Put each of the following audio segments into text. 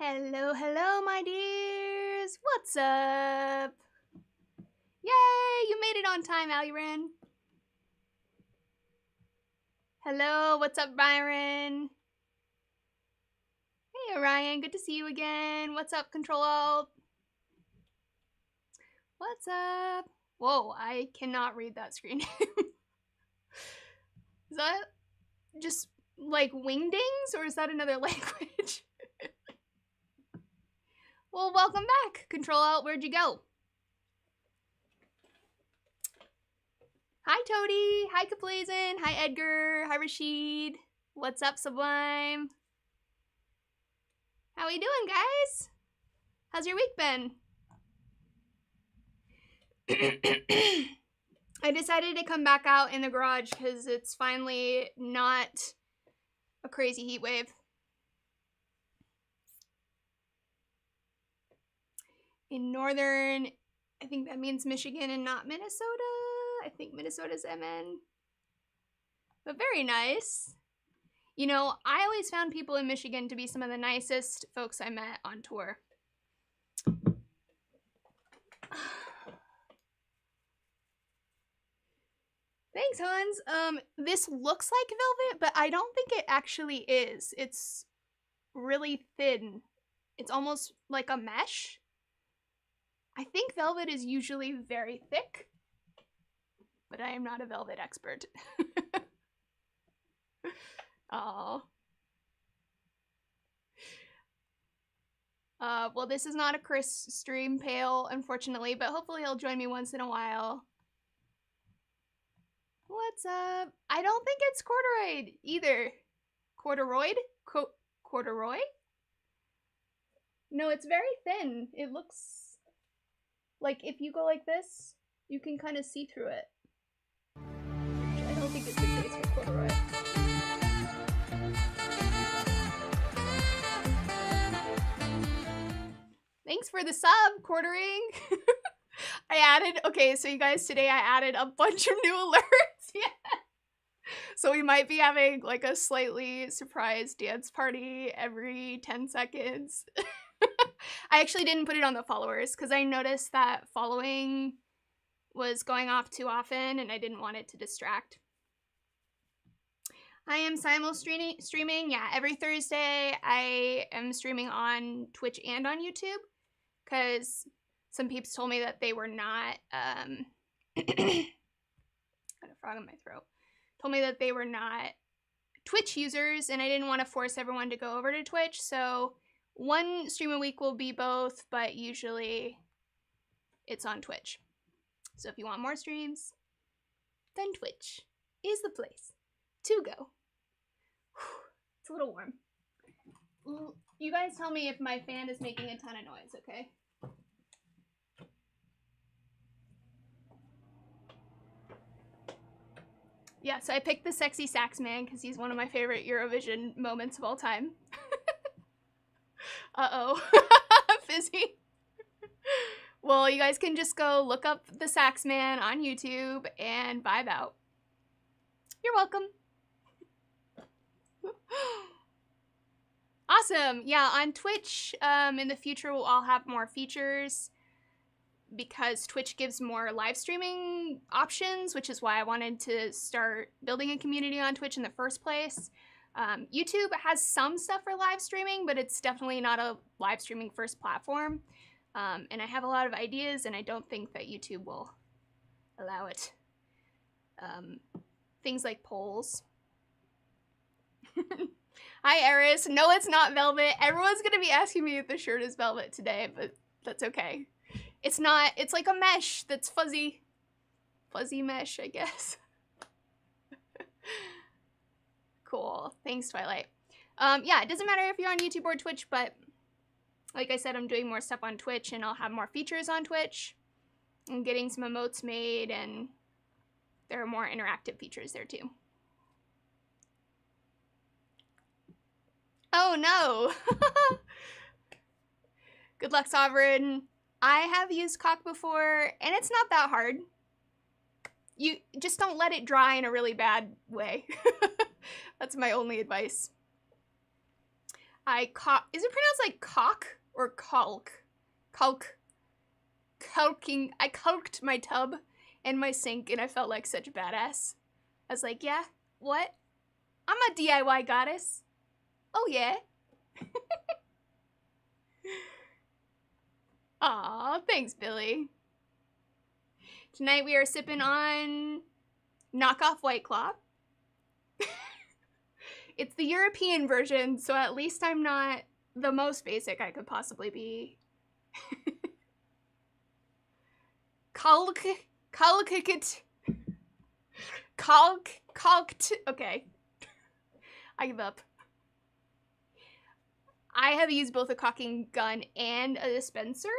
Hello, hello, my dears. What's up? Yay, you made it on time, Aliran. Hello, what's up, Byron? Hey, Orion, good to see you again. What's up, Control Alt? What's up? Whoa, I cannot read that screen name. Is that just like wingdings, or is that another language? Well, welcome back, Control Alt. Where'd you go? Hi, Toady. Hi, Kaplazin. Hi, Edgar. Hi, Rashid. What's up, Sublime? How we doing, guys? How's your week been? I decided to come back out in the garage because it's finally not a crazy heat wave. In northern, I think that means Michigan and not Minnesota. I think Minnesota's MN. But very nice. You know, I always found people in Michigan to be some of the nicest folks I met on tour. Thanks, Hans. This looks like velvet, but I don't think it actually is. It's really thin. It's almost like a mesh. I think velvet is usually very thick, but I am not a velvet expert. Oh. Well, this is not a Chris stream, Pale, unfortunately, but hopefully he'll join me once in a while. What's up? I don't think it's corduroy either. Corduroy? Corduroy? No, it's very thin. It looks like if you go like this, you can kind of see through it. Which I don't think is the case for corduroy. Thanks for the sub, Quartering. Okay, so you guys, today I added a bunch of new alerts. Yeah. So we might be having like a slightly surprise dance party every 10 seconds. I actually didn't put it on the followers because I noticed that following was going off too often and I didn't want it to distract. I am streaming. Yeah, every Thursday I am streaming on Twitch and on YouTube because some peeps told me that they were not, got a frog in my throat, told me that they were not Twitch users and I didn't want to force everyone to go over to Twitch, so one stream a week will be both, but usually it's on Twitch. So if you want more streams, then Twitch is the place to go. It's a little warm. You guys tell me if my fan is making a ton of noise, okay? Yeah, so I picked the sexy sax man because he's one of my favorite Eurovision moments of all time. Uh-oh. Fizzy. Well, you guys can just go look up the sax man on YouTube and vibe out. You're welcome. Awesome. Yeah, on Twitch, in the future, we'll all have more features because Twitch gives more live streaming options, which is why I wanted to start building a community on Twitch in the first place. YouTube has some stuff for live streaming, but it's definitely not a live streaming first platform. And I have a lot of ideas, and I don't think that YouTube will allow it. Things like polls. Hi, Eris. No, it's not velvet. Everyone's gonna be asking me if the shirt is velvet today, but that's okay. It's not. It's like a mesh that's fuzzy. Fuzzy mesh, I guess. Cool. Thanks, Twilight. Yeah, it doesn't matter if you're on YouTube or Twitch, but like I said, I'm doing more stuff on Twitch, and I'll have more features on Twitch. I'm getting some emotes made, and there are more interactive features there, too. Oh, no! Good luck, Sovereign. I have used caulk before, and it's not that hard. You just don't let it dry in a really bad way. That's my only advice. Is it pronounced like cock or caulk? Caulking. I caulked my tub and my sink, and I felt like such a badass. I was like, yeah, what? I'm a DIY goddess. Oh yeah. Aw, thanks, Billy. Tonight we are sipping on knockoff White Claw. It's the European version, so at least I'm not the most basic I could possibly be. Caulked. Okay. I give up. I have used both a caulking gun and a dispenser,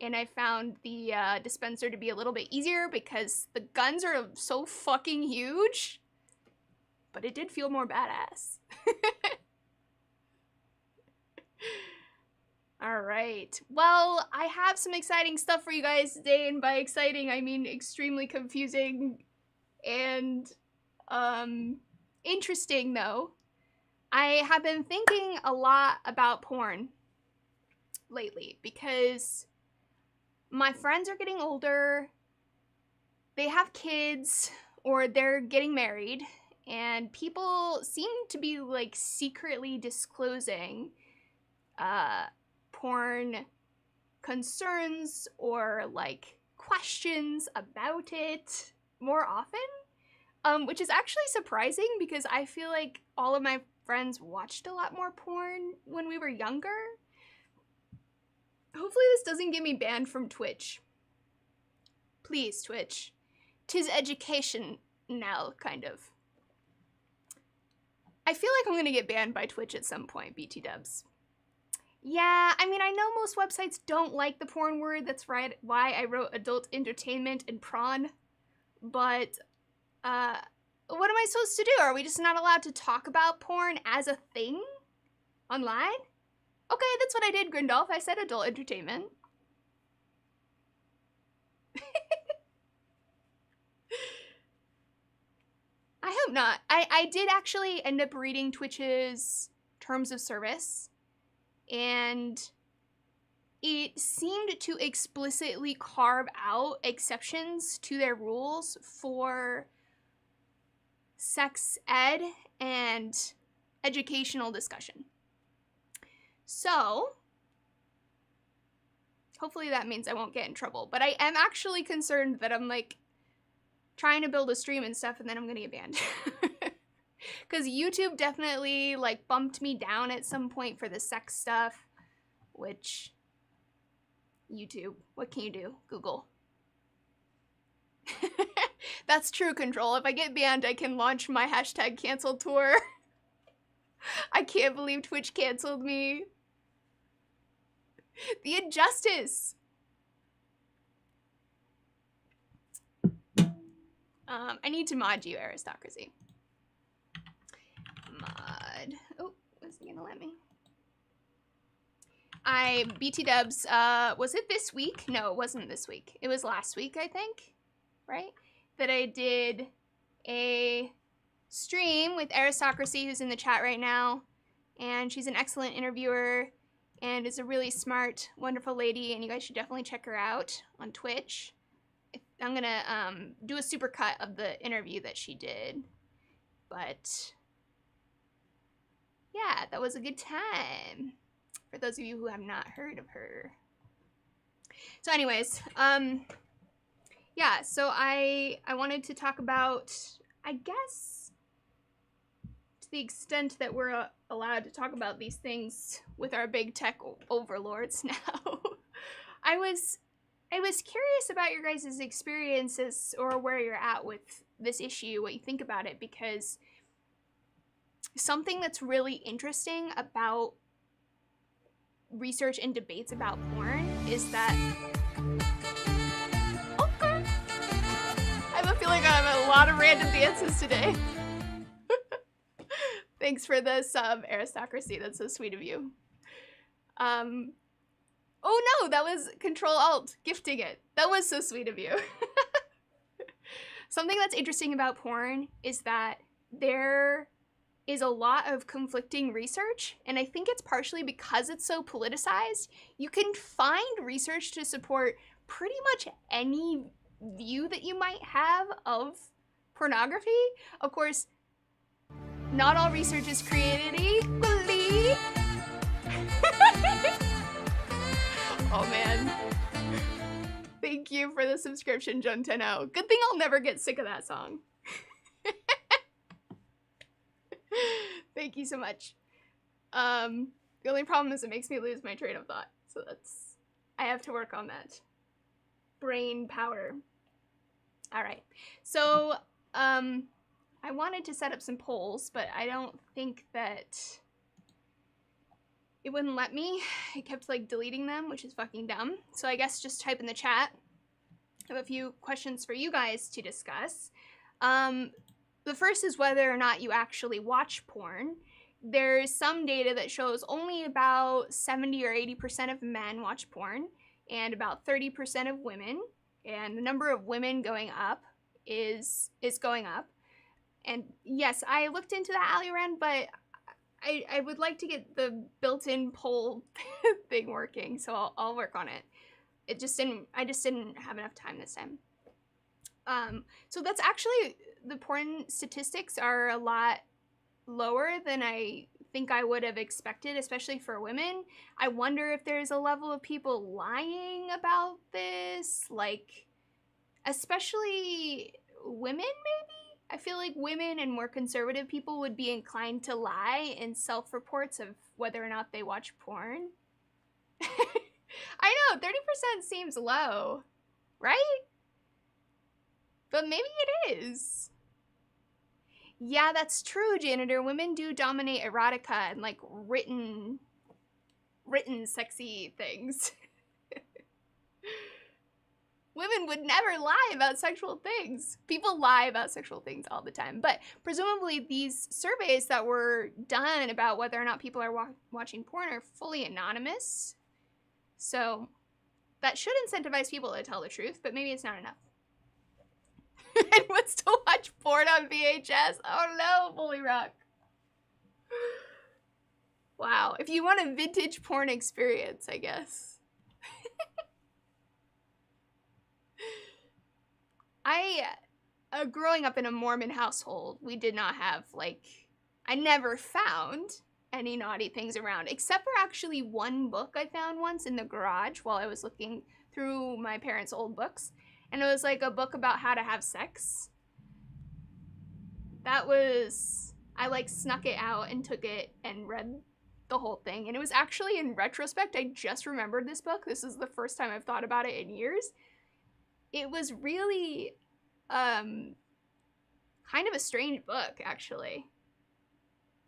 and I found the dispenser to be a little bit easier because the guns are so fucking huge, but it did feel more badass. All right. Well, I have some exciting stuff for you guys today, and by exciting, I mean extremely confusing and interesting, though. I have been thinking a lot about porn lately because my friends are getting older, they have kids, or they're getting married, and people seem to be like secretly disclosing porn concerns or like questions about it more often, which is actually surprising because I feel like all of my friends watched a lot more porn when we were younger. Hopefully this doesn't get me banned from Twitch. Please, Twitch. 'Tis education now, kind of. I feel like I'm gonna get banned by Twitch at some point, BT dubs. Yeah, I mean, I know most websites don't like the porn word. That's right, why I wrote adult entertainment and prawn. But, what am I supposed to do? Are we just not allowed to talk about porn as a thing online? Okay, that's what I did, Grindolf. I said adult entertainment. I hope not. I did actually end up reading Twitch's terms of service, and it seemed to explicitly carve out exceptions to their rules for sex ed and educational discussion. So, hopefully that means I won't get in trouble. But I am actually concerned that I'm like trying to build a stream and stuff and then I'm gonna get banned. Because YouTube definitely like bumped me down at some point for the sex stuff, which YouTube, what can you do? Google. That's true, Control. If I get banned, I can launch my hashtag cancel tour. I can't believe Twitch canceled me. The injustice. I need to mod you, Aristocracy. Mod. Oh, was he gonna let me? BT dubs, was it this week? No, it wasn't this week. It was last week, I think, right? That I did a stream with Aristocracy, who's in the chat right now, and she's an excellent interviewer and is a really smart, wonderful lady, and you guys should definitely check her out on Twitch. I'm gonna do a super cut of the interview that she did, but yeah, that was a good time for those of you who have not heard of her. So anyways, yeah, so I wanted to talk about, I guess, to the extent that we're allowed to talk about these things with our big tech overlords now. I was curious about your guys' experiences or where you're at with this issue, what you think about it, because something that's really interesting about research and debates about porn is that okay. I have a feeling I have a lot of random dances today. Thanks for the sub, Aristocracy. That's so sweet of you. Oh no, that was Control-Alt gifting it. That was so sweet of you. Something that's interesting about porn is that there is a lot of conflicting research, and I think it's partially because it's so politicized. You can find research to support pretty much any view that you might have of pornography. Of course, not all research is created equally. Oh man. Thank you for the subscription, John Tenno. Good thing I'll never get sick of that song. Thank you so much. The only problem is it makes me lose my train of thought. So I have to work on that. Brain power. All right. So, I wanted to set up some polls, but I don't think that it wouldn't let me. It kept like deleting them, which is fucking dumb. So I guess just type in the chat. I have a few questions for you guys to discuss. The first is whether or not you actually watch porn. There's some data that shows only about 70 or 80% of men watch porn and about 30% of women. And the number of women going up is going up. And yes, I looked into that, Aliran, but I would like to get the built-in poll thing working, so I'll work on it. I just didn't have enough time this time. So that's actually, the porn statistics are a lot lower than I think I would have expected, especially for women. I wonder if there's a level of people lying about this, like, especially women, maybe? I feel like women and more conservative people would be inclined to lie in self-reports of whether or not they watch porn. I know, 30% seems low, right? But maybe it is. Yeah, that's true, janitor. Women do dominate erotica and like written sexy things. Women would never lie about sexual things. People lie about sexual things all the time. But presumably these surveys that were done about whether or not people are watching porn are fully anonymous. So that should incentivize people to tell the truth, but maybe it's not enough. And wants to watch porn on VHS. Oh no, Bully Rock. Wow, if you want a vintage porn experience, I guess. Growing up in a Mormon household, we did not have, like, I never found any naughty things around, except for actually one book I found once in the garage while I was looking through my parents' old books. And it was like a book about how to have sex. I like snuck it out and took it and read the whole thing. And it was actually, in retrospect, I just remembered this book. This is the first time I've thought about it in years. It was really, kind of a strange book, actually.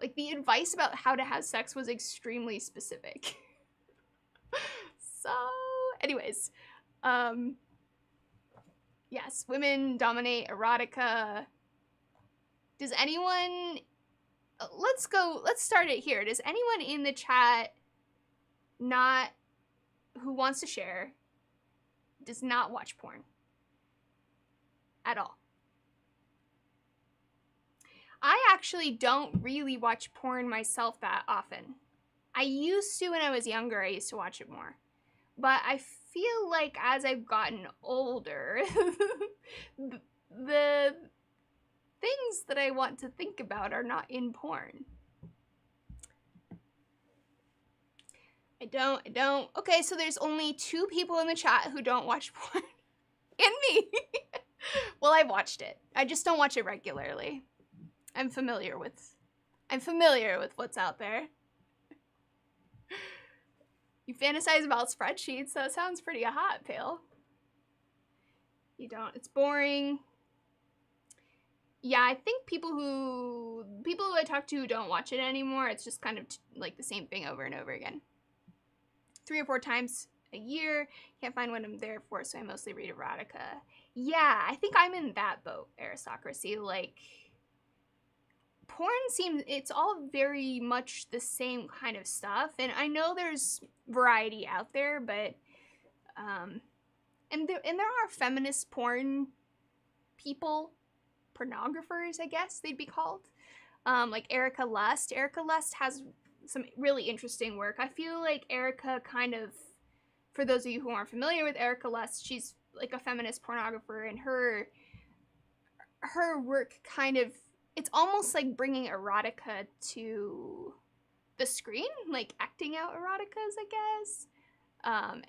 Like, the advice about how to have sex was extremely specific. So, anyways, yes, women dominate erotica. Does anyone, let's start it here. Does anyone in the chat who wants to share, does not watch porn? At all? I actually don't really watch porn myself that often. I used to when I was younger, I used to watch it more. But I feel like as I've gotten older, the things that I want to think about are not in porn. I don't. Okay, so there's only 2 people in the chat who don't watch porn. And me. Well, I've watched it. I just don't watch it regularly. I'm familiar with what's out there. You fantasize about spreadsheets, that sounds pretty hot, Pale. You don't. It's boring. Yeah, I think people who I talk to who don't watch it anymore, it's just kind of like the same thing over and over again. 3 or 4 times a year. Can't find what I'm there for, so I mostly read erotica. Yeah, I think I'm in that boat, aristocracy. Like, porn seems, it's all very much the same kind of stuff, and I know there's variety out there, but and there are feminist porn people, pornographers, I guess they'd be called. like Erica Lust. Erica Lust has some really interesting work. I feel like Erica kind of, for those of you who aren't familiar with Erica Lust, she's like a feminist pornographer, and her work kind of, it's almost like bringing erotica to the screen, like acting out eroticas, I guess.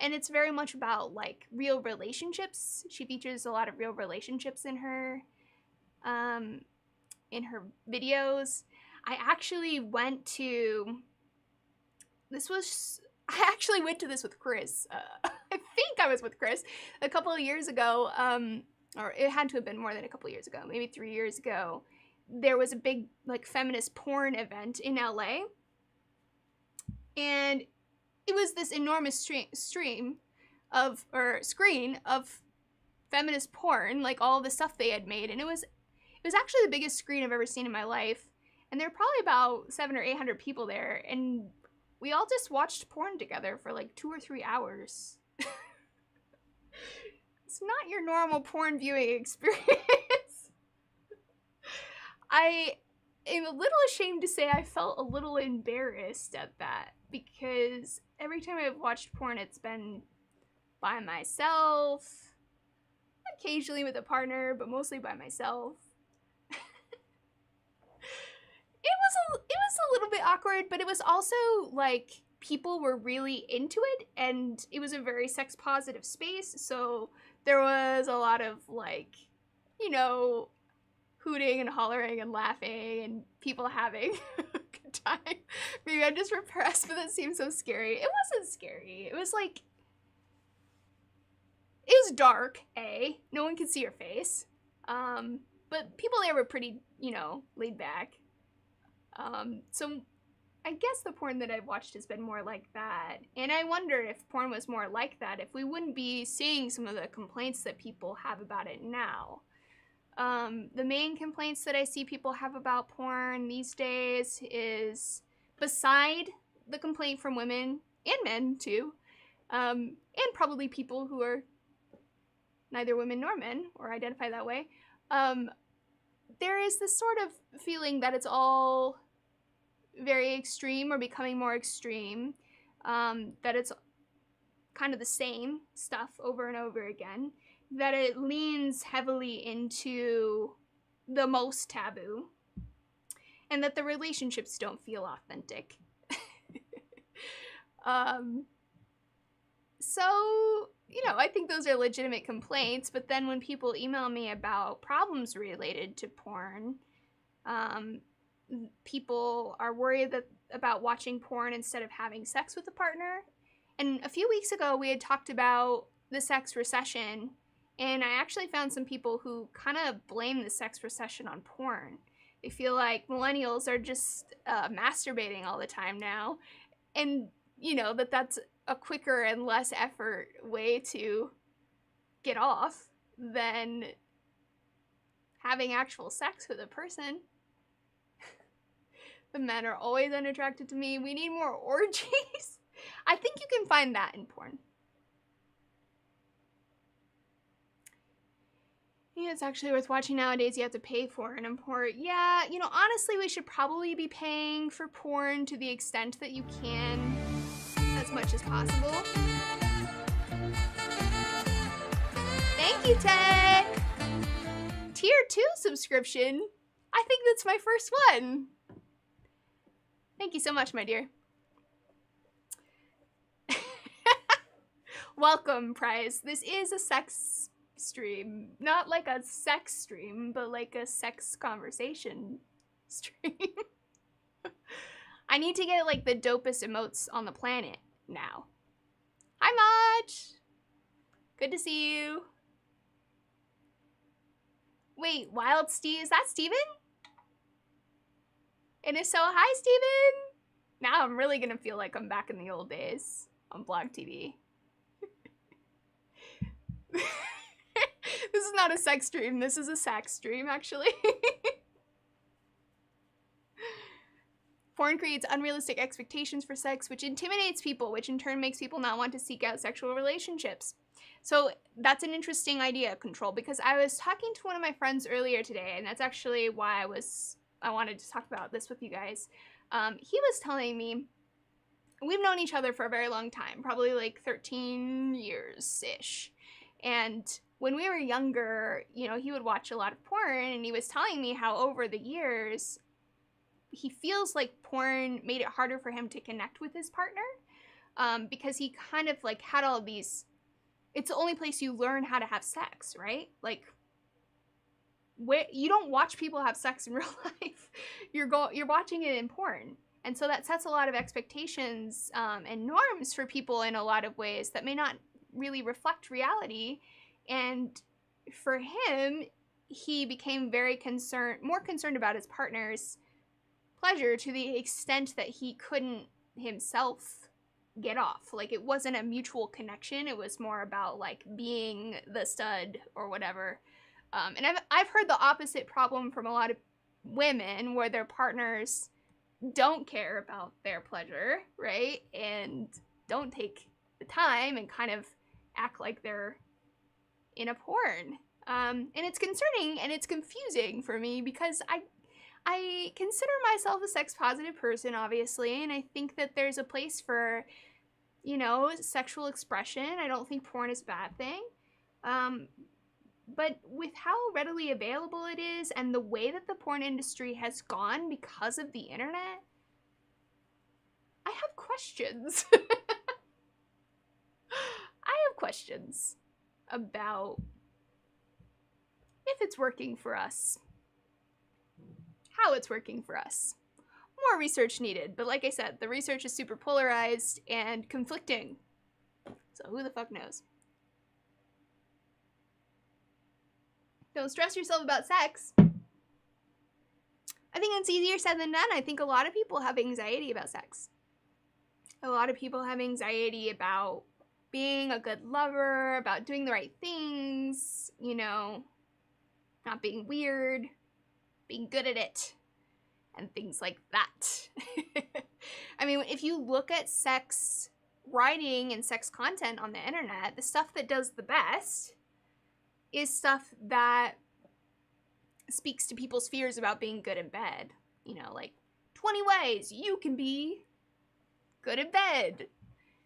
And it's very much about like real relationships. She features a lot of real relationships in her videos. I actually went to this with Chris. I think I was with Chris a couple of years ago, or it had to have been more than a couple of years ago, maybe 3 years ago. There was a big like feminist porn event in LA, and it was this enormous screen of feminist porn, like all the stuff they had made, and it was actually the biggest screen I've ever seen in my life. And there were probably about 700 or 800 people there, and we all just watched porn together for like 2 or 3 hours. It's not your normal porn viewing experience. I am a little ashamed to say I felt a little embarrassed at that, because every time I've watched porn, it's been by myself, occasionally with a partner, but mostly by myself. It was a little bit awkward, but it was also like people were really into it, and it was a very sex positive space, so there was a lot of like, you know, hooting and hollering and laughing and people having a good time. Maybe I'm just repressed, but that seems so scary. It wasn't scary. It was like, it was dark, no one could see your face, but people there were pretty, you know, laid back. So I guess the porn that I've watched has been more like that. And I wonder if porn was more like that, if we wouldn't be seeing some of the complaints that people have about it now. The main complaints that I see people have about porn these days is, beside the complaint from women and men too, and probably people who are neither women nor men or identify that way, there is this sort of feeling that it's all very extreme or becoming more extreme, that it's kind of the same stuff over and over again, that it leans heavily into the most taboo, and that the relationships don't feel authentic. So, you know, I think those are legitimate complaints, but then when people email me about problems related to porn, people are worried about watching porn instead of having sex with a partner. And a few weeks ago, we had talked about the sex recession, and I actually found some people who kind of blame the sex recession on porn. They feel like millennials are just masturbating all the time now, and, you know, that's a quicker and less effort way to get off than having actual sex with a person. The men are always unattracted to me. We need more orgies. I think you can find that in porn. Yeah, it's actually worth watching nowadays. You have to pay for and import. Yeah, you know, honestly, we should probably be paying for porn to the extent that you can, as much as possible. Thank you, Ted! Tier 2 subscription? I think that's my first one. Thank you so much, my dear. Welcome, Prize. This is a sex stream. Not like a sex stream, but like a sex conversation stream. I need to get like the dopest emotes on the planet now. Hi, Maj! Good to see you. Wait, Wild Steve, is that Steven? And if so, hi, Steven! Now I'm really gonna feel like I'm back in the old days on Blog TV. This is not a sex stream, this is a sax stream, actually. Porn creates unrealistic expectations for sex, which intimidates people, which in turn makes people not want to seek out sexual relationships. So that's an interesting idea, Control, because I was talking to one of my friends earlier today, and that's actually why I was I wanted to talk about this with you guys. He was telling me, we've known each other for a very long time, probably like 13 years-ish. And when we were younger, you know, he would watch a lot of porn, and he was telling me how over the years, he feels like porn made it harder for him to connect with his partner, because he kind of like had all these, it's the only place you learn how to have sex, right? Like, you don't watch people have sex in real life. You're watching it in porn. And so that sets a lot of expectations and norms for people in a lot of ways that may not really reflect reality. And for him, he became more concerned about his partner's pleasure, to the extent that he couldn't himself get off. Like, it wasn't a mutual connection. It was more about like being the stud or whatever. And I've heard the opposite problem from a lot of women, where their partners don't care about their pleasure, right? And don't take the time and kind of act like they're in a porn. And it's concerning and it's confusing for me, because I consider myself a sex positive person, obviously, and I think that there's a place for, you know, sexual expression. I don't think porn is a bad thing. But with how readily available it is, and the way that the porn industry has gone because of the internet, I have questions. I have questions about if it's working for us, how it's working for us. More research needed, but like I said, the research is super polarized and conflicting. So who the fuck knows? Don't stress yourself about sex. I think it's easier said than done. I think a lot of people have anxiety about sex. A lot of people have anxiety about being a good lover, about doing the right things, you know, not being weird, being good at it, and things like that. I mean, if you look at sex writing and sex content on the internet, the stuff that does the best is stuff that speaks to people's fears about being good in bed. You know, like 20 ways you can be good in bed.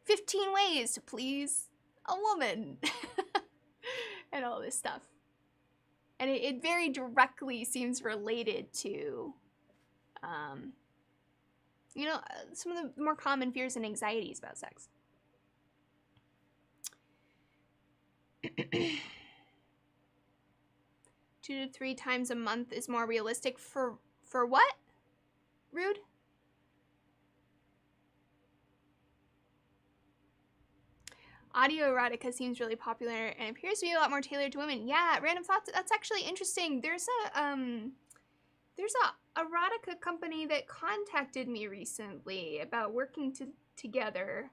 15 ways to please a woman. And all this stuff. And it very directly seems related to, you know, some of the more common fears and anxieties about sex. 2 to 3 times a month is more realistic for what? Rude? Audio erotica seems really popular and appears to be a lot more tailored to women. Yeah, random thoughts. That's actually interesting. There's a erotica company that contacted me recently about working together.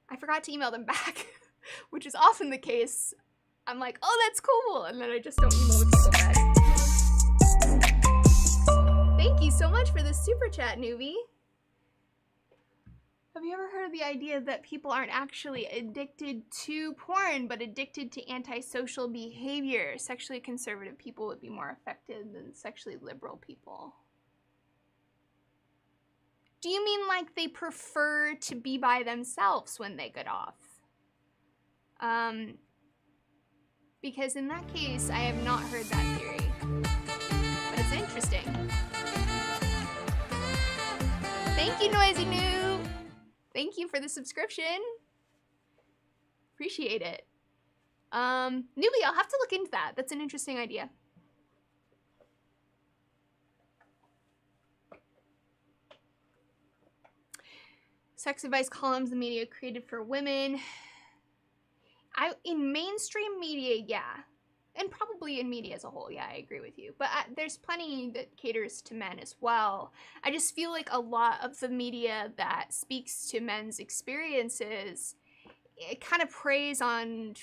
I forgot to email them back, which is often the case. I'm like, oh, that's cool, and then I just don't email the people back. Thank you so much for the super chat, newbie. Have you ever heard of the idea that people aren't actually addicted to porn, but addicted to antisocial behavior? Sexually conservative people would be more affected than sexually liberal people. Do you mean like they prefer to be by themselves when they get off? Because in that case, I have not heard that theory. But it's interesting. Thank you, Noisy Noob! Thank you for the subscription. Appreciate it. Newbie, I'll have to look into that. That's an interesting idea. Sex advice columns in media created for women. In mainstream media, yeah. And probably in media as a whole, yeah, I agree with you. But there's plenty that caters to men as well. I just feel like a lot of the media that speaks to men's experiences, it kind of preys on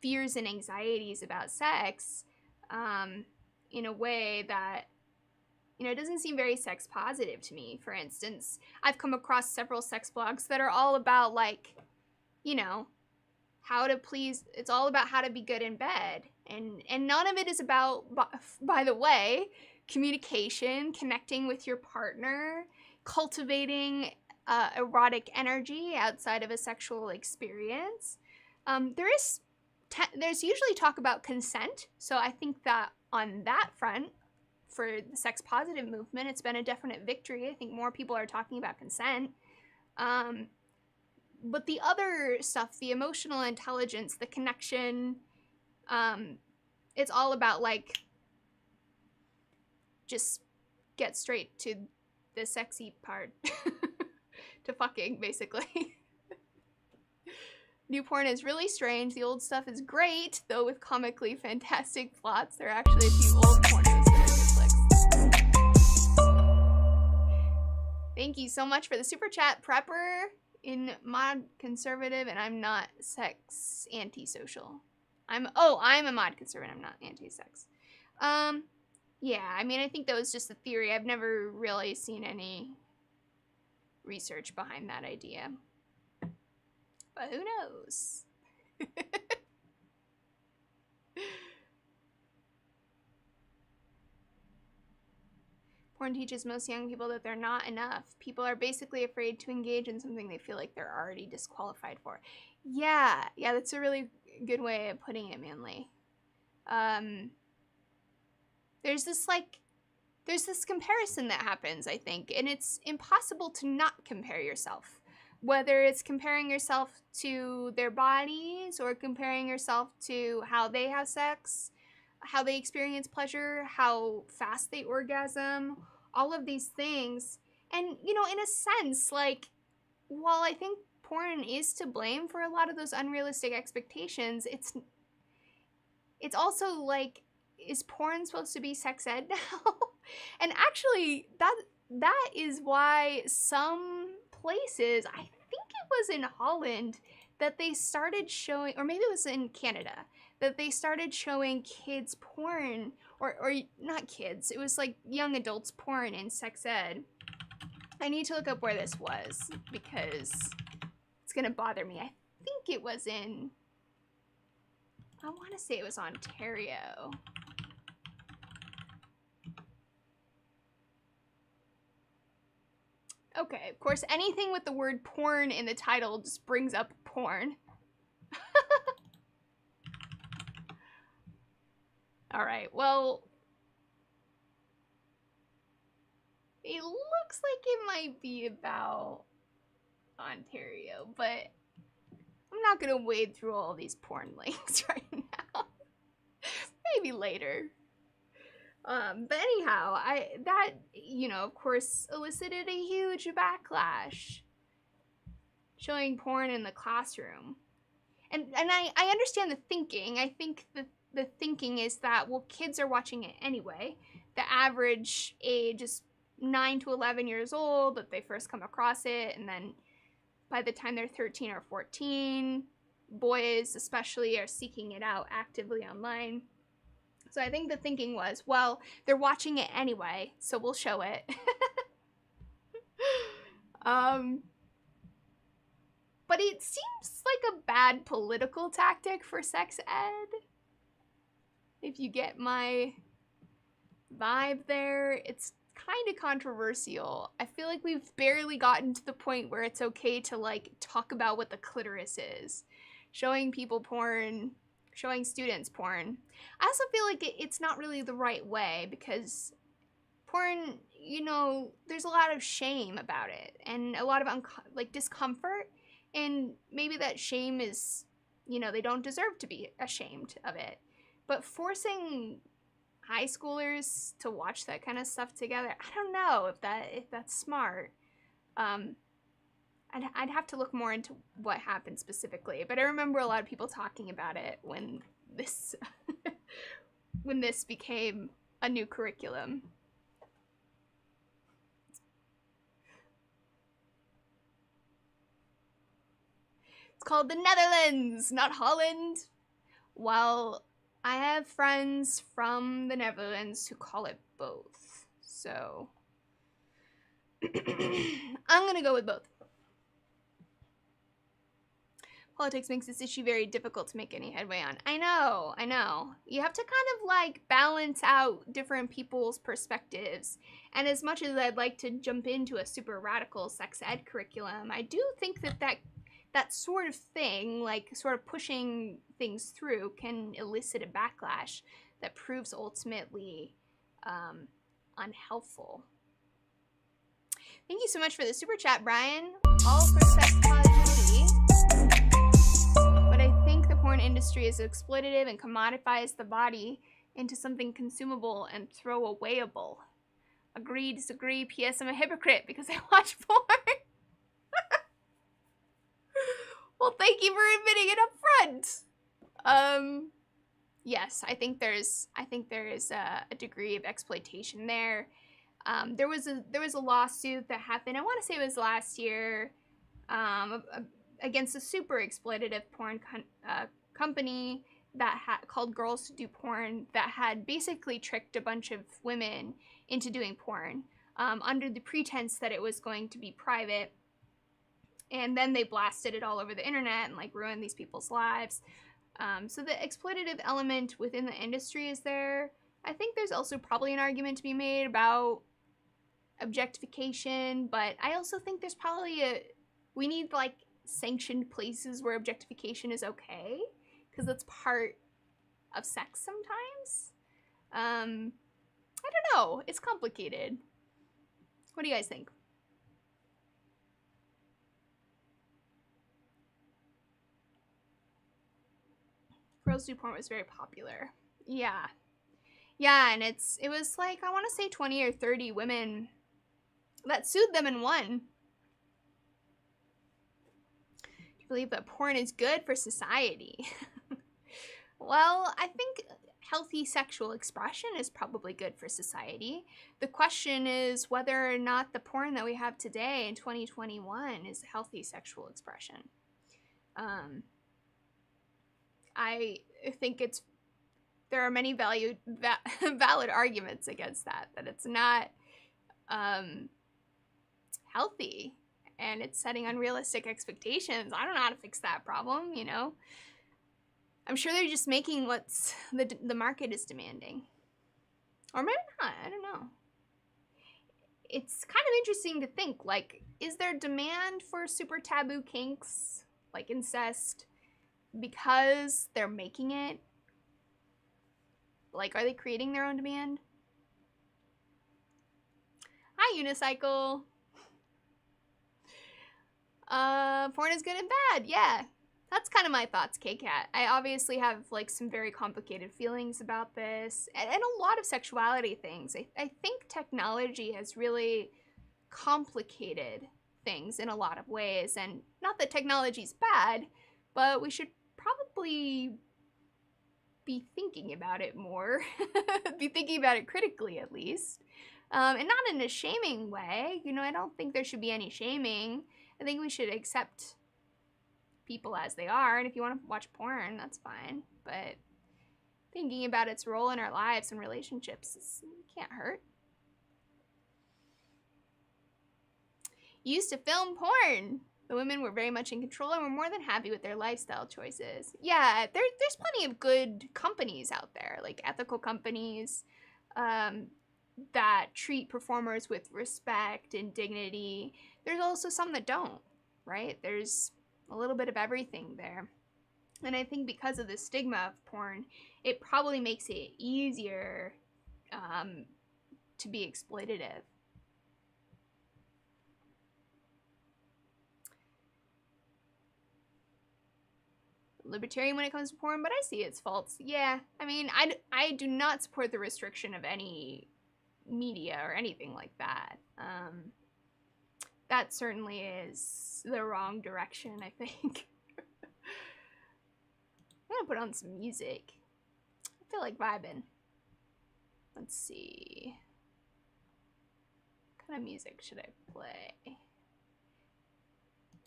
fears and anxieties about sex in a way that, you know, it doesn't seem very sex positive to me. For instance, I've come across several sex blogs that are all about, like, you know, how to please, it's all about how to be good in bed. And none of it is about, by the way, communication, connecting with your partner, cultivating erotic energy outside of a sexual experience. There's usually talk about consent, so I think that on that front, for the sex positive movement, it's been a definite victory. I think more people are talking about consent. But the other stuff, the emotional intelligence, the connection, it's all about like just get straight to the sexy part. To fucking, basically. New porn is really strange. The old stuff is great, though with comically fantastic plots. There are actually a few old pornos that are good flicks. Thank you so much for the super chat, Prepper in mod conservative, and I'm not sex antisocial. I'm a mod conservative, I'm not anti-sex. Yeah, I mean, I think that was just a theory. I've never really seen any research behind that idea. But who knows? Porn teaches most young people that they're not enough. People are basically afraid to engage in something they feel like they're already disqualified for. Yeah, that's a really good way of putting it, Manly. There's this comparison that happens, I think, and it's impossible to not compare yourself. Whether it's comparing yourself to their bodies or comparing yourself to how they have sex, how they experience pleasure, how fast they orgasm, all of these things. And, you know, in a sense, like, while I think porn is to blame for a lot of those unrealistic expectations, it's also like, is porn supposed to be sex ed now? And actually, that is why some places, I think it was in Holland, that they started showing, or maybe it was in Canada, that they started showing kids porn, or not kids, it was like young adults porn in sex ed. I need to look up where this was, because it's gonna bother me. I think it was in, I want to say it was Ontario. Okay, of course, anything with the word porn in the title just brings up porn. Alright, well, it looks like it might be about Ontario, but I'm not gonna wade through all these porn links right now. Maybe later. But anyhow, that, you know, of course, elicited a huge backlash. Showing porn in the classroom. And I understand the thinking. I think the thinking is that, well, kids are watching it anyway. The average age is 9 to 11 years old that they first come across it, and then by the time they're 13 or 14, boys especially are seeking it out actively online. So I think the thinking was, well, they're watching it anyway, so we'll show it. But it seems like a bad political tactic for sex ed. If you get my vibe there, it's kind of controversial. I feel like we've barely gotten to the point where it's okay to like talk about what the clitoris is. Showing people porn, showing students porn. I also feel like it's not really the right way, because porn, you know, there's a lot of shame about it and a lot of discomfort, and maybe that shame is, you know, they don't deserve to be ashamed of it. But forcing high schoolers to watch that kind of stuff together, I don't know if that's smart. I'd have to look more into what happened specifically, but I remember a lot of people talking about it when this when this became a new curriculum. It's called the Netherlands, not Holland. Well, I have friends from the Netherlands who call it both, so I'm gonna go with both. Politics makes this issue very difficult to make any headway on. I know. You have to kind of like balance out different people's perspectives. And as much as I'd like to jump into a super radical sex ed curriculum, I do think that sort of thing, like sort of pushing things through, can elicit a backlash that proves ultimately unhelpful. Thank you so much for the super chat, Brian. All for sex positivity. But I think the porn industry is exploitative and commodifies the body into something consumable and throwawayable. Agree, disagree. P.S. I'm a hypocrite because I watch porn. Well, thank you for admitting it up front. Yes, I think there is a degree of exploitation there. There was a lawsuit that happened, I want to say it was last year, against a super exploitative porn company that called Girls to Do Porn, that had basically tricked a bunch of women into doing porn under the pretense that it was going to be private. And then they blasted it all over the internet and like ruined these people's lives. So the exploitative element within the industry is there. I think there's also probably an argument to be made about objectification, but I also think there's probably we need like sanctioned places where objectification is okay, because that's part of sex sometimes. I don't know. It's complicated. What do you guys think? Girls Do Porn was very popular. Yeah, and it was like, I want to say 20 or 30 women that sued them and won. Do you believe that porn is good for society? Well, I think healthy sexual expression is probably good for society. The question is whether or not the porn that we have today in 2021 is healthy sexual expression. I think there are many valid arguments against that it's not healthy, and it's setting unrealistic expectations. I don't know how to fix that problem, you know? I'm sure they're just making what's the market is demanding. Or maybe not, I don't know. It's kind of interesting to think, like, is there demand for super taboo kinks, like incest, because they're making it? Like, are they creating their own demand? Hi, Unicycle. Porn is good and bad. Yeah, that's kind of my thoughts, K-Cat. I obviously have like some very complicated feelings about this, and a lot of sexuality things. I think technology has really complicated things in a lot of ways, and not that technology's bad, but we should probably be thinking about it more. Be thinking about it critically, at least. And not in a shaming way. You know, I don't think there should be any shaming. I think we should accept people as they are, and if you want to watch porn, that's fine. But thinking about its role in our lives and relationships can't hurt. Used to film porn. The women were very much in control and were more than happy with their lifestyle choices. Yeah, there's plenty of good companies out there, like ethical companies that treat performers with respect and dignity. There's also some that don't, right? There's a little bit of everything there. And I think because of the stigma of porn, it probably makes it easier to be exploitative. Libertarian when it comes to porn, but I see its faults. Yeah, I mean, I do not support the restriction of any media or anything like that. That certainly is the wrong direction, I think. I'm gonna put on some music. I feel like vibing. Let's see. What kind of music should I play?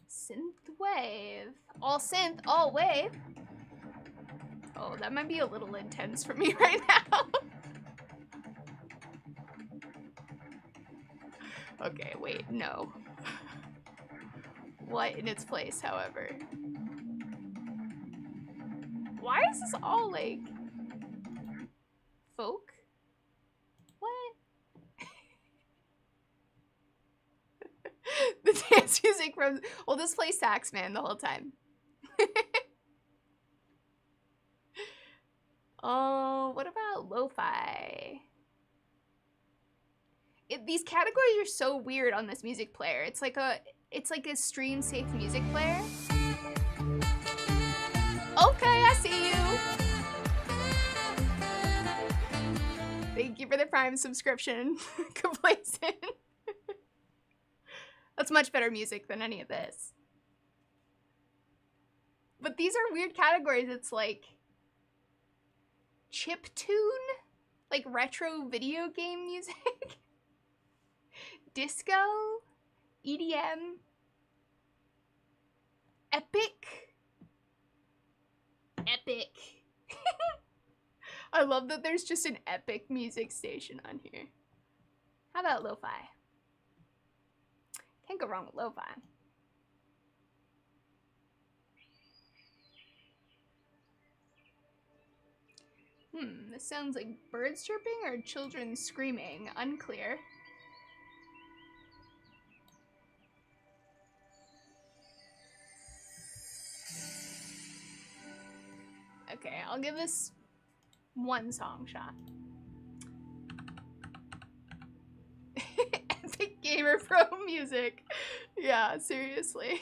Synth wave. All synth, all wave. Oh, that might be a little intense for me right now. Okay, wait, no. What in its place, however? is this all like folk? What? The dance music from, well, this plays sax man the whole time. Oh, what about lo-fi? These categories are so weird on this music player. It's like a stream safe music player. Okay, I see you. Thank you for the Prime subscription. Complacent. That's much better music than any of this. But these are weird categories. It's like chiptune, like retro video game music, disco, EDM, epic. I love that there's just an epic music station on here. How about lo-fi? Can't go wrong with lo-fi. This sounds like birds chirping or children screaming. Unclear. Okay, I'll give this one song shot. Epic Gamer Pro music. Yeah, seriously.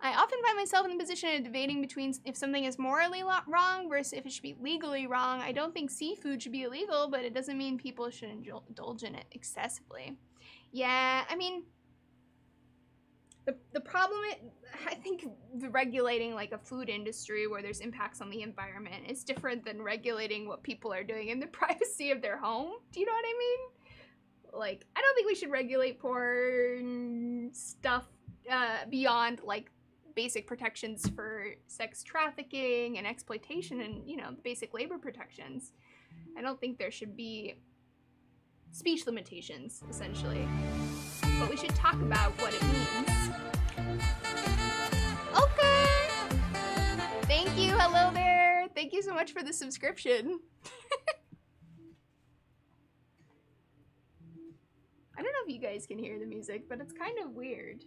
I often find myself in the position of debating between if something is morally wrong versus if it should be legally wrong. I don't think seafood should be illegal, but it doesn't mean people should indulge in it excessively. Yeah, I mean, the problem, I think the regulating like a food industry where there's impacts on the environment is different than regulating what people are doing in the privacy of their home. Do you know what I mean? Like, I don't think we should regulate porn stuff beyond like basic protections for sex trafficking and exploitation and, you know, the basic labor protections. I don't think there should be speech limitations, essentially. But we should talk about what it means. Okay! Thank you, hello there! Thank you so much for the subscription. I don't know if you guys can hear the music, but it's kind of weird.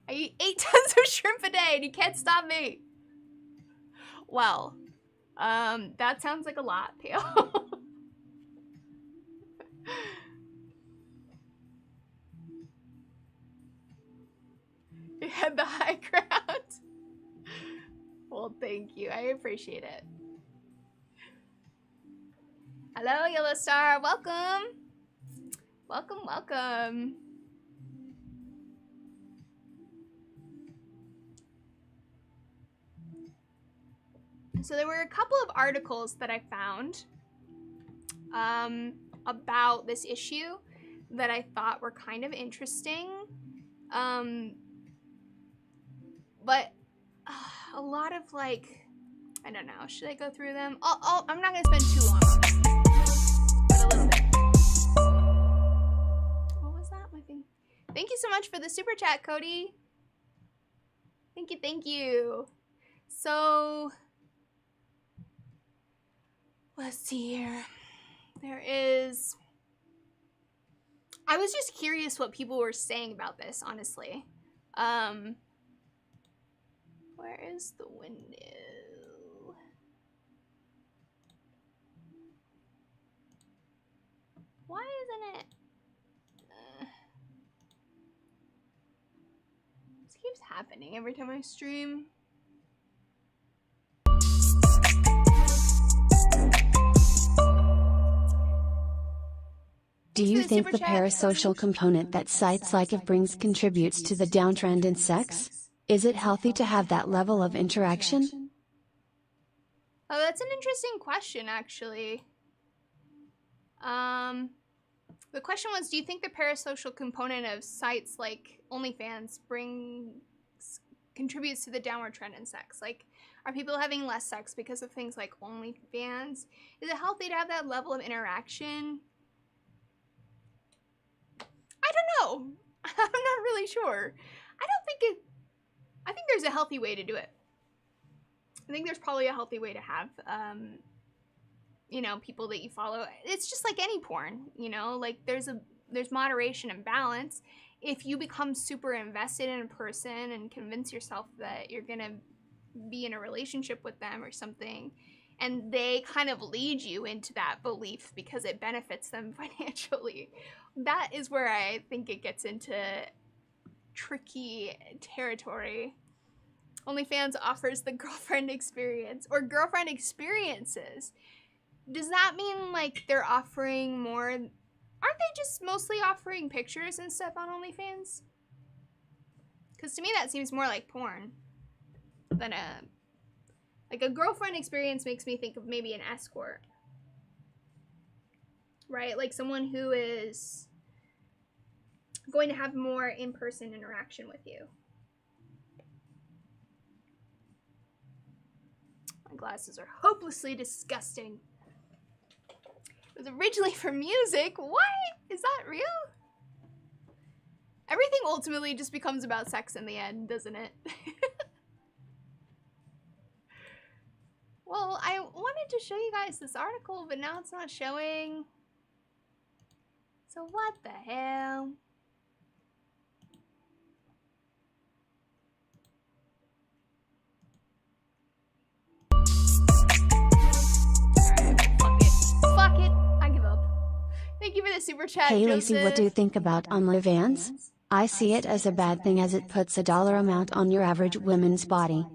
I eat 8 tons of shrimp a day and you can't stop me! Well, that sounds like a lot, Pale. You had the high ground. Well, thank you. I appreciate it. Hello, Yellow Star. Welcome. Welcome, welcome. So there were a couple of articles that I found about this issue that I thought were kind of interesting. But a lot of like, I don't know, should I go through them? I'm not gonna spend too long on this, but a little bit. What was that? My thing. Thank you so much for the super chat, Cody. Thank you, thank you. So, let's see here. There is, I was just curious what people were saying about this, honestly. Where is the window? Why isn't it? This keeps happening every time I stream. Do you think the parasocial component that sites like it brings contributes to the downtrend in sex? Is it healthy to have that level of interaction? Oh, that's an interesting question, actually. The question was, do you think the parasocial component of sites like OnlyFans contributes to the downward trend in sex? Like, are people having less sex because of things like OnlyFans? Is it healthy to have that level of interaction? I don't know. I'm not really sure. I don't think it I think there's a healthy way to do it. I think there's probably a healthy way to have, you know, people that you follow. It's just like any porn, you know, like there's moderation and balance. If you become super invested in a person and convince yourself that you're gonna be in a relationship with them or something, and they kind of lead you into that belief because it benefits them financially, that is where I think it gets into tricky territory. OnlyFans offers the girlfriend experience or girlfriend experiences. Does that mean like they're offering more? Aren't they just mostly offering pictures and stuff on OnlyFans? Because to me that seems more like porn than a girlfriend experience. Makes me think of maybe an escort, right? Like someone who is going to have more in-person interaction with you. My glasses are hopelessly disgusting. It was originally for music. What? Is that real? Everything ultimately just becomes about sex in the end, doesn't it? Well, I wanted to show you guys this article, but now it's not showing. So what the hell? Fuck it. I give up. Thank you for the super chat, Hey Joseph. Lacey, what do you think about OnlyFans? I see it as a bad thing as it puts a dollar amount on your average woman's body.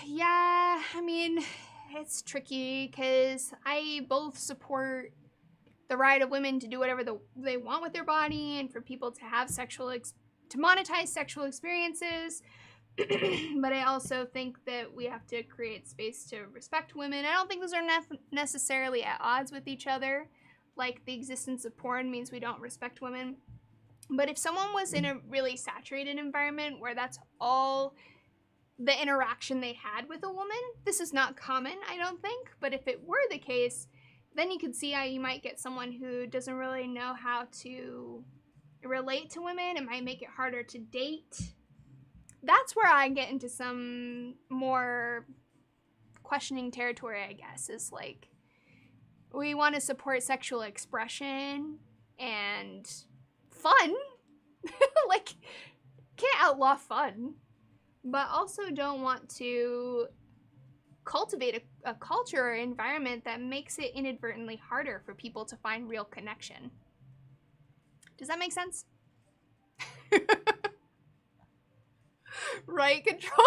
Yeah, I mean, it's tricky because I both support the right of women to do whatever they want with their body and for people to have to monetize sexual experiences. But I also think that we have to create space to respect women. I don't think those are necessarily at odds with each other. Like the existence of porn means we don't respect women. But if someone was in a really saturated environment where that's all the interaction they had with a woman, this is not common, I don't think. But if it were the case, then you could see how you might get someone who doesn't really know how to relate to women. It might make it harder to date. That's where I get into some more questioning territory, I guess, is like we want to support sexual expression and fun. Like, can't outlaw fun, but also don't want to cultivate a culture or environment that makes it inadvertently harder for people to find real connection. Does that make sense? Right control.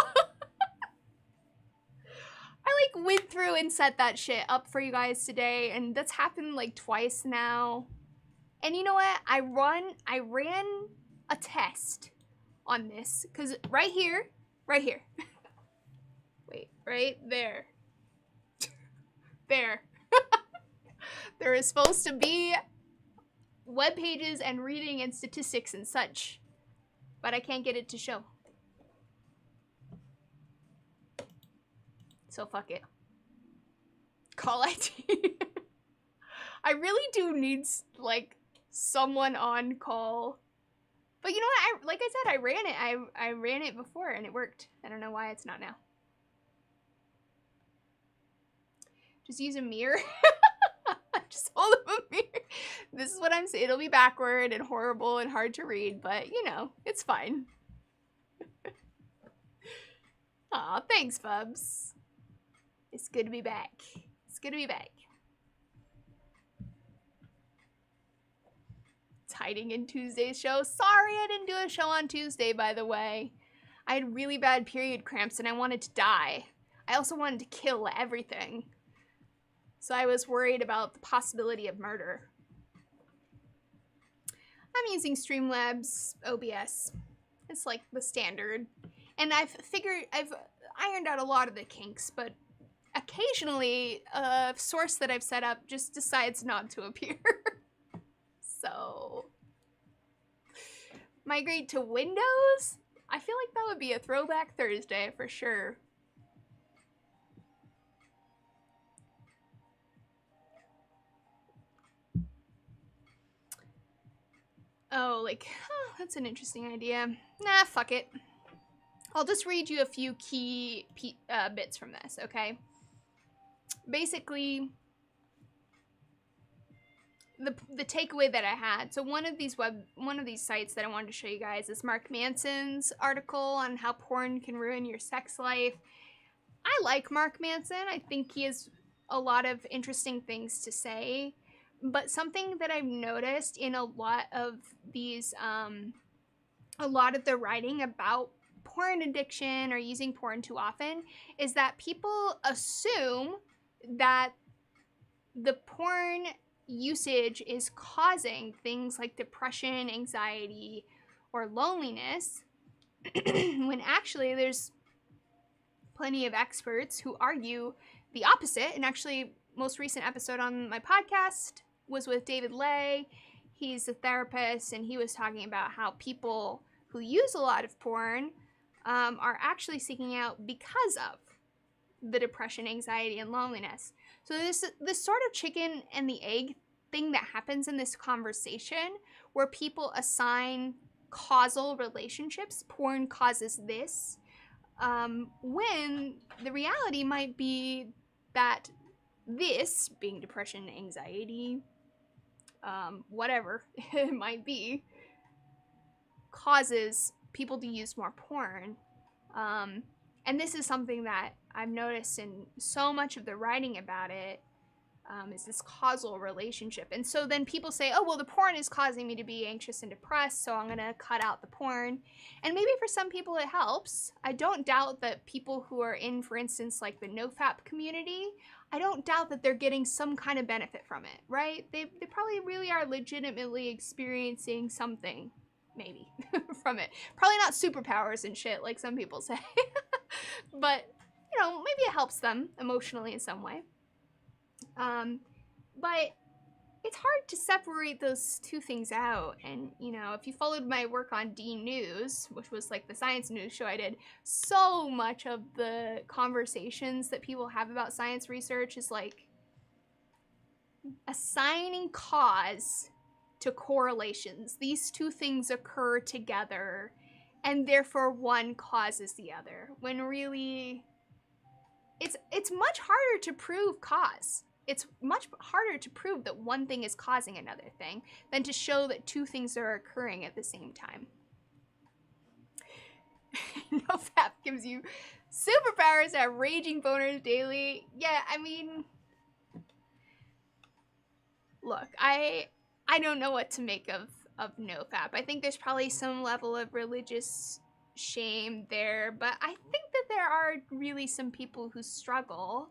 I like went through and set that shit up for you guys today, and that's happened like twice now. And you know what? I ran a test on this because right here, wait, right there, there, there is supposed to be web pages and reading and statistics and such, but I can't get it to show. So fuck it. Call ID. I really do need like someone on call. But you know what? Like I said, I ran it. I ran it before and it worked. I don't know why it's not now. Just use a mirror. Just hold up a mirror. This is what I'm saying. It'll be backward and horrible and hard to read, but you know, it's fine. Aw, thanks, Bubs. It's good to be back. It's good to be back. It's hiding in Tuesday's show. Sorry I didn't do a show on Tuesday, by the way. I had really bad period cramps and I wanted to die. I also wanted to kill everything. So I was worried about the possibility of murder. I'm using Streamlabs OBS. It's like the standard. And I've ironed out a lot of the kinks, but occasionally a source that I've set up just decides not to appear. So, migrate to Windows? I feel like that would be a throwback Thursday for sure. Oh, like, oh, that's an interesting idea. Nah, fuck it. I'll just read you a few key bits from this, okay? Basically, the takeaway that I had. So one of these sites that I wanted to show you guys is Mark Manson's article on how porn can ruin your sex life. I like Mark Manson. I think he has a lot of interesting things to say. But something that I've noticed in a lot of these, a lot of the writing about porn addiction or using porn too often is that people assume that the porn usage is causing things like depression, anxiety, or loneliness, when actually there's plenty of experts who argue the opposite. And actually, most recent episode on my podcast was with David Lay. He's a therapist, and he was talking about how people who use a lot of porn are actually seeking out because of the depression, anxiety, and loneliness. So this sort of chicken and the egg thing that happens in this conversation, where people assign causal relationships, porn causes this, when the reality might be that this, being depression, anxiety, whatever it might be, causes people to use more porn. And this is something that I've noticed in so much of the writing about it, is this causal relationship. And so then people say, oh, well, the porn is causing me to be anxious and depressed, so I'm going to cut out the porn. And maybe for some people it helps. I don't doubt that people who are in, for instance, like the NoFap community, I don't doubt that they're getting some kind of benefit from it, right? They probably really are legitimately experiencing something, maybe, from it. Probably not superpowers and shit like some people say. But, you know, maybe it helps them emotionally in some way. But it's hard to separate those two things out. And, you know, if you followed my work on D News, which was like the science news show I did, so much of the conversations that people have about science research is like assigning cause to correlations. These two things occur together, and therefore one causes the other, when really it's much harder to prove cause. It's much harder to prove that one thing is causing another thing than to show that two things are occurring at the same time. NoFap gives you superpowers to have raging boners daily. Yeah, I mean, look, I don't know what to make of NoFap. I think there's probably some level of religious shame there, but I think that there are really some people who struggle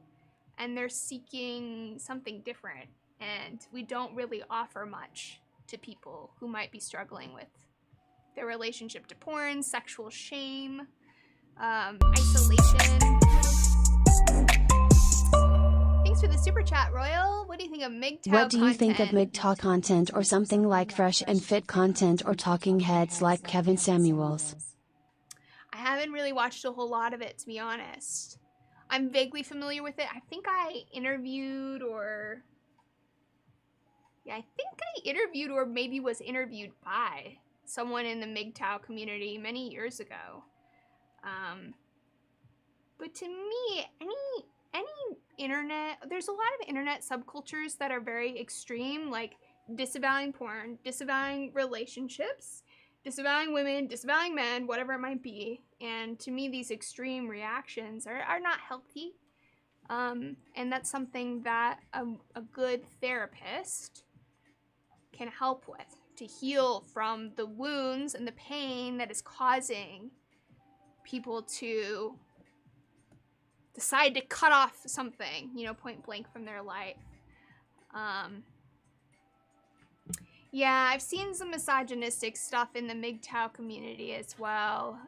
and they're seeking something different, and we don't really offer much to people who might be struggling with their relationship to porn, sexual shame, isolation. Thanks for the super chat, Royal. What do you think of MGTOW content? What do you think of MGTOW content, or something like fresh and fit content, or talking heads like Kevin Samuels? I haven't really watched a whole lot of it, to be honest. I'm vaguely familiar with it. I think I interviewed or maybe was interviewed by someone in the MGTOW community many years ago. But to me, any internet, there's a lot of internet subcultures that are very extreme, like disavowing porn, disavowing relationships, disavowing women, disavowing men, whatever it might be. And to me, these extreme reactions are not healthy. And that's something that a good therapist can help with, to heal from the wounds and the pain that is causing people to decide to cut off something, you know, point blank from their life. Yeah, I've seen some misogynistic stuff in the MGTOW community as well.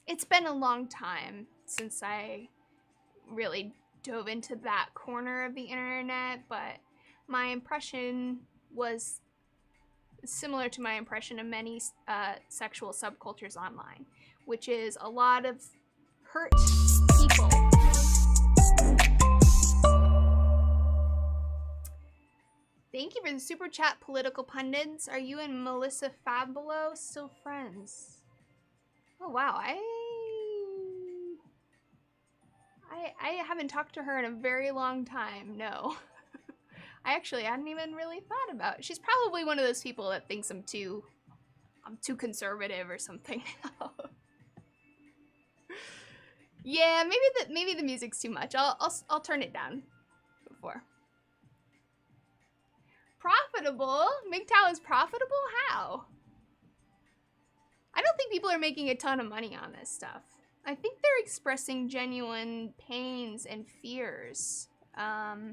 It's been a long time since I really dove into that corner of the internet, but my impression was similar to my impression of many sexual subcultures online, which is a lot of hurt people. Thank you for the super chat, political pundits. Are you and Melissa Fabolo still friends? Oh wow, I haven't talked to her in a very long time. No, I actually hadn't even really thought about it. She's probably one of those people that thinks I'm too conservative or something. Yeah, maybe the music's too much. I'll turn it down before. Profitable? MGTOW is profitable? How? I don't think people are making a ton of money on this stuff. I think they're expressing genuine pains and fears. I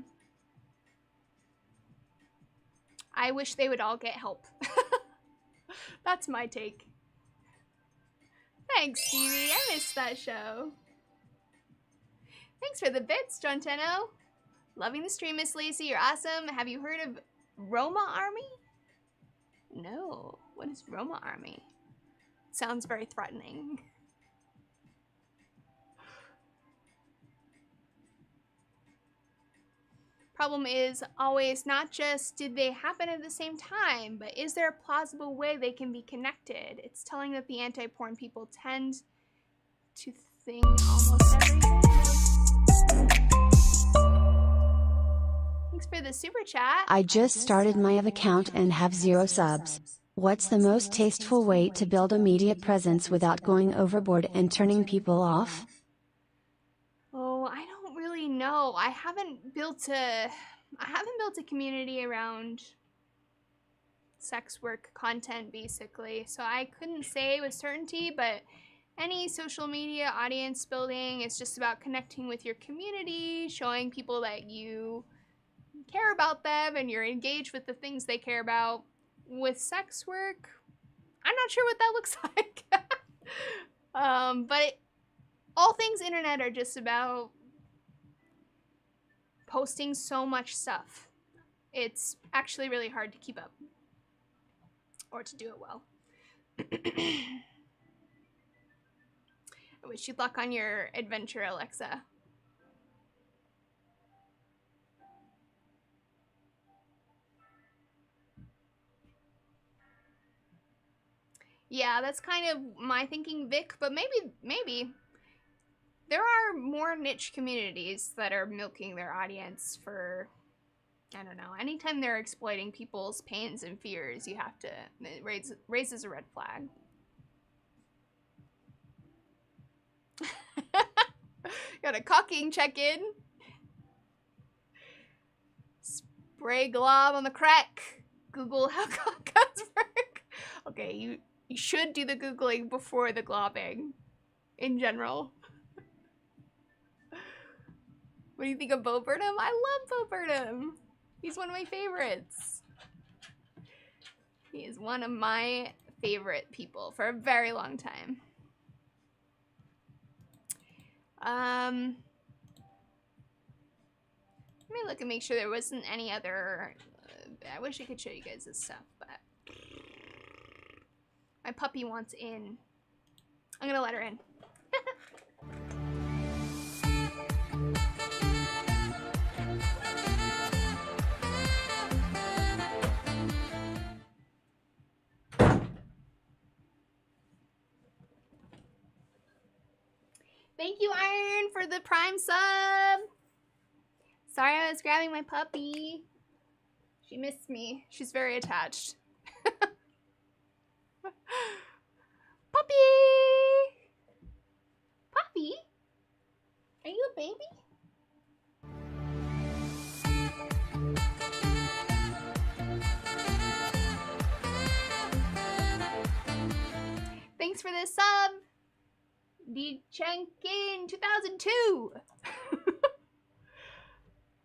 wish they would all get help. That's my take. Thanks, Stevie. I missed that show. Thanks for the bits, John Tenno. Loving the stream, Miss Lacey. You're awesome. Have you heard of Roma Army? No. What is Roma Army? Sounds very threatening. Problem is always not just did they happen at the same time, but is there a plausible way they can be connected? It's telling that the anti-porn people tend to think almost everything. Thanks for the super chat. I just started my account and have 0 subs. What's the most tasteful way to build a media presence without going overboard and turning people off? Oh, I don't really know. I haven't built a community around sex work content basically. So I couldn't say with certainty, but any social media audience building is just about connecting with your community, showing people that you care about them and you're engaged with the things they care about. With sex work, I'm not sure what that looks like. But all things internet are just about posting so much stuff. It's actually really hard to keep up or to do it well. I wish you luck on your adventure, Alexa. Yeah, that's kind of my thinking, Vic, but maybe there are more niche communities that are milking their audience for, I don't know, anytime they're exploiting people's pains and fears, you have to, it raises a red flag. Got a cocking check-in. Spray glob on the crack. Google how guns work. Okay, you should do the Googling before the globbing, in general. What do you think of Bo Burnham? I love Bo Burnham. He's one of my favorites. He is one of my favorite people for a very long time. Let me look and make sure there wasn't any other... I wish I could show you guys this stuff, but... My puppy wants in. I'm gonna let her in. Thank you, Iron, for the Prime sub. Sorry I was grabbing my puppy. She missed me. She's very attached. Puppy! Puppy? Are you a baby? Thanks for this sub. Dchenkin 2002.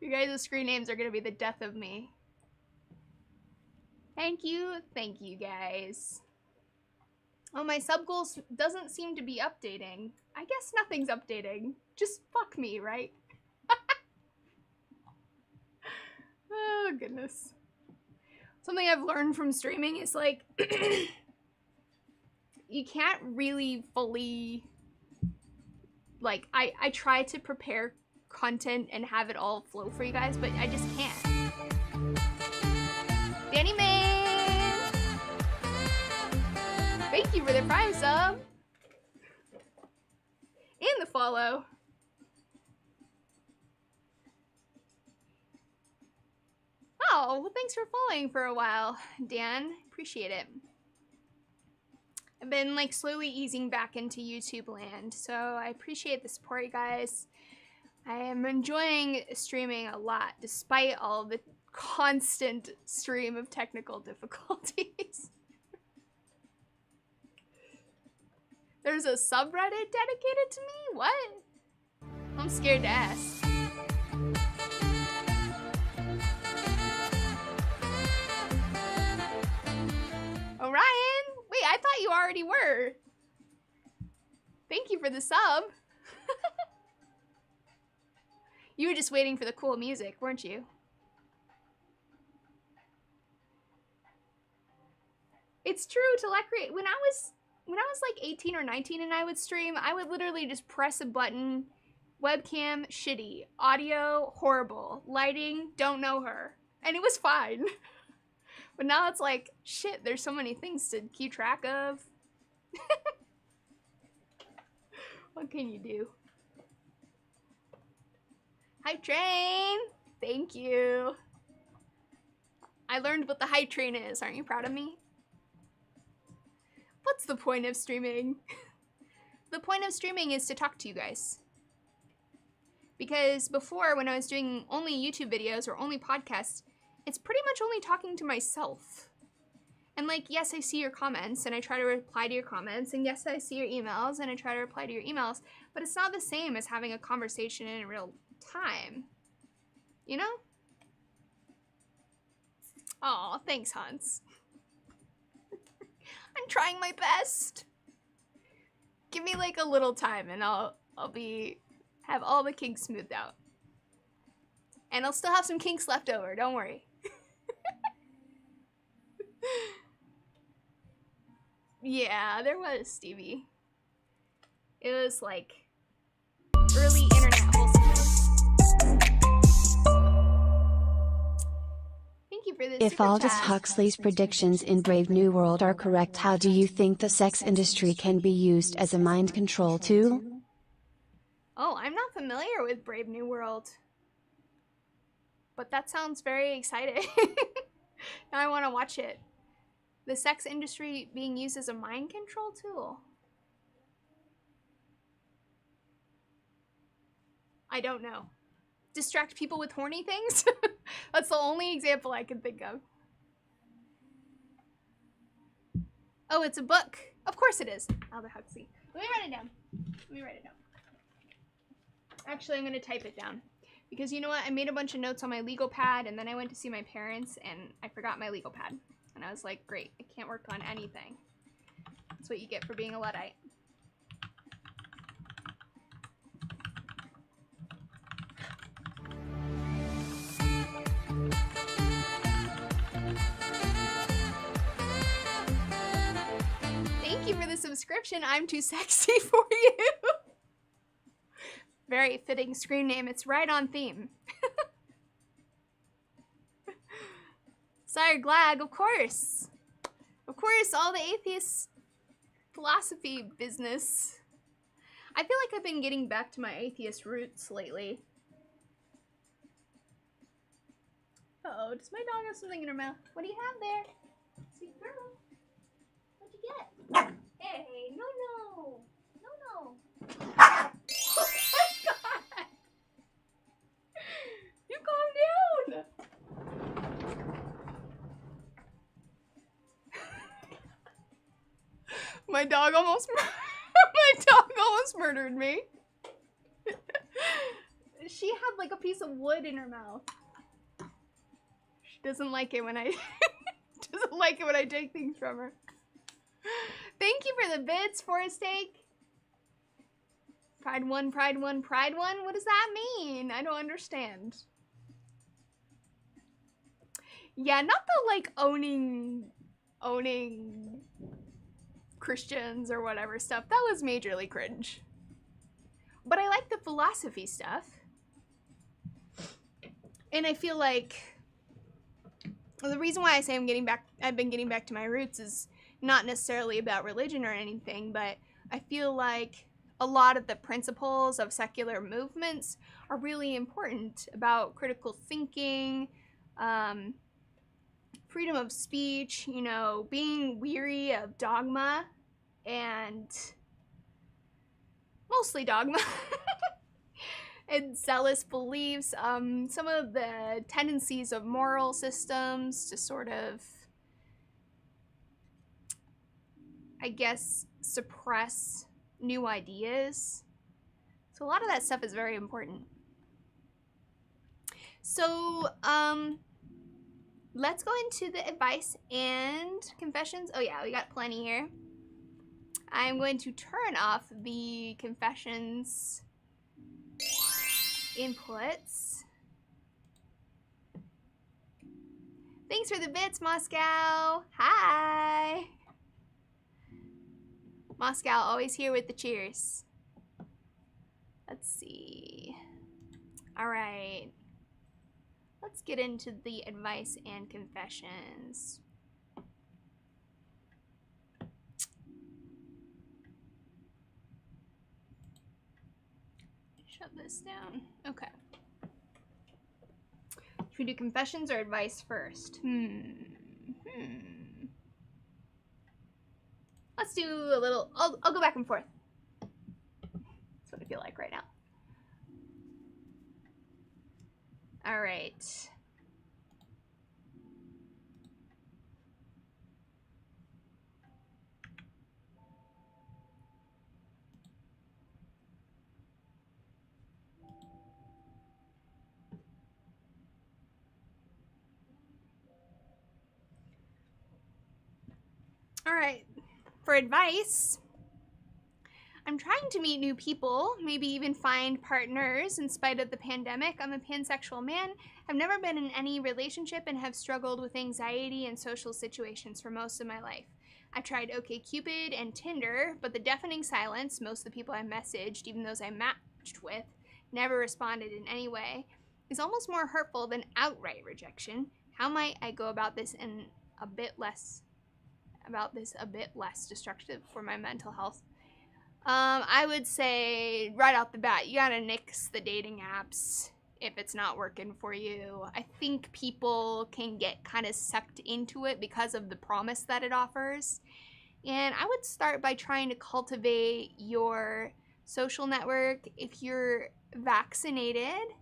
You guys' screen names are gonna be the death of me. Thank you guys. Oh, my sub goals doesn't seem to be updating. I guess nothing's updating. Just fuck me, right? Oh, goodness. Something I've learned from streaming is like, you can't really fully, like, I try to prepare content and have it all flow for you guys, but I just can't. you for the Prime sub. And the follow. Oh, well, thanks for following for a while, Dan. Appreciate it. I've been like slowly easing back into YouTube land, so I appreciate the support, you guys. I am enjoying streaming a lot, despite all the constant stream of technical difficulties. There's a subreddit dedicated to me? What? I'm scared to ask. Orion? Wait, I thought you already were. Thank you for the sub. You were just waiting for the cool music, weren't you? It's true, Telecreate. When I was like 18 or 19 and I would stream, I would literally just press a button. Webcam, shitty. Audio, horrible. Lighting, don't know her. And it was fine. But now it's like, shit, there's so many things to keep track of. What can you do? Hype train! Thank you. I learned what the hype train is. Aren't you proud of me? What's the point of streaming? The point of streaming is to talk to you guys. Because before, when I was doing only YouTube videos or only podcasts, it's pretty much only talking to myself. And like, yes, I see your comments and I try to reply to your comments, and yes, I see your emails and I try to reply to your emails, but it's not the same as having a conversation in real time. You know? Aw, thanks, Hans. I'm trying my best. Give me like a little time and I'll have all the kinks smoothed out. And I'll still have some kinks left over, don't worry. Yeah, there was, Stevie. It was like early internet wholesomeness. Thank you for this. If Aldous Huxley's predictions in Brave New World are correct, how do you think the sex industry can be used as a mind control tool? Oh, I'm not familiar with Brave New World. But that sounds very exciting. Now I want to watch it. The sex industry being used as a mind control tool? I don't know. Distract people with horny things? That's the only example I can think of. Oh, it's a book. Of course it is. Aldous Huxley. Let me write it down. Actually, I'm going to type it down. Because you know what? I made a bunch of notes on my legal pad, and then I went to see my parents, and I forgot my legal pad. And I was like, great, I can't work on anything. That's what you get for being a Luddite. Thank you for the subscription. I'm too sexy for you. Very fitting screen name. It's right on theme. Sire Glag, of course. Of course, all the atheist philosophy business. I feel like I've been getting back to my atheist roots lately. Uh-oh, does my dog have something in her mouth? What do you have there? Sweet girl. What'd you get? Hey, no. Oh my god! You calm down! My dog almost murdered me. She had like a piece of wood in her mouth. She doesn't like it when I take things from her. Thank you for the bits, Forest Take. Pride one. What does that mean? I don't understand. Yeah, not the like owning Christians or whatever stuff. That was majorly cringe. But I like the philosophy stuff. And I feel like the reason why I say I've been getting back to my roots is not necessarily about religion or anything, but I feel like a lot of the principles of secular movements are really important about critical thinking, um, freedom of speech, you know, being weary of dogma and mostly dogma and zealous beliefs, some of the tendencies of moral systems to sort of, I guess, suppress new ideas. So a lot of that stuff is very important. So, let's go into the advice and confessions. Oh yeah, we got plenty here. I'm going to turn off the confessions inputs. Thanks for the bits, Moscow. Hi. Moscow, always here with the cheers. Let's see. All right. Let's get into the advice and confessions. Shut this down. Okay. Should we do confessions or advice first? Let's do a little. I'll go back and forth. That's what I feel like right now. All right. All right. For advice, I'm trying to meet new people, maybe even find partners in spite of the pandemic. I'm a pansexual man. I've never been in any relationship and have struggled with anxiety and social situations for most of my life. I tried OkCupid and Tinder, but the deafening silence, most of the people I messaged, even those I matched with, never responded in any way, is almost more hurtful than outright rejection. How might I go about this in a bit less destructive for my mental health? I would say right off the bat, you gotta nix the dating apps if it's not working for you. I think people can get kind of sucked into it because of the promise that it offers. And I would start by trying to cultivate your social network. If you're vaccinated,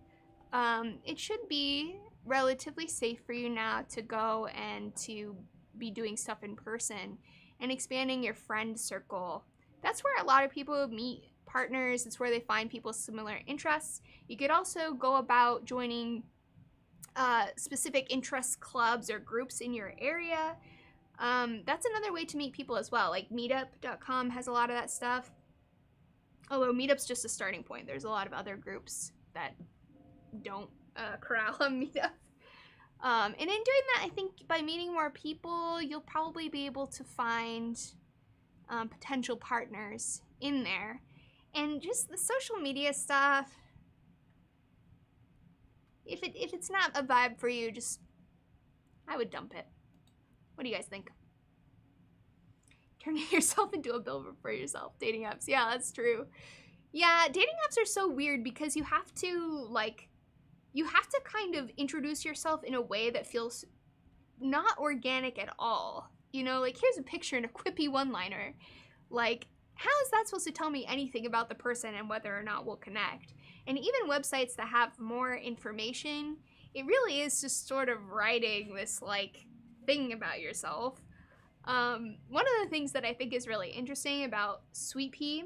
it should be relatively safe for you now to go and to be doing stuff in person and expanding your friend circle. That's where a lot of people meet partners. It's where they find people's similar interests. You could also go about joining specific interest clubs or groups in your area. That's another way to meet people as well. Like meetup.com has a lot of that stuff. Although Meetup's just a starting point. There's a lot of other groups that don't corral on Meetup. And in doing that, I think by meeting more people, you'll probably be able to find potential partners in there. And just the social media stuff, if it's not a vibe for you, just I would dump it. What do you guys think? Turning yourself into a billboard for yourself. Dating apps. Yeah, that's true. Yeah, dating apps are so weird because you have to kind of introduce yourself in a way that feels not organic at all. You know, like here's a picture and a quippy one-liner. Like, how is that supposed to tell me anything about the person and whether or not we'll connect? And even websites that have more information, it really is just sort of writing this like thing about yourself. One of the things that I think is really interesting about Sweet Pea,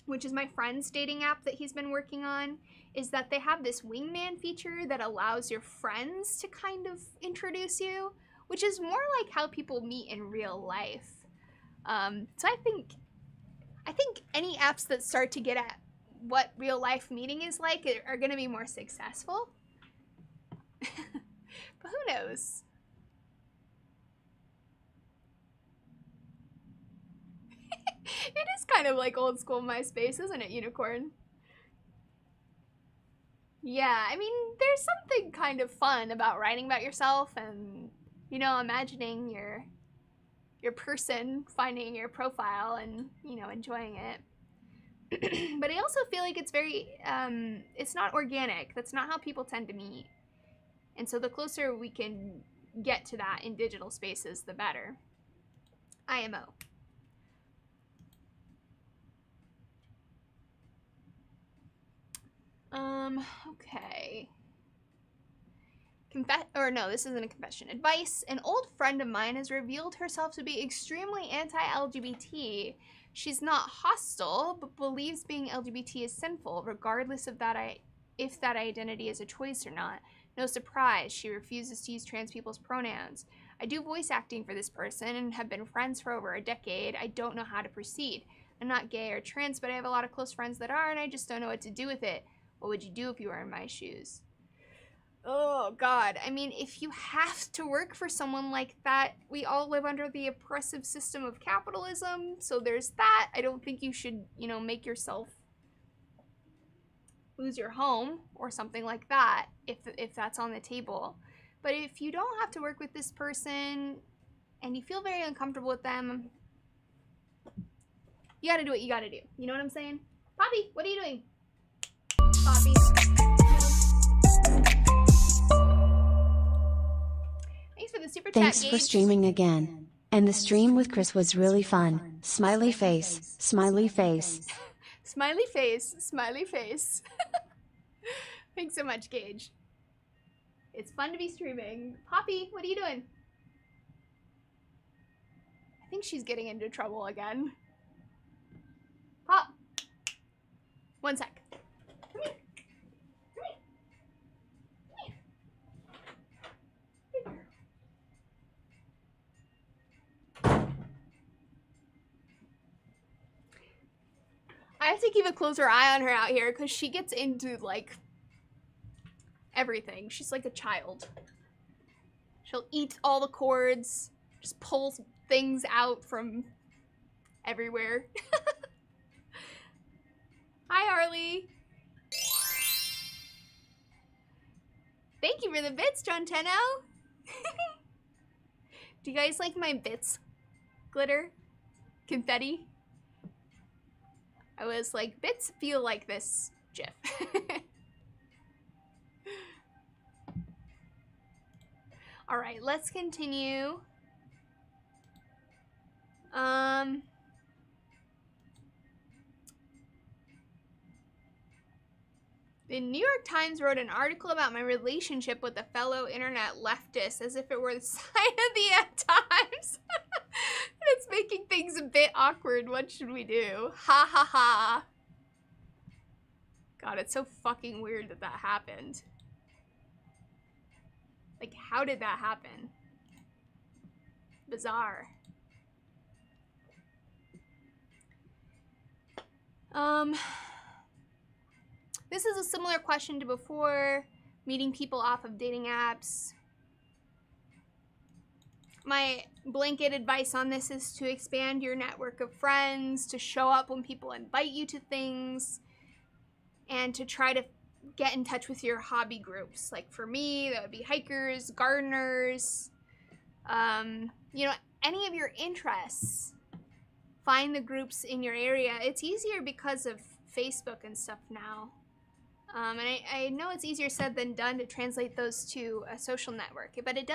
which is my friend's dating app that he's been working on, is that they have this wingman feature that allows your friends to kind of introduce you, which is more like how people meet in real life. So I think any apps that start to get at what real life meeting is like are going to be more successful. But who knows? It is kind of like old school MySpace, isn't it, Unicorn? Yeah, I mean, there's something kind of fun about writing about yourself and, you know, imagining your your person finding your profile and, you know, enjoying it. But I also feel like it's very, it's not organic. That's not how people tend to meet. And so the closer we can get to that in digital spaces, the better. IMO. Okay. This isn't a confession. Advice. An old friend of mine has revealed herself to be extremely anti-LGBT. She's not hostile, but believes being LGBT is sinful, regardless of if that identity is a choice or not. No surprise, she refuses to use trans people's pronouns. I do voice acting for this person and have been friends for over a decade. I don't know how to proceed. I'm not gay or trans, but I have a lot of close friends that are, and I just don't know what to do with it. What would you do if you were in my shoes? Oh, God. I mean, if you have to work for someone like that, we all live under the oppressive system of capitalism, so there's that. I don't think you should, you know, make yourself lose your home or something like that if that's on the table. But if you don't have to work with this person and you feel very uncomfortable with them, you gotta do what you gotta do. You know what I'm saying? Poppy, what are you doing? Poppy. Thanks for the super chat, Thanks for streaming again. And the stream with Chris was really fun. Smiley face, smiley face. Smiley face, smiley face. Thanks so much, Gage. It's fun to be streaming. Poppy, what are you doing? I think she's getting into trouble again. Pop. One sec. Come here. Come here. Come here. I have to keep a closer eye on her out here because she gets into, like, everything. She's like a child. She'll eat all the cords, just pulls things out from everywhere. Hi, Harley. Thank you for the bits, John Tenno. Do you guys like my bits glitter? Confetti? I was like, bits feel like this GIF. All right, let's continue. The New York Times wrote an article about my relationship with a fellow internet leftist as if it were the sign of the end times. It's making things a bit awkward. What should we do? Ha ha ha. God, it's so fucking weird that that happened. Like, how did that happen? Bizarre. This is a similar question to before, meeting people off of dating apps. My blanket advice on this is to expand your network of friends, to show up when people invite you to things, and to try to get in touch with your hobby groups. Like for me, that would be hikers, gardeners, you know, any of your interests. Find the groups in your area. It's easier because of Facebook and stuff now. And I know it's easier said than done to translate those to a social network, but it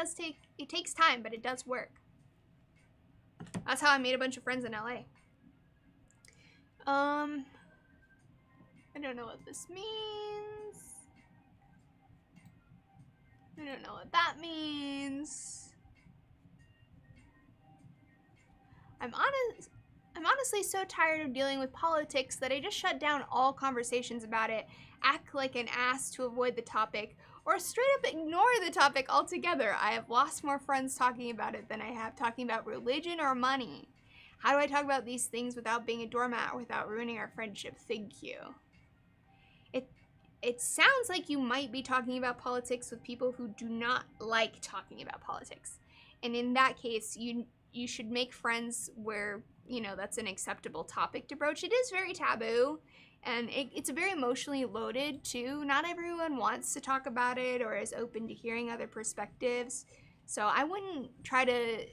takes time, but it does work. That's how I made a bunch of friends in LA. I don't know what this means. I don't know what that means. I'm honestly so tired of dealing with politics that I just shut down all conversations about it, act like an ass to avoid the topic, or straight up ignore the topic altogether. I have lost more friends talking about it than I have talking about religion or money. How do I talk about these things without being a doormat or without ruining our friendship? Thank you. It sounds like you might be talking about politics with people who do not like talking about politics. And in that case, you should make friends where, you know, that's an acceptable topic to broach. It is very taboo, and it's very emotionally loaded too. Not everyone wants to talk about it or is open to hearing other perspectives. So I wouldn't try to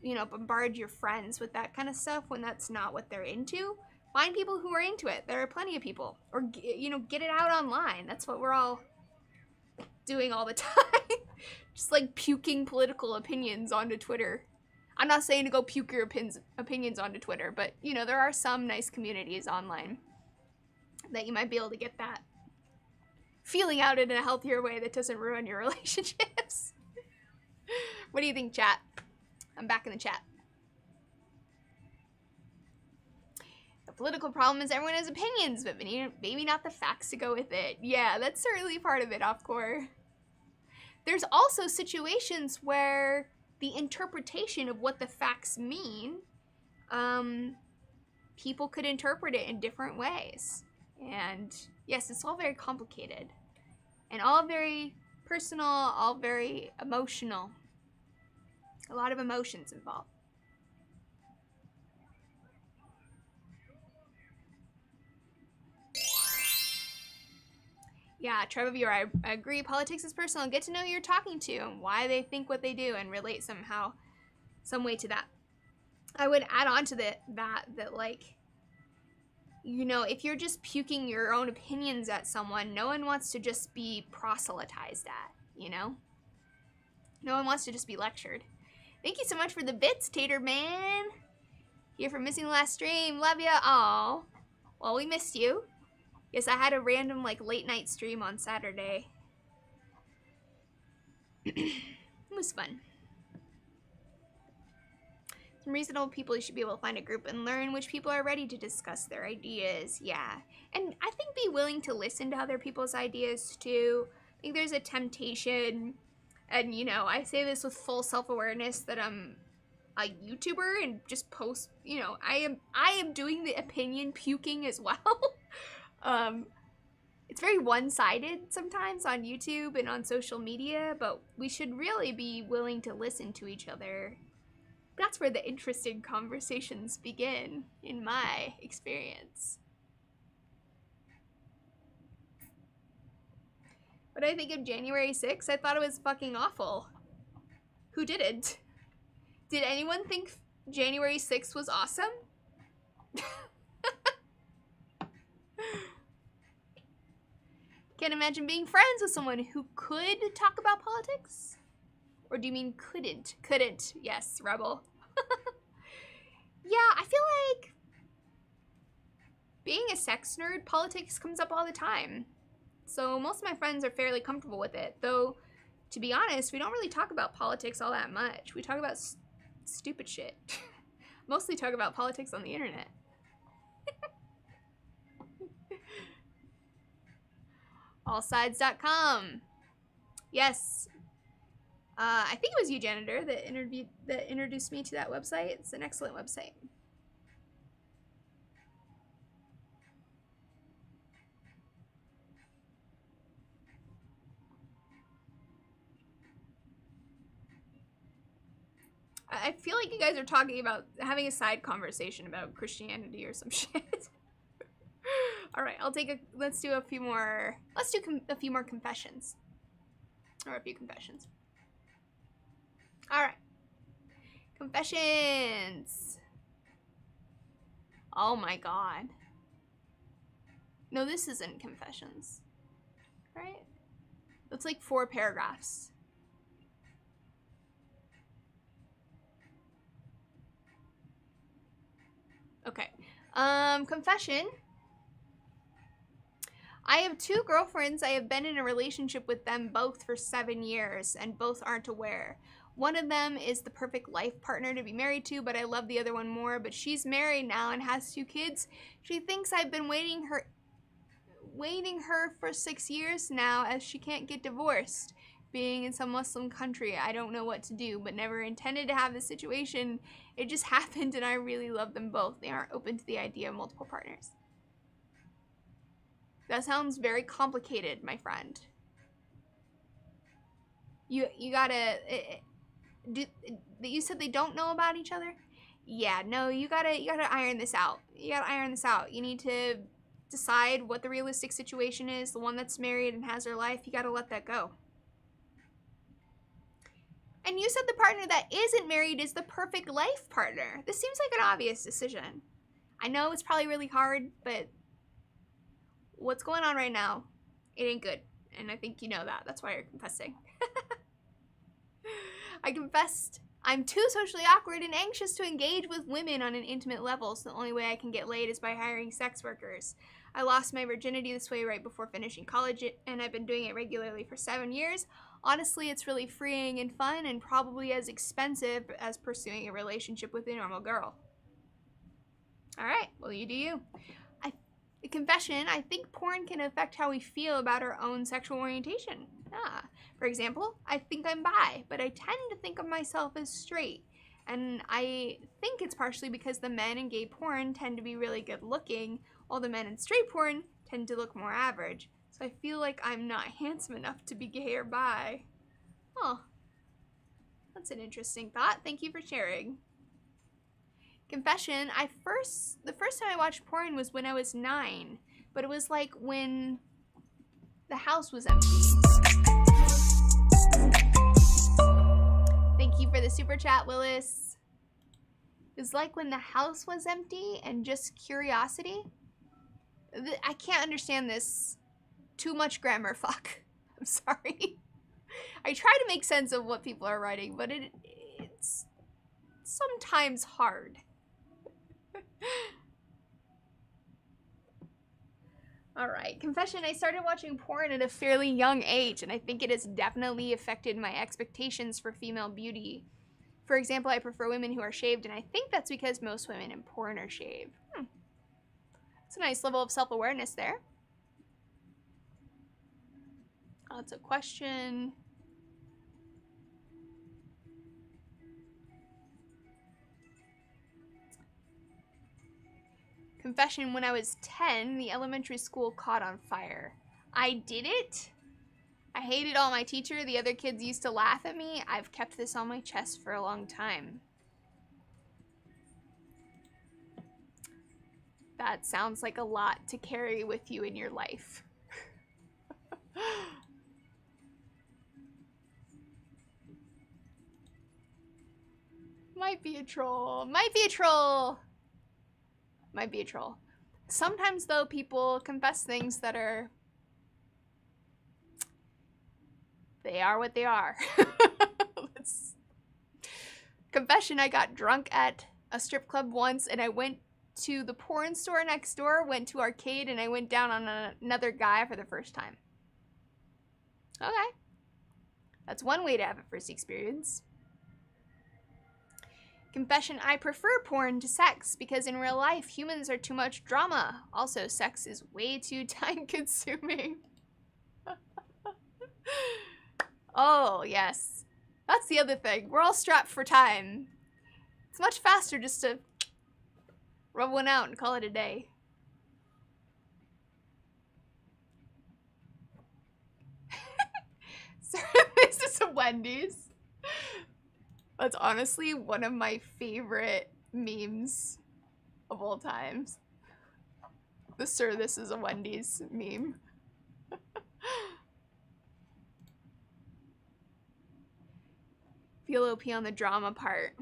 bombard your friends with that kind of stuff when that's not what they're into. Find people who are into it. There are plenty of people. Or, get it out online. That's what we're all doing all the time. Just like puking political opinions onto Twitter. I'm not saying to go puke your opinions onto Twitter, but, there are some nice communities online that you might be able to get that feeling out in a healthier way that doesn't ruin your relationships. What do you think, chat? I'm back in the chat. The political problem is everyone has opinions, but maybe not the facts to go with it. Yeah, that's certainly part of it, Offcore. There's also situations where the interpretation of what the facts mean, people could interpret it in different ways. And yes, it's all very complicated and all very personal, all very emotional. A lot of emotions involved. Yeah, Trevor Viewer, I agree. Politics is personal. Get to know who you're talking to and why they think what they do and relate somehow, some way to that. I would add on to that like, if you're just puking your own opinions at someone, no one wants to just be proselytized at, No one wants to just be lectured. Thank you so much for the bits, Tater Man. Here for missing the last stream. Love ya. Aw. Well, we missed you. Yes, I had a random, late night stream on Saturday. It was fun. Some reasonable people, you should be able to find a group and learn which people are ready to discuss their ideas. Yeah. And I think be willing to listen to other people's ideas, too. I think there's a temptation, and, I say this with full self-awareness that I'm a YouTuber and just post, I am doing the opinion puking as well. It's very one-sided sometimes on YouTube and on social media, but we should really be willing to listen to each other. That's where the interesting conversations begin, in my experience. What do I think of January 6th? I thought it was fucking awful. Who didn't? Did anyone think January 6th was awesome? Can't imagine being friends with someone who could talk about politics? Or do you mean couldn't? Couldn't. Yes, rebel. Yeah, I feel like being a sex nerd, politics comes up all the time. So most of my friends are fairly comfortable with it. Though, to be honest, we don't really talk about politics all that much. We talk about stupid shit. Mostly talk about politics on the internet. Allsides.com. Yes. I think it was you, Janitor, that introduced me to that website. It's an excellent website. I feel like you guys are talking about having a side conversation about Christianity or some shit. All right, let's do a few more confessions. Or a few confessions. All right. Confessions. Oh my god. No, this isn't confessions. Right? That's like 4 paragraphs. Okay. Confession. I have 2 girlfriends. I have been in a relationship with them both for 7 years, and both aren't aware. One of them is the perfect life partner to be married to, but I love the other one more. But she's married now and has 2 kids. She thinks I've been waiting her for 6 years now, as she can't get divorced. Being in some Muslim country, I don't know what to do, but never intended to have this situation. It just happened, and I really love them both. They aren't open to the idea of multiple partners. That sounds very complicated, my friend. You gotta... you said they don't know about each other? Yeah, no, you gotta iron this out. You need to decide what the realistic situation is. The one that's married and has her life, you gotta let that go. And you said the partner that isn't married is the perfect life partner. This seems like an obvious decision. I know it's probably really hard, but what's going on right now, it ain't good. And I think you know that. That's why you're confessing. I confessed I'm too socially awkward and anxious to engage with women on an intimate level, so the only way I can get laid is by hiring sex workers. I lost my virginity this way right before finishing college, and I've been doing it regularly for 7 years. Honestly, it's really freeing and fun, and probably as expensive as pursuing a relationship with a normal girl. Alright, well, you do you. Confession, I think porn can affect how we feel about our own sexual orientation. For example, I think I'm bi, but I tend to think of myself as straight. And I think it's partially because the men in gay porn tend to be really good looking, while the men in straight porn tend to look more average. So I feel like I'm not handsome enough to be gay or bi. Oh, that's an interesting thought. Thank you for sharing. Confession, the first time I watched porn was when I was 9, but it was like when the house was empty. Thank you for the super chat, Willis. It was like when the house was empty and just curiosity. I can't understand this. Too much grammar, fuck. I'm sorry. I try to make sense of what people are writing, but it's sometimes hard. Alright, confession, I started watching porn at a fairly young age, and I think it has definitely affected my expectations for female beauty. For example, I prefer women who are shaved, and I think that's because most women in porn are shaved. It's a nice level of self-awareness there. That's a question. Confession, when I was 10, the elementary school caught on fire. I did it. I hated all my teacher. The other kids used to laugh at me. I've kept this on my chest for a long time. That sounds like a lot to carry with you in your life. Might be a troll. Might be a troll. Might be a troll. Sometimes, though, people confess things that are... They are what they are. Confession, I got drunk at a strip club once, and I went to the porn store next door, went to arcade, and I went down on another guy for the first time. Okay. That's one way to have a first experience. Confession, I prefer porn to sex because in real life, humans are too much drama. Also, sex is way too time-consuming. Oh, yes. That's the other thing. We're all strapped for time. It's much faster just to rub one out and call it a day. Sorry, this is a Wendy's. That's honestly one of my favorite memes of all times. The "Sir, this is a Wendy's" meme. Feel OP on the drama part.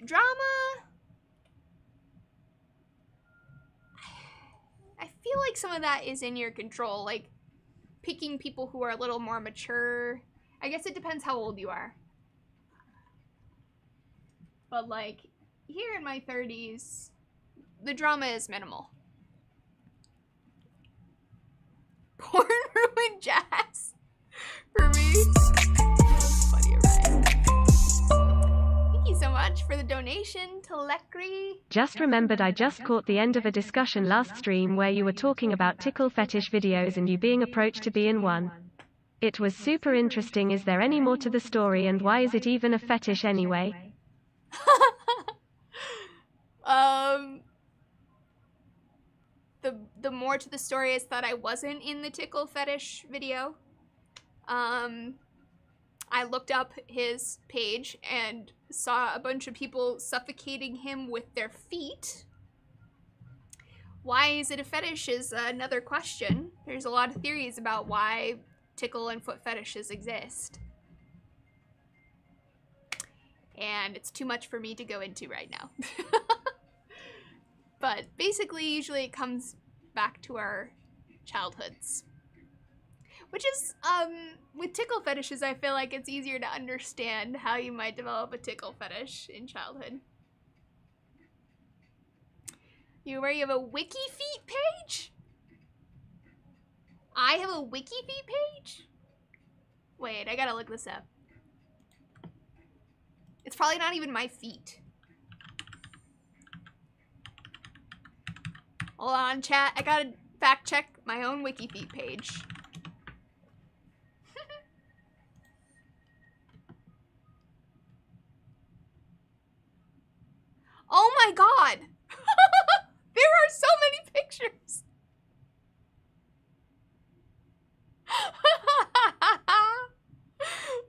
Drama? I feel like some of that is in your control, like picking people who are a little more mature. I guess it depends how old you are. But like, here in my 30s, the drama is minimal. Porn ruined jazz for me. Funny, right? Thank you so much for the donation to Lekri. Just remembered I just caught the end of a discussion last stream where you were talking about tickle fetish videos and you being approached to be in one. It was super interesting. Is there any more to the story and why is it even a fetish anyway? The more to the story is that I wasn't in the tickle fetish video. I looked up his page and saw a bunch of people suffocating him with their feet. Why is it a fetish is another question. There's a lot of theories about why tickle and foot fetishes exist. and it's too much for me to go into right now. But basically, usually it comes back to our childhoods. Which is, with tickle fetishes, I feel like it's easier to understand how you might develop a tickle fetish in childhood. You have a wiki feet page? I have a wiki feet page? Wait, I gotta look this up. It's probably not even my feet. Hold on, chat. I gotta fact check my own wiki feet page. Oh my god! There are so many pictures!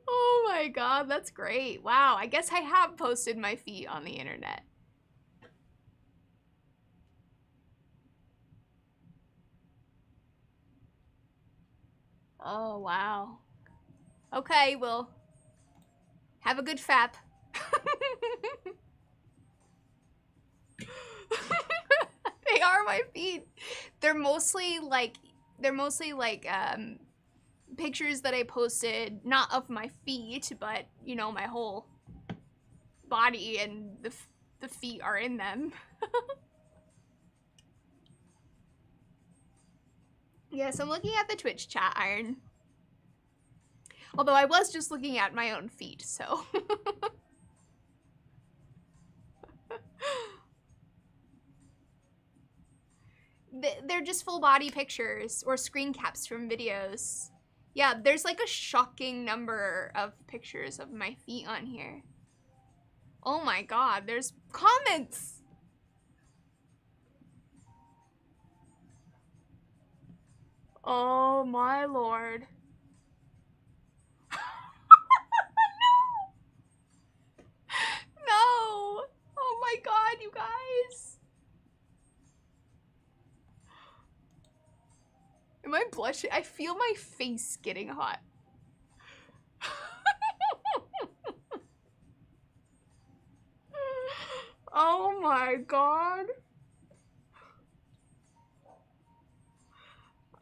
Oh my god, that's great. Wow, I guess I have posted my feet on the internet. Oh, wow. Okay, well, have a good fap. They are my feet. They're mostly like pictures that I posted, not of my feet, but, you know, my whole body, and the feet are in them. Yes, I'm looking at the Twitch chat, Iron. Although I was just looking at my own feet, so. They're just full body pictures or screen caps from videos. Yeah, there's like a shocking number of pictures of my feet on here. Oh my god, there's comments! Oh my lord. No! No! Oh my god, you guys! Am I blushing? I feel my face getting hot. Oh my god.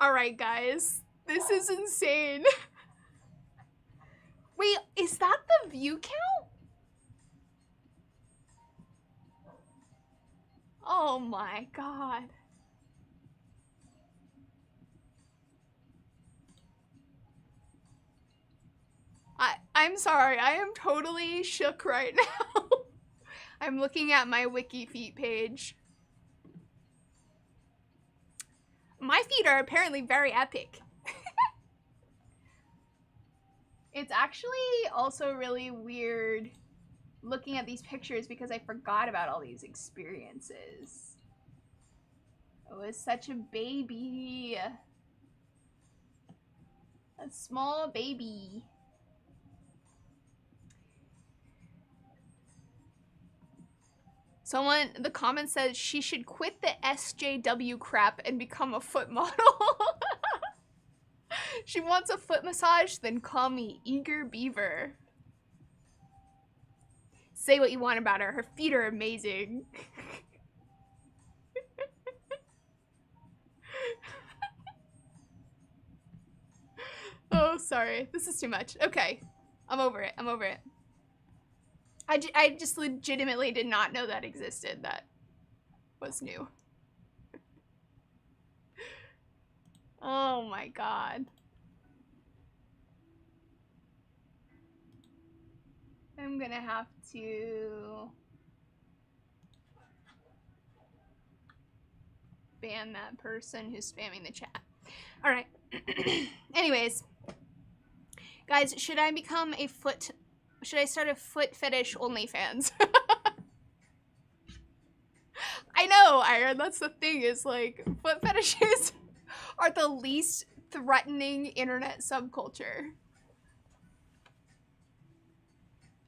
Alright, guys. This is insane. Wait, is that the view count? Oh my god. I'm sorry, I am totally shook right now. I'm looking at my wiki feet page. My feet are apparently very epic. It's actually also really weird looking at these pictures because I forgot about all these experiences. I was such a baby. A small baby. Someone, the comment says she should quit the SJW crap and become a foot model. She wants a foot massage, then call me Eager Beaver. Say what you want about her. Her feet are amazing. Oh, sorry. This is too much. Okay. I'm over it. I'm over it. I just legitimately did not know that existed. That was new. Oh my god. I'm gonna have to ban that person who's spamming the chat. All right. Anyways, guys, should I start a foot fetish OnlyFans? I know, Iron, that's the thing, is like, foot fetishes are the least threatening internet subculture.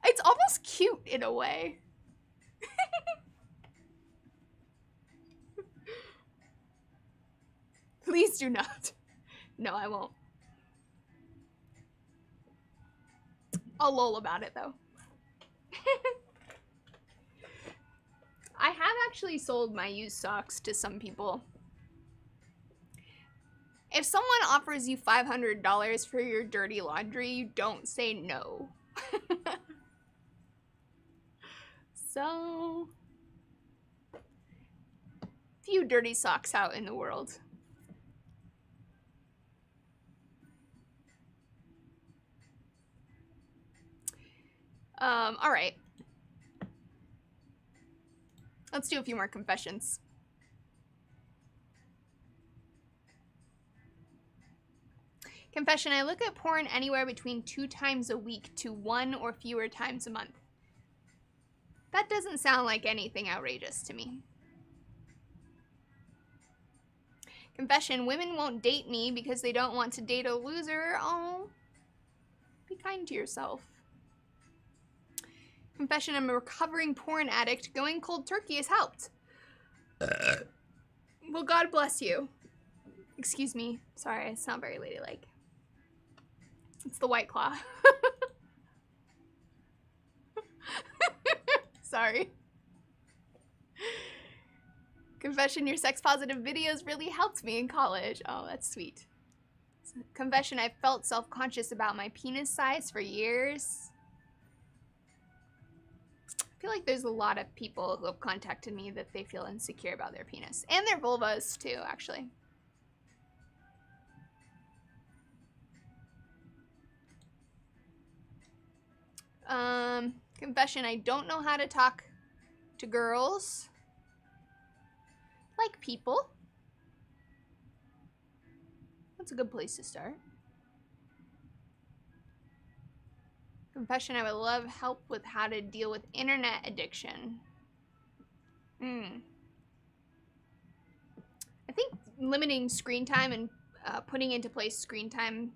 It's almost cute in a way. Please do not. No, I won't. I'll lol about it though. I have actually sold my used socks to some people. If someone offers you $500 for your dirty laundry, you don't say no. So, few dirty socks out in the world. All right. Let's do a few more confessions. Confession, I look at porn anywhere between 2 times a week to 1 or fewer times a month. That doesn't sound like anything outrageous to me. Confession, women won't date me because they don't want to date a loser. Oh, be kind to yourself. Confession, I'm a recovering porn addict. Going cold turkey has helped. Well, God bless you. Excuse me. Sorry, it's not very ladylike. It's the White Claw. Sorry. Confession, your sex positive videos really helped me in college. Oh, that's sweet. Confession, I felt self-conscious about my penis size for years. I feel like there's a lot of people who have contacted me that they feel insecure about their penis. And their vulvas too, actually. Confession, I don't know how to talk to girls. Like people. That's a good place to start. Confession, I would love help with how to deal with internet addiction. I think limiting screen time and putting into place screen time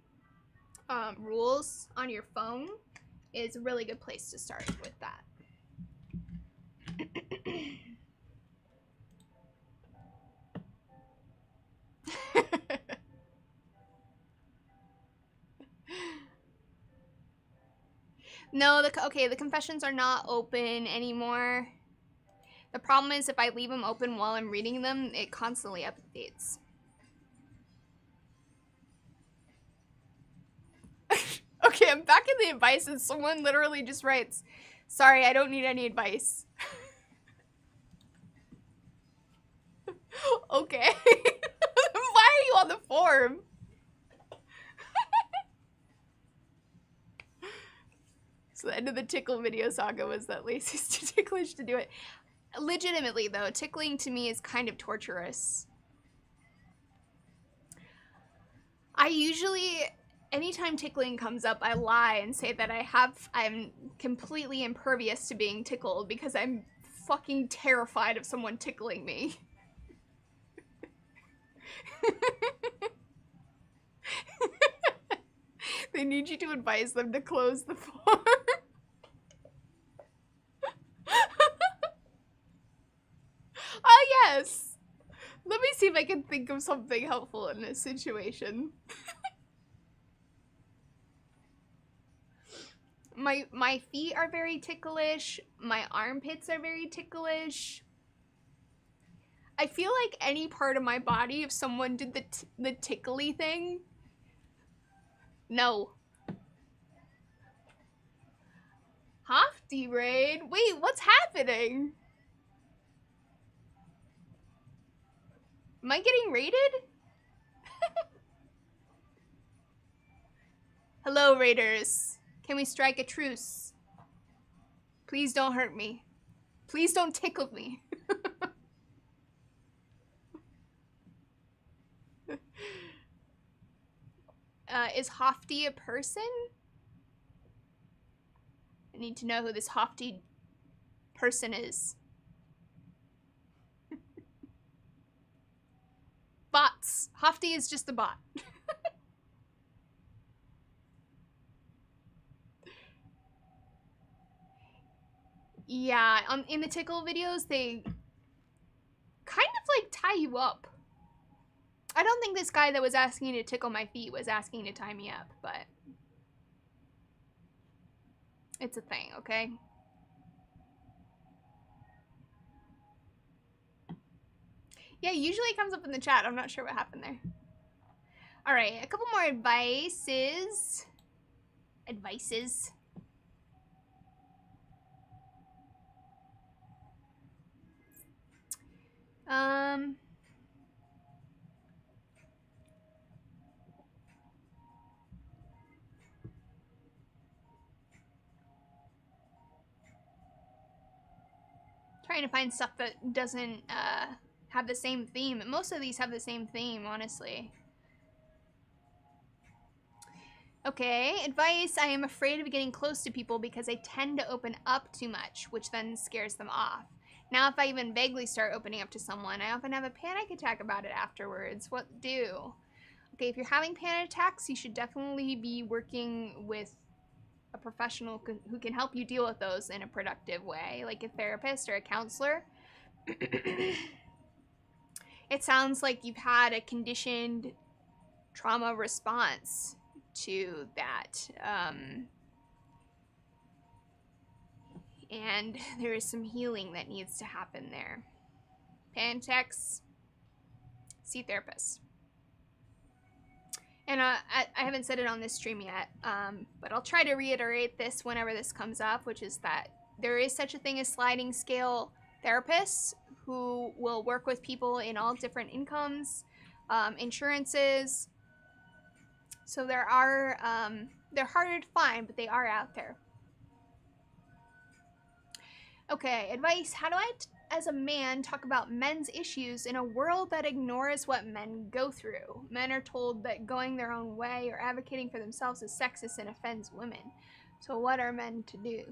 rules on your phone is a really good place to start with that. No, the confessions are not open anymore. The problem is if I leave them open while I'm reading them, it constantly updates. Okay, I'm back in the advice and someone literally just writes, sorry, I don't need any advice. Okay. Why are you on the forum? So the end of the tickle video saga was that Lacey's too ticklish to do it. Legitimately though, tickling to me is kind of torturous. I usually, anytime tickling comes up, I lie and say that I'm completely impervious to being tickled because I'm fucking terrified of someone tickling me. They need you to advise them to close the form. Oh, yes. Let me see if I can think of something helpful in this situation. My feet are very ticklish. My armpits are very ticklish. I feel like any part of my body, if someone did the tickly thing, no. Hofty raid? Wait, what's happening? Am I getting raided? Hello, raiders. Can we strike a truce? Please don't hurt me. Please don't tickle me. Is Hofty a person? I need to know who this Hofty person is. Bots. Hofty is just a bot. Yeah, in the tickle videos, they kind of like tie you up. I don't think this guy that was asking to tickle my feet was asking to tie me up, but it's a thing, okay? Yeah, usually it comes up in the chat. I'm not sure what happened there. All right, a couple more advices. Um, trying to find stuff that doesn't have the same theme. Most of these have the same theme, honestly. Okay, advice. I am afraid of getting close to people because I tend to open up too much, which then scares them off. Now, if I even vaguely start opening up to someone, I often have a panic attack about it afterwards. What to do? Okay, if you're having panic attacks, you should definitely be working with a professional who can help you deal with those in a productive way, like a therapist or a counselor. It sounds like you've had a conditioned trauma response to that. And there is some healing that needs to happen there. Panic attacks, see therapist. And I haven't said it on this stream yet, but I'll try to reiterate this whenever this comes up, which is that there is such a thing as sliding scale therapists who will work with people in all different incomes, insurances. So there are, they're harder to find, but they are out there. Okay, advice. How do I, as a man, talk about men's issues in a world that ignores what men go through? Men are told that going their own way or advocating for themselves is sexist and offends women. So what are men to do?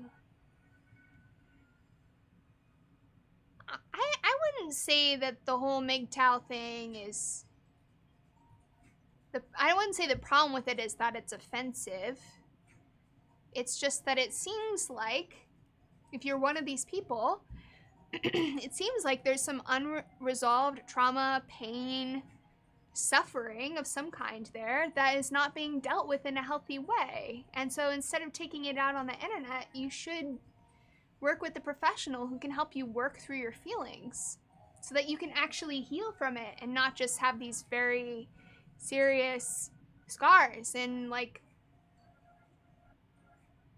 I wouldn't say that the whole MGTOW thing is... I wouldn't say the problem with it is that it's offensive. It's just that it seems like if you're one of these people, it seems like there's some unresolved trauma, pain, suffering of some kind there that is not being dealt with in a healthy way. And so instead of taking it out on the internet, you should work with a professional who can help you work through your feelings so that you can actually heal from it and not just have these very serious scars. And like,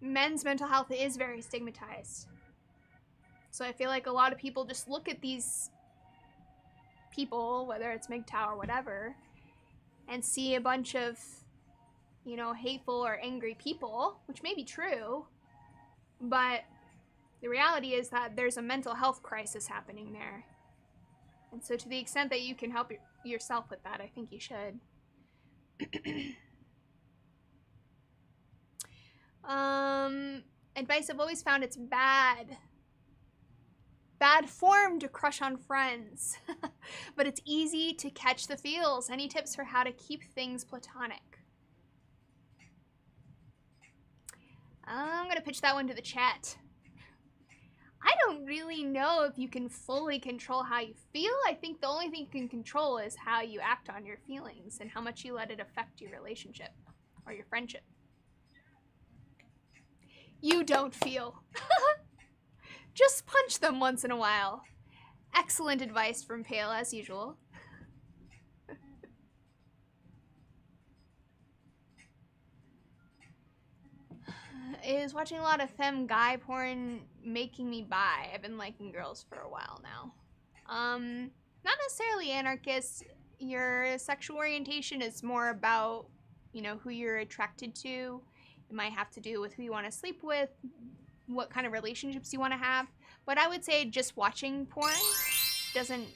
men's mental health is very stigmatized. So I feel like a lot of people just look at these people, whether it's MGTOW or whatever, and see a bunch of, you know, hateful or angry people, which may be true, but the reality is that there's a mental health crisis happening there. And so to the extent that you can help yourself with that, I think you should. Advice. I've always found it's bad form to crush on friends, but it's easy to catch the feels. Any tips for how to keep things platonic? I'm gonna pitch that one to the chat. I don't really know if you can fully control how you feel. I think the only thing you can control is how you act on your feelings and how much you let it affect your relationship or your friendship. You don't feel. Just punch them once in a while. Excellent advice from Pale, as usual. Is watching a lot of femme guy porn making me bi? I've been liking girls for a while now. Not necessarily anarchist. Your sexual orientation is more about, you know, who you're attracted to. It might have to do with who you want to sleep with, what kind of relationships you want to have. But I would say just watching porn doesn't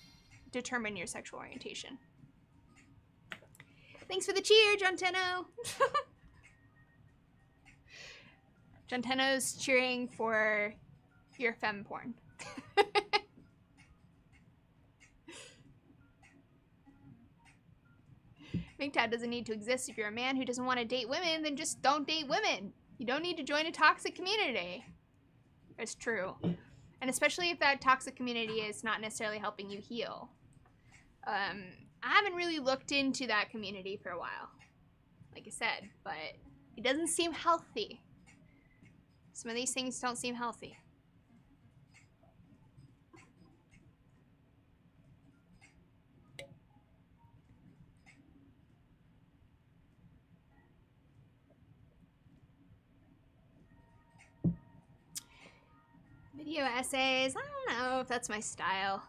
determine your sexual orientation. Thanks for the cheer, John Tenno. John Tenno's cheering for your femme porn. MGTOW doesn't need to exist. If you're a man who doesn't want to date women, then just don't date women. You don't need to join a toxic community. It's true. And especially if that toxic community is not necessarily helping you heal. I haven't really looked into that community for a while, like I said, but it doesn't seem healthy. Some of these things don't seem healthy. Video essays, I don't know if that's my style.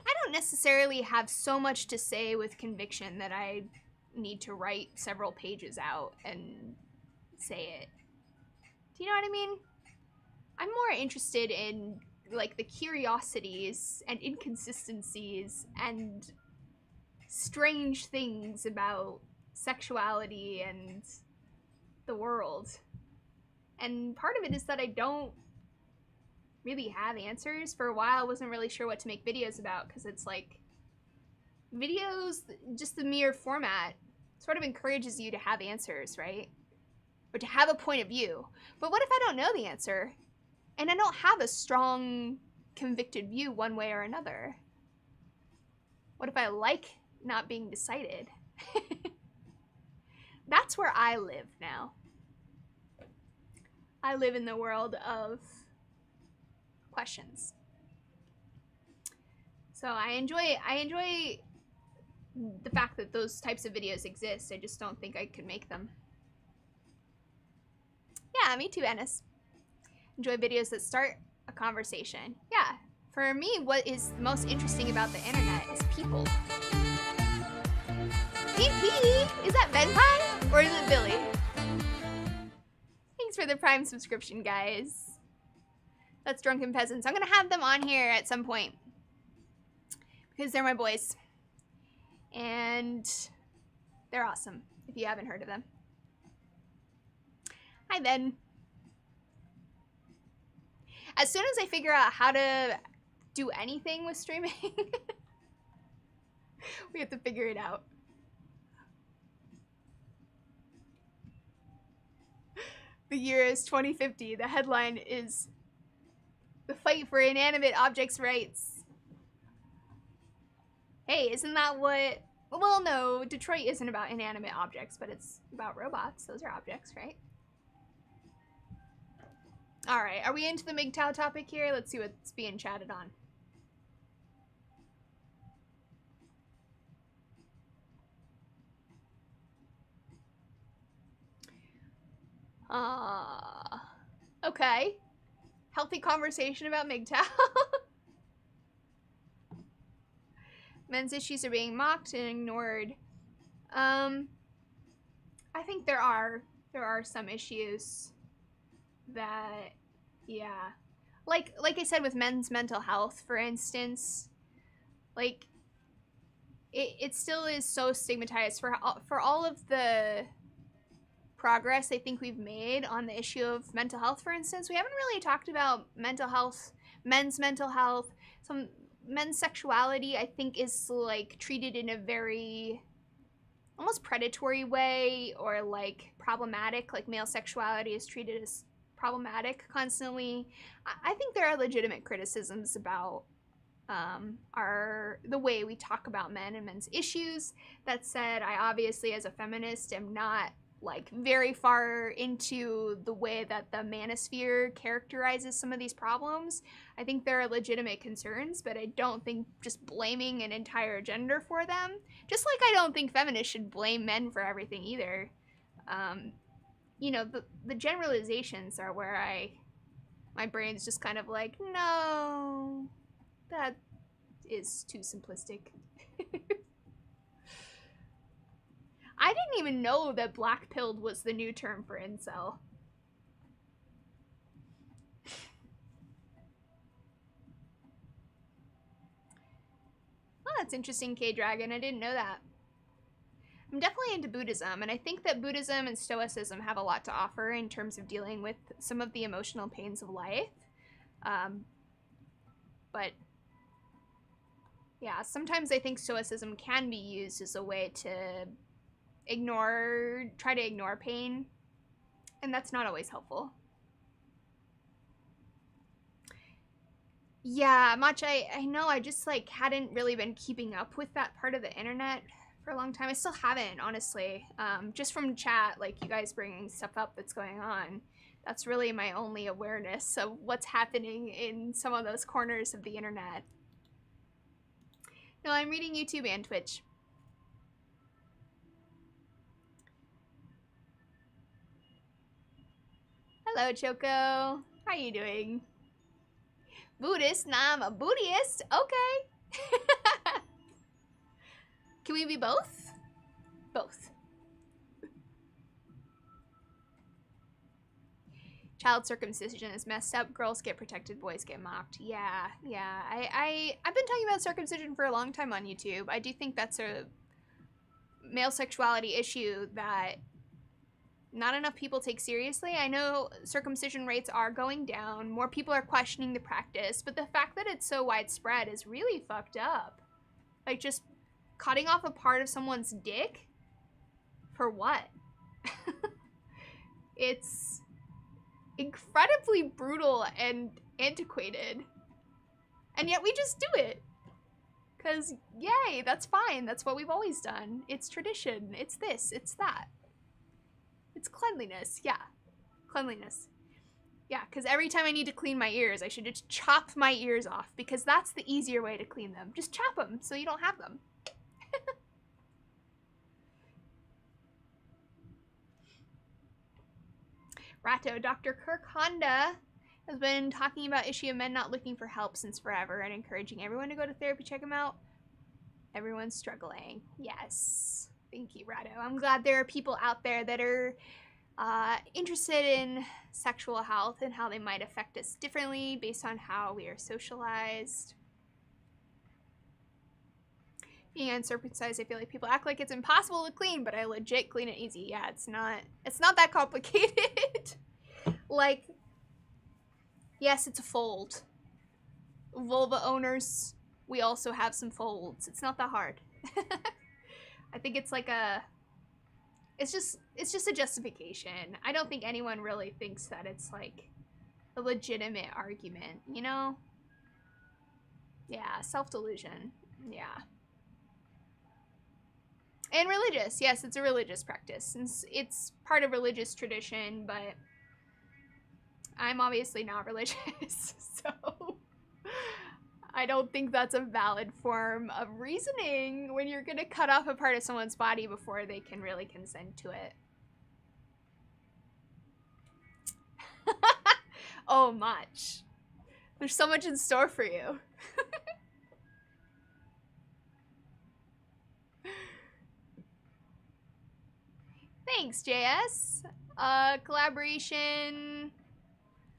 I don't necessarily have so much to say with conviction that I need to write several pages out and say it. Do you know what I mean? I'm more interested in like the curiosities and inconsistencies and strange things about sexuality and the world. And part of it is that I don't really have answers. For a while, I wasn't really sure what to make videos about because it's like videos, just the mere format, sort of encourages you to have answers, right? Or to have a point of view. But what if I don't know the answer? And I don't have a strong, convicted view one way or another? What if I like not being decided? That's where I live now. I live in the world of questions. So I enjoy the fact that those types of videos exist. I just don't think I could make them. Yeah, me too, Ennis. Enjoy videos that start a conversation. Yeah, for me, what is most interesting about the internet is people. DP, is that Ben Pie or is it Billy? Thanks for the Prime subscription, guys. That's Drunken Peasants. I'm gonna have them on here at some point because they're my boys. And they're awesome, if you haven't heard of them. Hi, Ben. As soon as I figure out how to do anything with streaming, we have to figure it out. The year is 2050. The headline is "The Fight for Inanimate Objects' Rights." Hey, isn't that what... Well, no, Detroit isn't about inanimate objects, but it's about robots. Those are objects, right? Alright, are we into the MGTOW topic here? Let's see what's being chatted on. Okay. Healthy conversation about MGTOW. Men's issues are being mocked and ignored. I think there are some issues that, yeah, like I said with men's mental health, for instance, like it still is so stigmatized for all of the progress I think we've made on the issue of mental health. For instance, we haven't really talked about mental health, men's mental health. Some men's sexuality, I think, is like treated in a very almost predatory way, or like problematic, like male sexuality is treated as problematic constantly. I think there are legitimate criticisms about the way we talk about men and men's issues. That said, I obviously, as a feminist, am not like very far into the way that the manosphere characterizes some of these problems. I think there are legitimate concerns, but I don't think just blaming an entire gender for them, just like I don't think feminists should blame men for everything either. You know, the generalizations are where my brain's just kind of like, no, that is too simplistic. I didn't even know that black-pilled was the new term for incel. Oh, that's interesting, K-Dragon. I didn't know that. I'm definitely into Buddhism, and I think that Buddhism and Stoicism have a lot to offer in terms of dealing with some of the emotional pains of life. But yeah, sometimes I think Stoicism can be used as a way to try to ignore pain, and that's not always helpful. Yeah, Mach, I know I just like hadn't really been keeping up with that part of the internet for a long time. I still haven't, honestly. Just from chat, like you guys bringing stuff up that's going on, that's really my only awareness of what's happening in some of those corners of the internet. No, I'm reading YouTube and Twitch. Hello, Choco. How are you doing? Buddhist? Nah, I'm a Buddhist. Okay. Can we be both? Both. Child circumcision is messed up. Girls get protected, boys get mocked. Yeah. I've been talking about circumcision for a long time on YouTube. I do think that's a male sexuality issue that not enough people take seriously. I know circumcision rates are going down. More people are questioning the practice, but the fact that it's so widespread is really fucked up. Like, just cutting off a part of someone's dick? For what? It's incredibly brutal and antiquated. And yet we just do it. Because, yay, that's fine. That's what we've always done. It's tradition. It's this. It's that. It's cleanliness. Yeah. Cleanliness. Yeah, because every time I need to clean my ears, I should just chop my ears off. Because that's the easier way to clean them. Just chop them so you don't have them. Ratto, Dr. Kirk Honda has been talking about issue of men not looking for help since forever and encouraging everyone to go to therapy. Check him out. Everyone's struggling. Yes. Thank you, Ratto. I'm glad there are people out there that are interested in sexual health and how they might affect us differently based on how we are socialized. Being uncircumcised, I feel like people act like it's impossible to clean, but I legit clean it easy. Yeah, it's not that complicated. Like, yes, it's a fold. Vulva owners, we also have some folds. It's not that hard. I think it's like it's just a justification. I don't think anyone really thinks that it's like a legitimate argument, you know? Yeah, self-delusion. Yeah. And religious. Yes, it's a religious practice. It's part of religious tradition, but I'm obviously not religious, so I don't think that's a valid form of reasoning when you're going to cut off a part of someone's body before they can really consent to it. Oh, much. There's so much in store for you. Thanks, JS. Collaboration.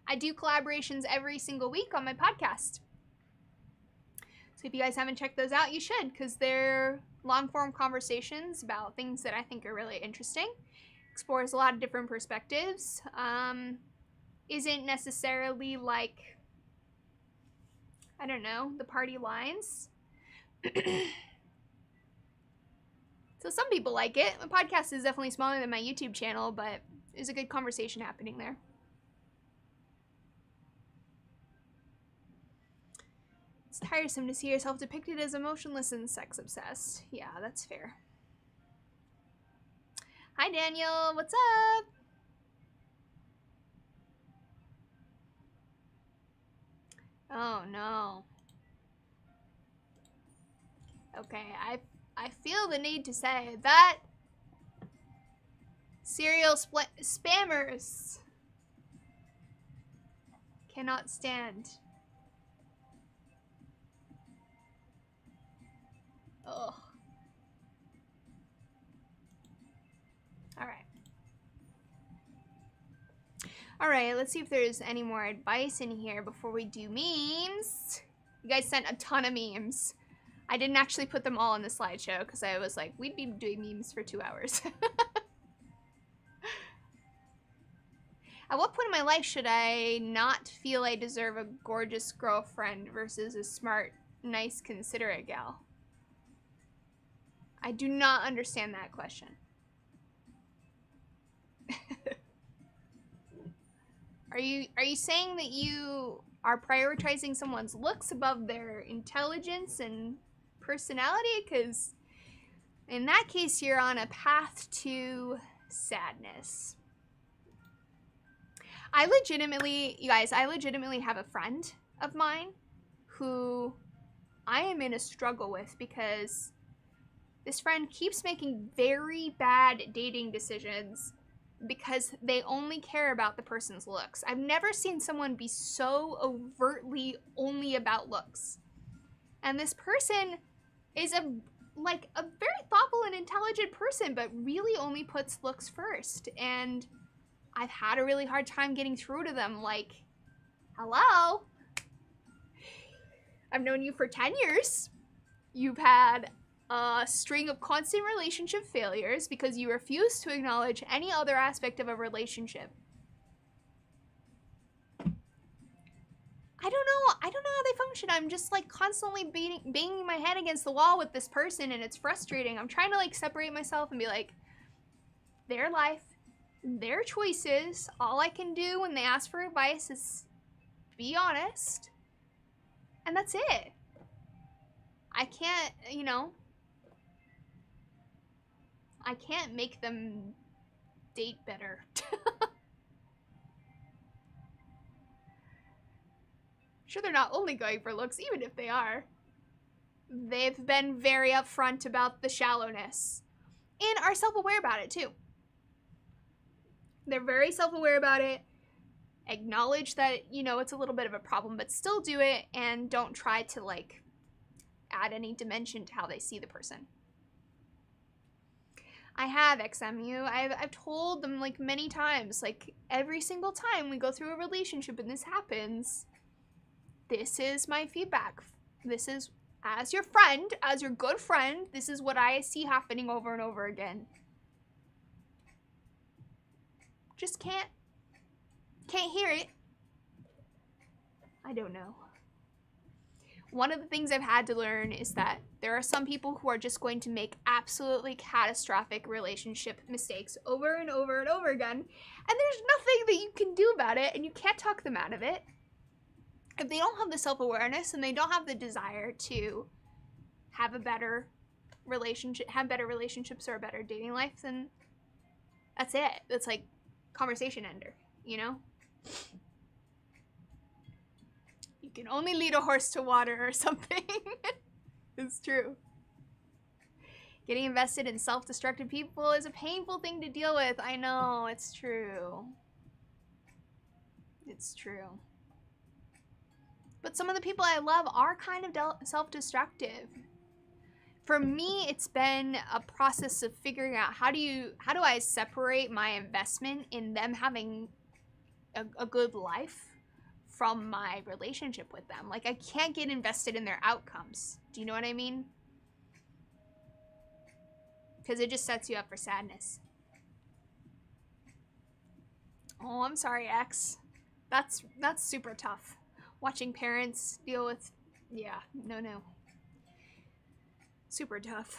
I do collaborations every single week on my podcast. So if you guys haven't checked those out, you should, because they're long-form conversations about things that I think are really interesting. Explores a lot of different perspectives. Isn't necessarily like, I don't know, the party lines. So some people like it. My podcast is definitely smaller than my YouTube channel, but there's a good conversation happening there. It's tiresome to see yourself depicted as emotionless and sex-obsessed. Yeah, that's fair. Hi, Daniel. What's up? Oh, no. Okay, I feel the need to say that serial spammers cannot stand. Ugh. Alright, let's see if there's any more advice in here before we do memes. You guys sent a ton of memes. I didn't actually put them all in the slideshow because I was like, we'd be doing memes for 2 hours. At what point in my life should I not feel I deserve a gorgeous girlfriend versus a smart, nice, considerate gal? I do not understand that question. Are you saying that you are prioritizing someone's looks above their intelligence and personality? Because in that case, you're on a path to sadness. You guys, I legitimately have a friend of mine who I am in a struggle with because this friend keeps making very bad dating decisions because they only care about the person's looks. I've never seen someone be so overtly only about looks. And this person is a very thoughtful and intelligent person, but really only puts looks first. And I've had a really hard time getting through to them. Like, hello? I've known you for 10 years. You've had a string of constant relationship failures because you refuse to acknowledge any other aspect of a relationship. I don't know how they function. I'm just like constantly banging my head against the wall with this person, and it's frustrating. I'm trying to like separate myself and be like, their life, their choices. All I can do when they ask for advice is be honest. And that's it. I can't, I can't make them date better. Sure, they're not only going for looks, even if they are. They've been very upfront about the shallowness and are self-aware about it too. They're very self-aware about it. Acknowledge that, it's a little bit of a problem, but still do it, and don't try to like add any dimension to how they see the person. I have XMU. I've told them like many times, like every single time we go through a relationship and this happens, this is my feedback. This is, as your friend, as your good friend, this is what I see happening over and over again. Just can't hear it. I don't know. One of the things I've had to learn is that there are some people who are just going to make absolutely catastrophic relationship mistakes over and over and over again, and there's nothing that you can do about it, and you can't talk them out of it. If they don't have the self-awareness and they don't have the desire to have a better relationship, have better relationships or a better dating life, then that's it. That's like conversation ender, You can only lead a horse to water or something. It's true. Getting invested in self-destructive people is a painful thing to deal with. I know, it's true. It's true. But some of the people I love are kind of self-destructive. For me, it's been a process of figuring out how do I separate my investment in them having a good life from my relationship with them. Like, I can't get invested in their outcomes. Do you know what I mean? Because it just sets you up for sadness. Oh, I'm sorry, X. That's super tough. Watching parents deal with, yeah, no. Super tough.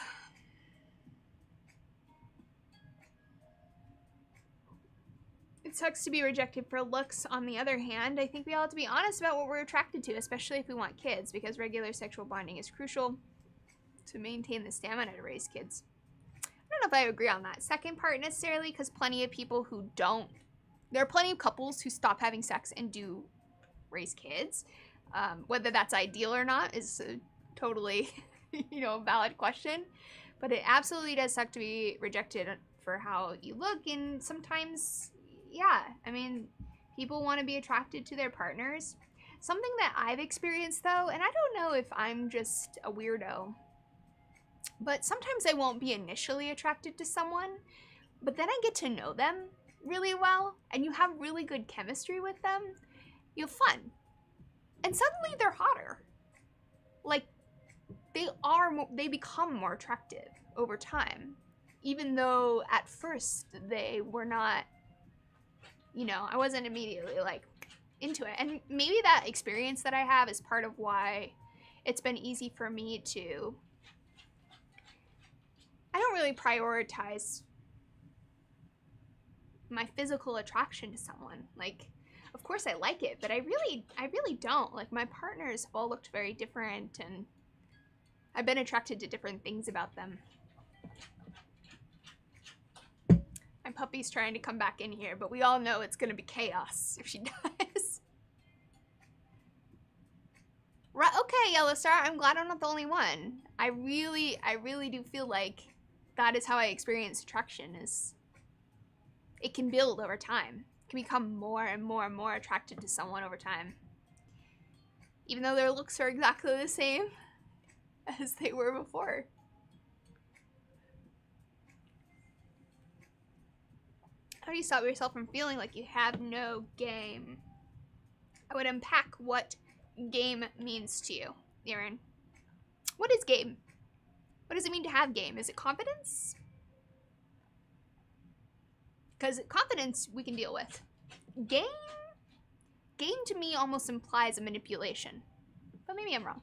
It sucks to be rejected for looks. On the other hand, I think we all have to be honest about what we're attracted to, especially if we want kids, because regular sexual bonding is crucial to maintain the stamina to raise kids. I don't know if I agree on that second part necessarily, because plenty of people who don't, there are plenty of couples who stop having sex and do raise kids. Whether that's ideal or not is a totally, valid question. But it absolutely does suck to be rejected for how you look, and sometimes, yeah, I mean, people want to be attracted to their partners. Something that I've experienced though, and I don't know if I'm just a weirdo, but sometimes I won't be initially attracted to someone, but then I get to know them really well, and you have really good chemistry with them, you have fun, and suddenly they're hotter. Like, they become more attractive over time, even though at first they were not, I wasn't immediately like into it. And maybe that experience that I have is part of why it's been easy for me to, I don't really prioritize my physical attraction to someone. Like, of course I like it, but I really don't. Like, my partners have all looked very different, and I've been attracted to different things about them. My puppy's trying to come back in here, but we all know it's gonna be chaos if she does. Right, okay, Yellow Star, I'm glad I'm not the only one. I really do feel like that is how I experience attraction, is it can build over time. It can become more and more and more attracted to someone over time. Even though their looks are exactly the same as they were before. How do you stop yourself from feeling like you have no game? I would unpack what game means to you, Aaron. What is game? What does it mean to have game? Is it confidence? Because confidence we can deal with. Game to me almost implies a manipulation. But maybe I'm wrong.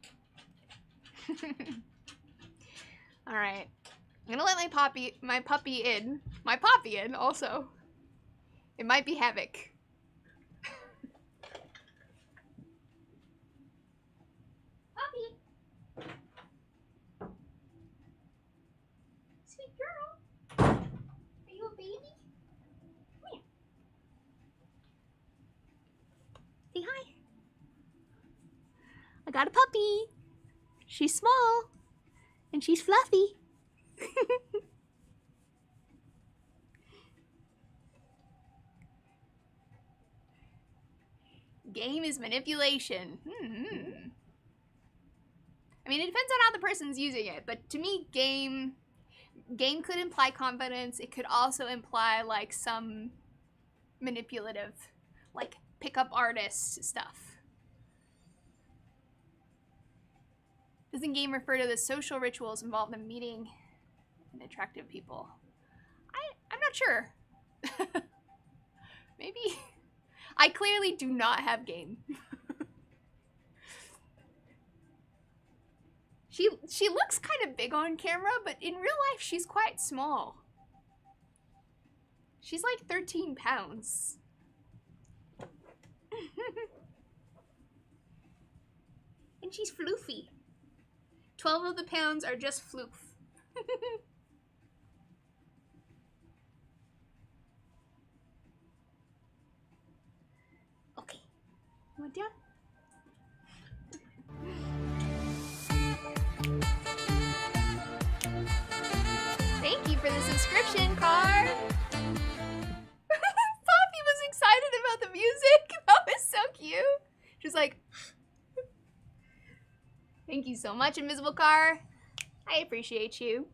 Alright. I'm gonna let my puppy in. My poppy in also. It might be havoc. Poppy! Sweet girl. Are you a baby? Come here. Say hi. I got a puppy. She's small. And she's fluffy. Game is manipulation. I mean, it depends on how the person's using it, but to me, game could imply confidence. It could also imply like some manipulative, like pickup artist stuff. Doesn't game refer to the social rituals involved in meeting and attractive people? I'm not sure. Maybe. I clearly do not have game. She looks kind of big on camera, but in real life she's quite small. She's like 13 pounds. And she's floofy. 12 of the pounds are just floof. Okay. You want down? Thank you for the subscription card. Poppy was excited about the music. That was so cute. She was like, thank you so much, Invisible Car. I appreciate you.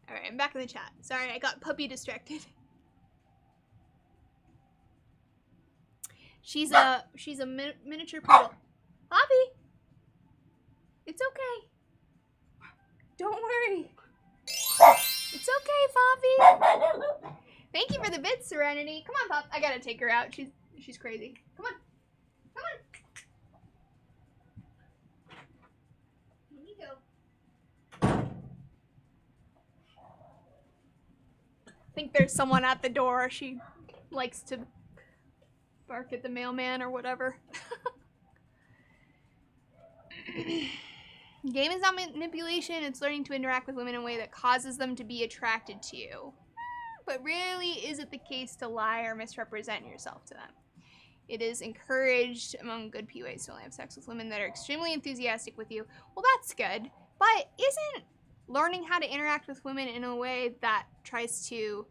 Alright, I'm back in the chat. Sorry, I got puppy distracted. She's a miniature poodle. Poppy! It's okay. Don't worry. It's okay, Poppy. Thank you for the bits, Serenity. Come on, Pop. I gotta take her out. She's crazy. Come on. Come on. Here you go. I think there's someone at the door. She likes to bark at the mailman or whatever. Game is not manipulation. It's learning to interact with women in a way that causes them to be attracted to you. But rarely is it the case to lie or misrepresent yourself to them. It is encouraged among good PUAs to only have sex with women that are extremely enthusiastic with you. Well, that's good. But isn't learning how to interact with women in a way that tries to,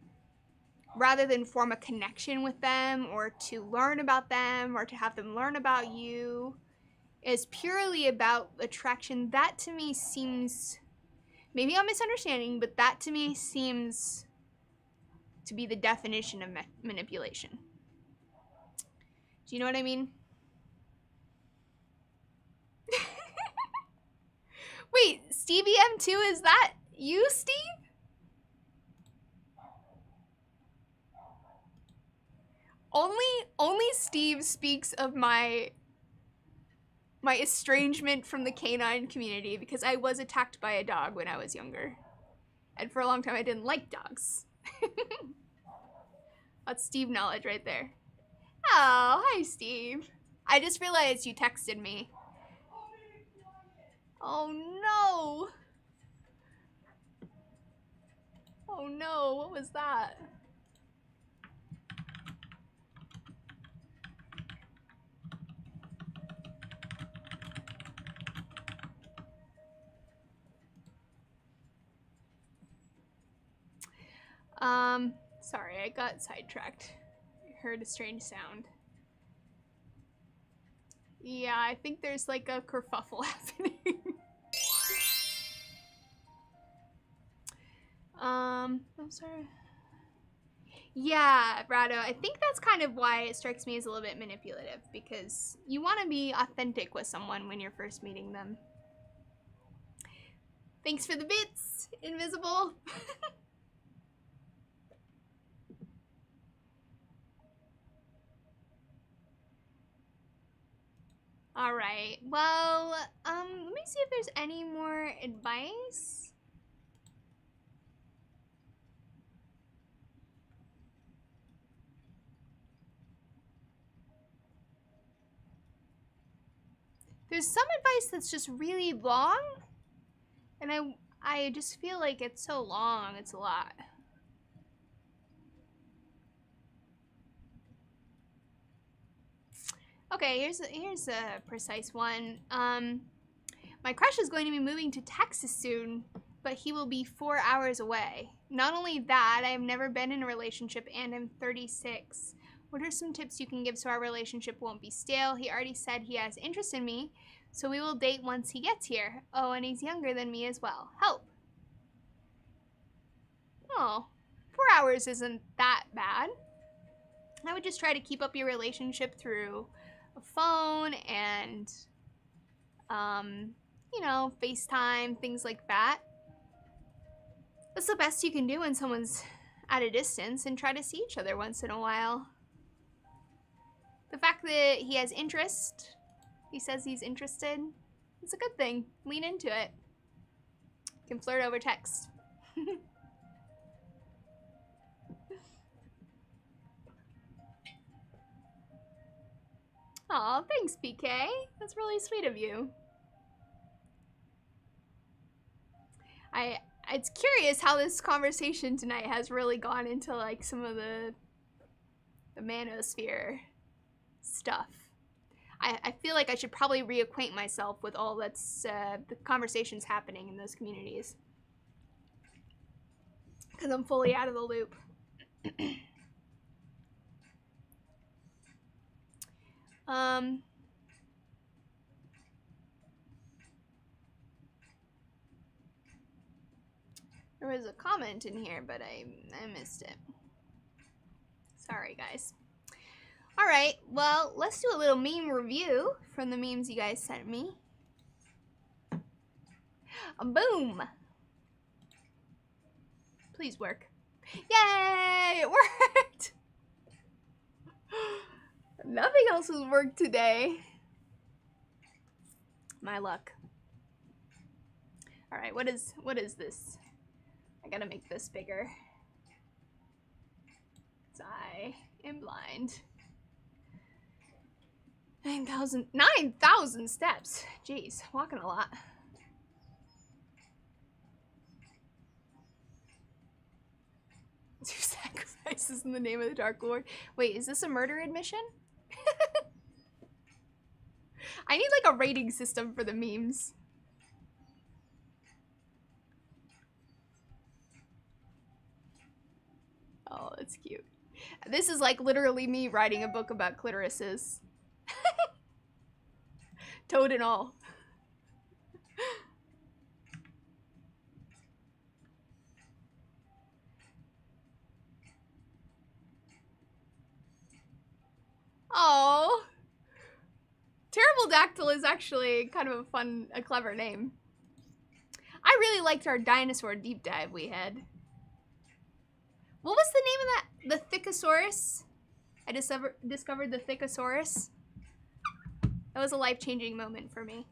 rather than form a connection with them or to learn about them or to have them learn about you, is purely about attraction? That to me seems, maybe I'm misunderstanding, but that to me seems to be the definition of manipulation. Do you know what I mean? Wait, Stevie M2, is that you, Steve? Only Steve speaks of my estrangement from the canine community because I was attacked by a dog when I was younger. And for a long time I didn't like dogs. That's Steve knowledge right there. Oh, hi Steve. I just realized you texted me. Oh no. Oh no, what was that? Sorry, I got sidetracked. I heard a strange sound. Yeah, I think there's like a kerfuffle happening. I'm sorry. Yeah, Rado, I think that's kind of why it strikes me as a little bit manipulative, because you want to be authentic with someone when you're first meeting them. Thanks for the bits, Invisible. All right, well, let me see if there's any more advice. There's some advice that's just really long, and I just feel like it's so long, it's a lot. Okay, here's a precise one. My crush is going to be moving to Texas soon, but he will be 4 hours away. Not only that, I have never been in a relationship and I'm 36. What are some tips you can give so our relationship won't be stale? He already said he has interest in me, so we will date once he gets here. Oh, and he's younger than me as well. Help. Oh, 4 hours isn't that bad. I would just try to keep up your relationship through a phone and, you know, FaceTime, things like that. That's the best you can do when someone's at a distance, and try to see each other once in a while. The fact that he has interest, he says he's interested, it's a good thing. Lean into it. You can flirt over text. Aw, thanks, PK. That's really sweet of you. It's curious how this conversation tonight has really gone into like some of the manosphere stuff. I feel like I should probably reacquaint myself with all that's the conversations happening in those communities, because I'm fully out of the loop. There was a comment in here, but I missed it. Sorry, guys. All right, well, let's do a little meme review from the memes you guys sent me. Boom! Please work. Yay! It worked! Nothing else has worked today. My luck. All right, what is this? I gotta make this bigger. 'Cause I am blind. 9,000 steps. Jeez, walking a lot. Two sacrifices in the name of the Dark Lord. Wait, is this a murder admission? I need like a rating system for the memes. Oh, that's cute. This is like literally me writing a book about clitorises. Toad and all. Oh, Terrible Dactyl is actually kind of a clever name. I really liked our dinosaur deep dive we had. What was the name of that? The Thickosaurus? I discovered the Thickosaurus. That was a life-changing moment for me.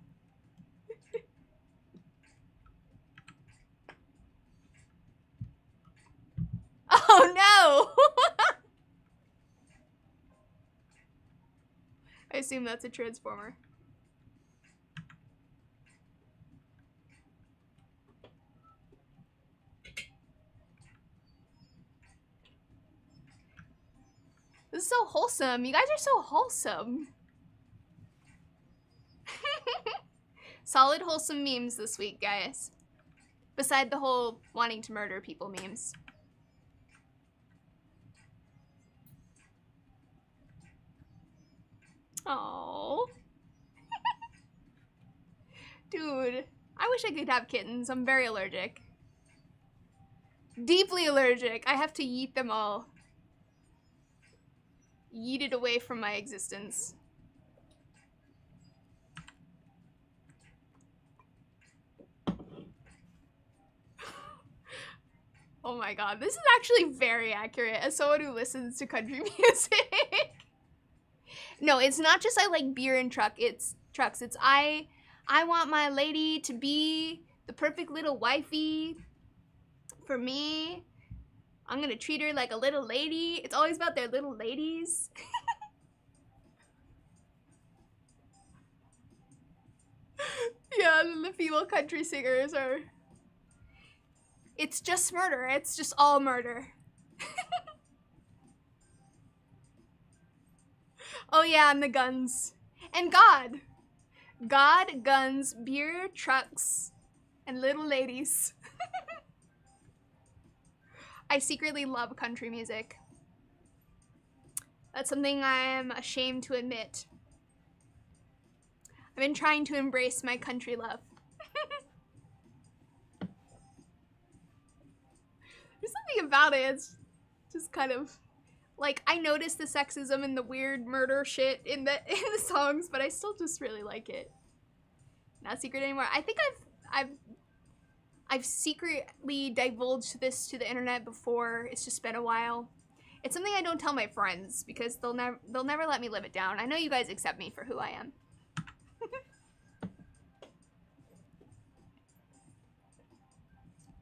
Oh no! I assume that's a transformer. This is so wholesome. You guys are so wholesome. Solid wholesome memes this week, guys. Beside the whole wanting to murder people memes. Oh. Dude, I wish I could have kittens. I'm very allergic. Deeply allergic. I have to yeet them all. Yeet it away from my existence. Oh my god, this is actually very accurate as someone who listens to country music. No, it's not just I like beer and trucks. It's I want my lady to be the perfect little wifey for me. I'm gonna treat her like a little lady. It's always about their little ladies. Yeah, the female country singers are... It's just murder. It's just all murder. Oh yeah, and the guns. And God. God, guns, beer, trucks, and little ladies. I secretly love country music. That's something I am ashamed to admit. I've been trying to embrace my country love. There's something about it, it's just kind of like, I notice the sexism and the weird murder shit in the songs, but I still just really like it. Not secret anymore. I think I've secretly divulged this to the internet before. It's just been a while. It's something I don't tell my friends because they'll never let me live it down. I know you guys accept me for who I am.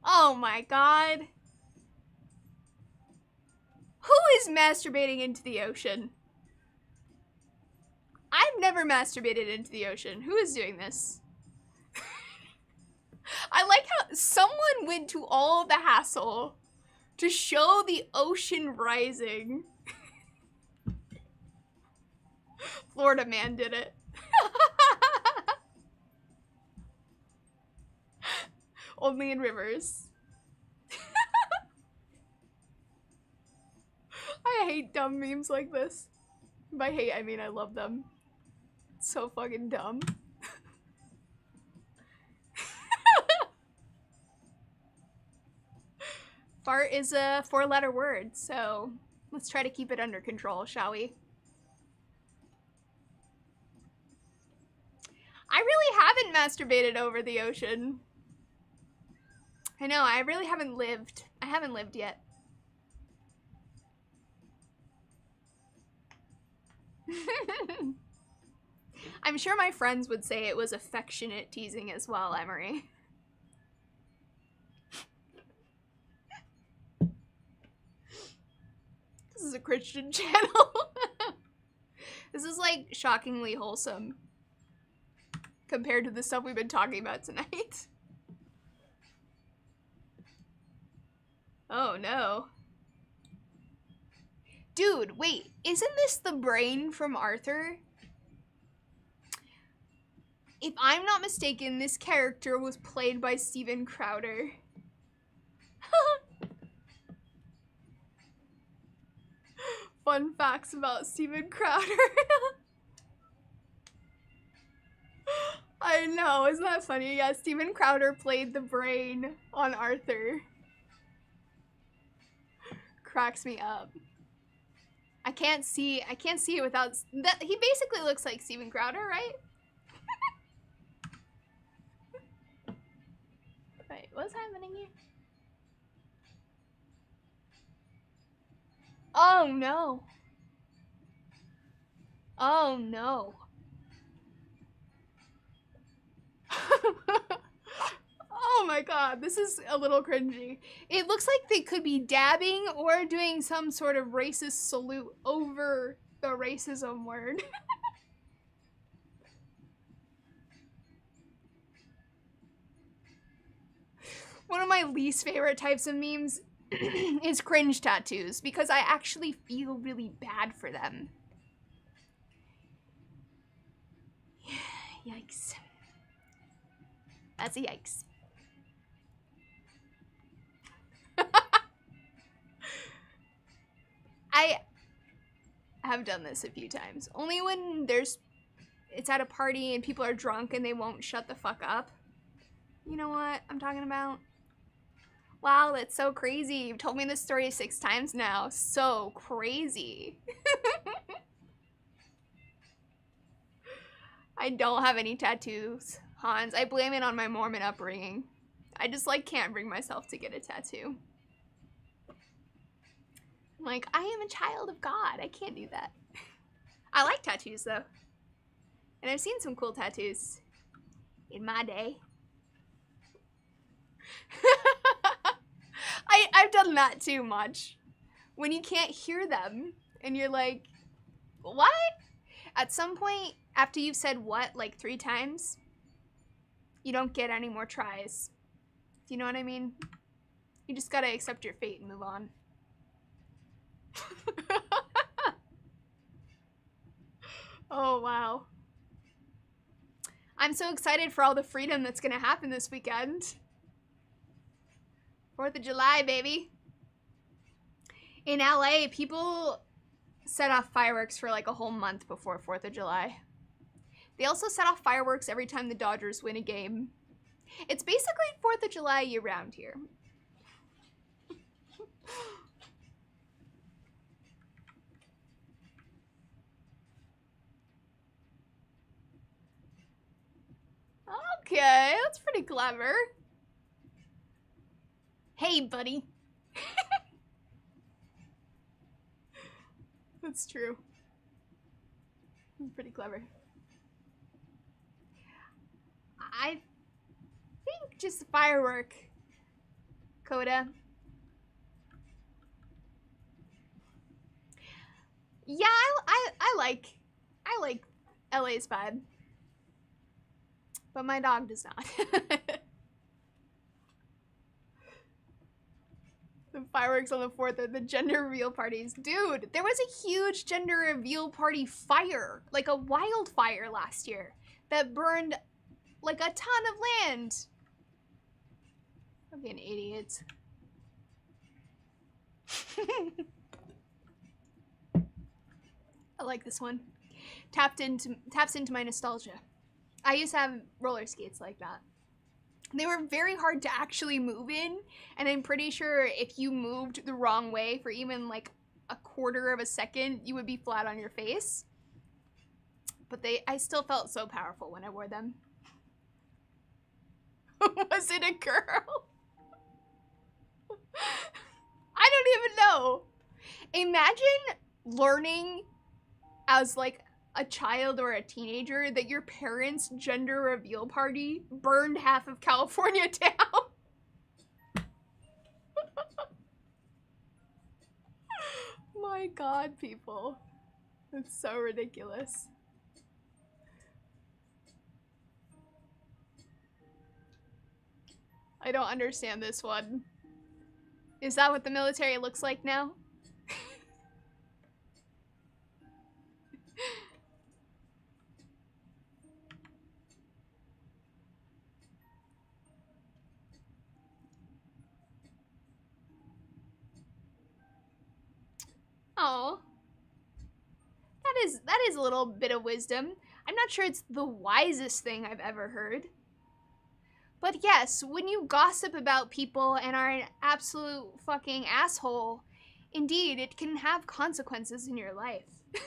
Oh my god. Who is masturbating into the ocean? I've never masturbated into the ocean. Who is doing this? I like how someone went to all the hassle to show the ocean rising. Florida man did it. Only in rivers. I hate dumb memes like this. By hate, I mean I love them. It's so fucking dumb. Fart is a 4-letter word, so let's try to keep it under control, shall we? I really haven't masturbated over the ocean. I know, I really haven't lived. I haven't lived yet. I'm sure my friends would say it was affectionate teasing as well, Emery. This is a Christian channel. This is like shockingly wholesome compared to the stuff we've been talking about tonight. Oh no. Dude, wait, isn't this the brain from Arthur? If I'm not mistaken, this character was played by Steven Crowder. Fun facts about Steven Crowder. I know, isn't that funny? Yeah, Steven Crowder played the brain on Arthur. Cracks me up. I can't see it without that. He basically looks like Steven Crowder, right? Wait, what's happening here? Oh no. Oh no. Oh my god, this is a little cringy. It looks like they could be dabbing or doing some sort of racist salute over the racism word. One of my least favorite types of memes is cringe tattoos because I actually feel really bad for them. Yikes. That's a yikes. have done this a few times. Only when it's at a party and people are drunk and they won't shut the fuck up. You know what I'm talking about? Wow, that's so crazy. You've told me this story 6 times now. So crazy. I don't have any tattoos, Hans. I blame it on my Mormon upbringing. I just like can't bring myself to get a tattoo. I'm like, I am a child of God. I can't do that. I like tattoos though. And I've seen some cool tattoos in my day. I've done that too much. When you can't hear them and you're like, what? At some point, after you've said what like 3 times, you don't get any more tries. Do you know what I mean? You just gotta accept your fate and move on. Oh, wow. I'm so excited for all the freedom that's gonna happen this weekend. 4th of July, baby. In LA, people set off fireworks for like a whole month before 4th of July. They also set off fireworks every time the Dodgers win a game. It's basically 4th of July year round here. Okay, that's pretty clever. Hey, buddy. That's true. Pretty clever. I think just a firework, Coda. Yeah, I like LA's vibe. But my dog does not. The fireworks on the 4th are the gender reveal parties. Dude, there was a huge gender reveal party fire, like a wildfire last year, that burned like a ton of land. Fucking idiots. I like this one. Taps into my nostalgia. I used to have roller skates like that. They were very hard to actually move in, and I'm pretty sure if you moved the wrong way for even like a quarter of a second, you would be flat on your face. But I still felt so powerful when I wore them. Was it a girl? I don't even know. Imagine learning as like a child or a teenager that your parents' gender reveal party burned half of California down. My God, people. That's so ridiculous. I don't understand this one. Is that what the military looks like now? Oh, that is a little bit of wisdom. I'm not sure it's the wisest thing I've ever heard. But yes, when you gossip about people and are an absolute fucking asshole, indeed, it can have consequences in your life. I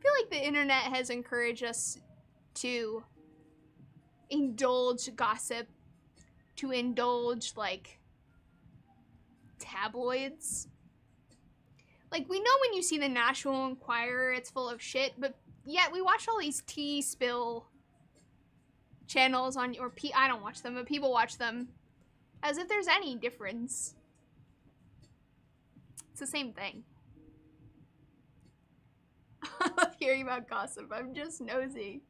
feel like the internet has encouraged us to indulge gossip, to indulge, like, tabloids. Like, we know when you see the National Enquirer, it's full of shit, but yet we watch all these tea spill channels on, or I don't watch them, but people watch them as if there's any difference. It's the same thing. I love hearing about gossip. I'm just nosy.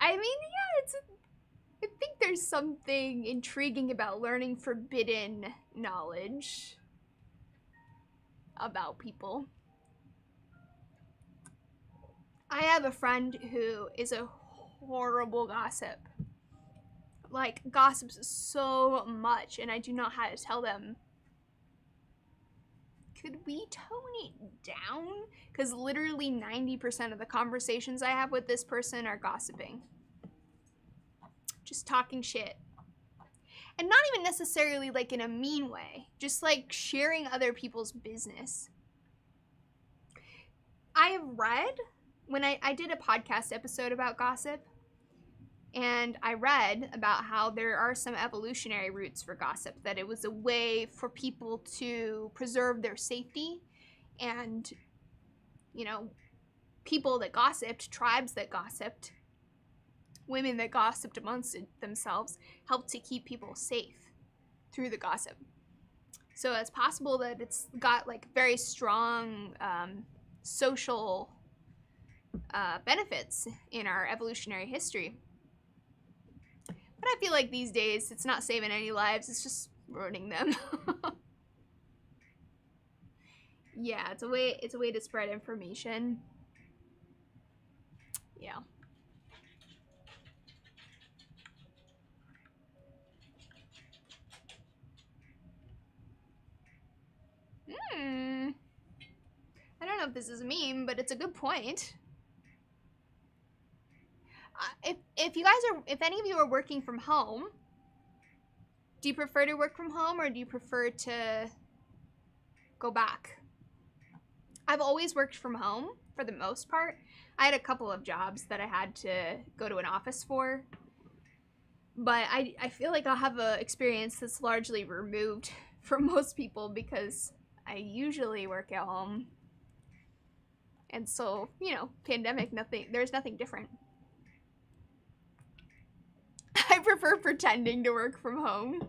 I mean, yeah, I think there's something intriguing about learning forbidden knowledge about people. I have a friend who is a horrible gossip. Like, gossips so much, and I do not know how to tell them could we tone it down? Because literally 90% of the conversations I have with this person are gossiping. Just talking shit. And not even necessarily like in a mean way. Just like sharing other people's business. I have read, when I did a podcast episode about gossip, and I read about how there are some evolutionary roots for gossip, that it was a way for people to preserve their safety, and, you know, people that gossiped, tribes that gossiped, women that gossiped amongst themselves, helped to keep people safe through the gossip. So it's possible that it's got like very strong social benefits in our evolutionary history. But I feel like these days it's not saving any lives, it's just ruining them. Yeah, it's a way to spread information. Yeah. I don't know if this is a meme, but it's a good point. If any of you are working from home, do you prefer to work from home or do you prefer to go back? I've always worked from home for the most part. I had a couple of jobs that I had to go to an office for, but I feel like I'll have an experience that's largely removed from most people because I usually work at home. And so, you know, pandemic, there's nothing different. I prefer pretending to work from home.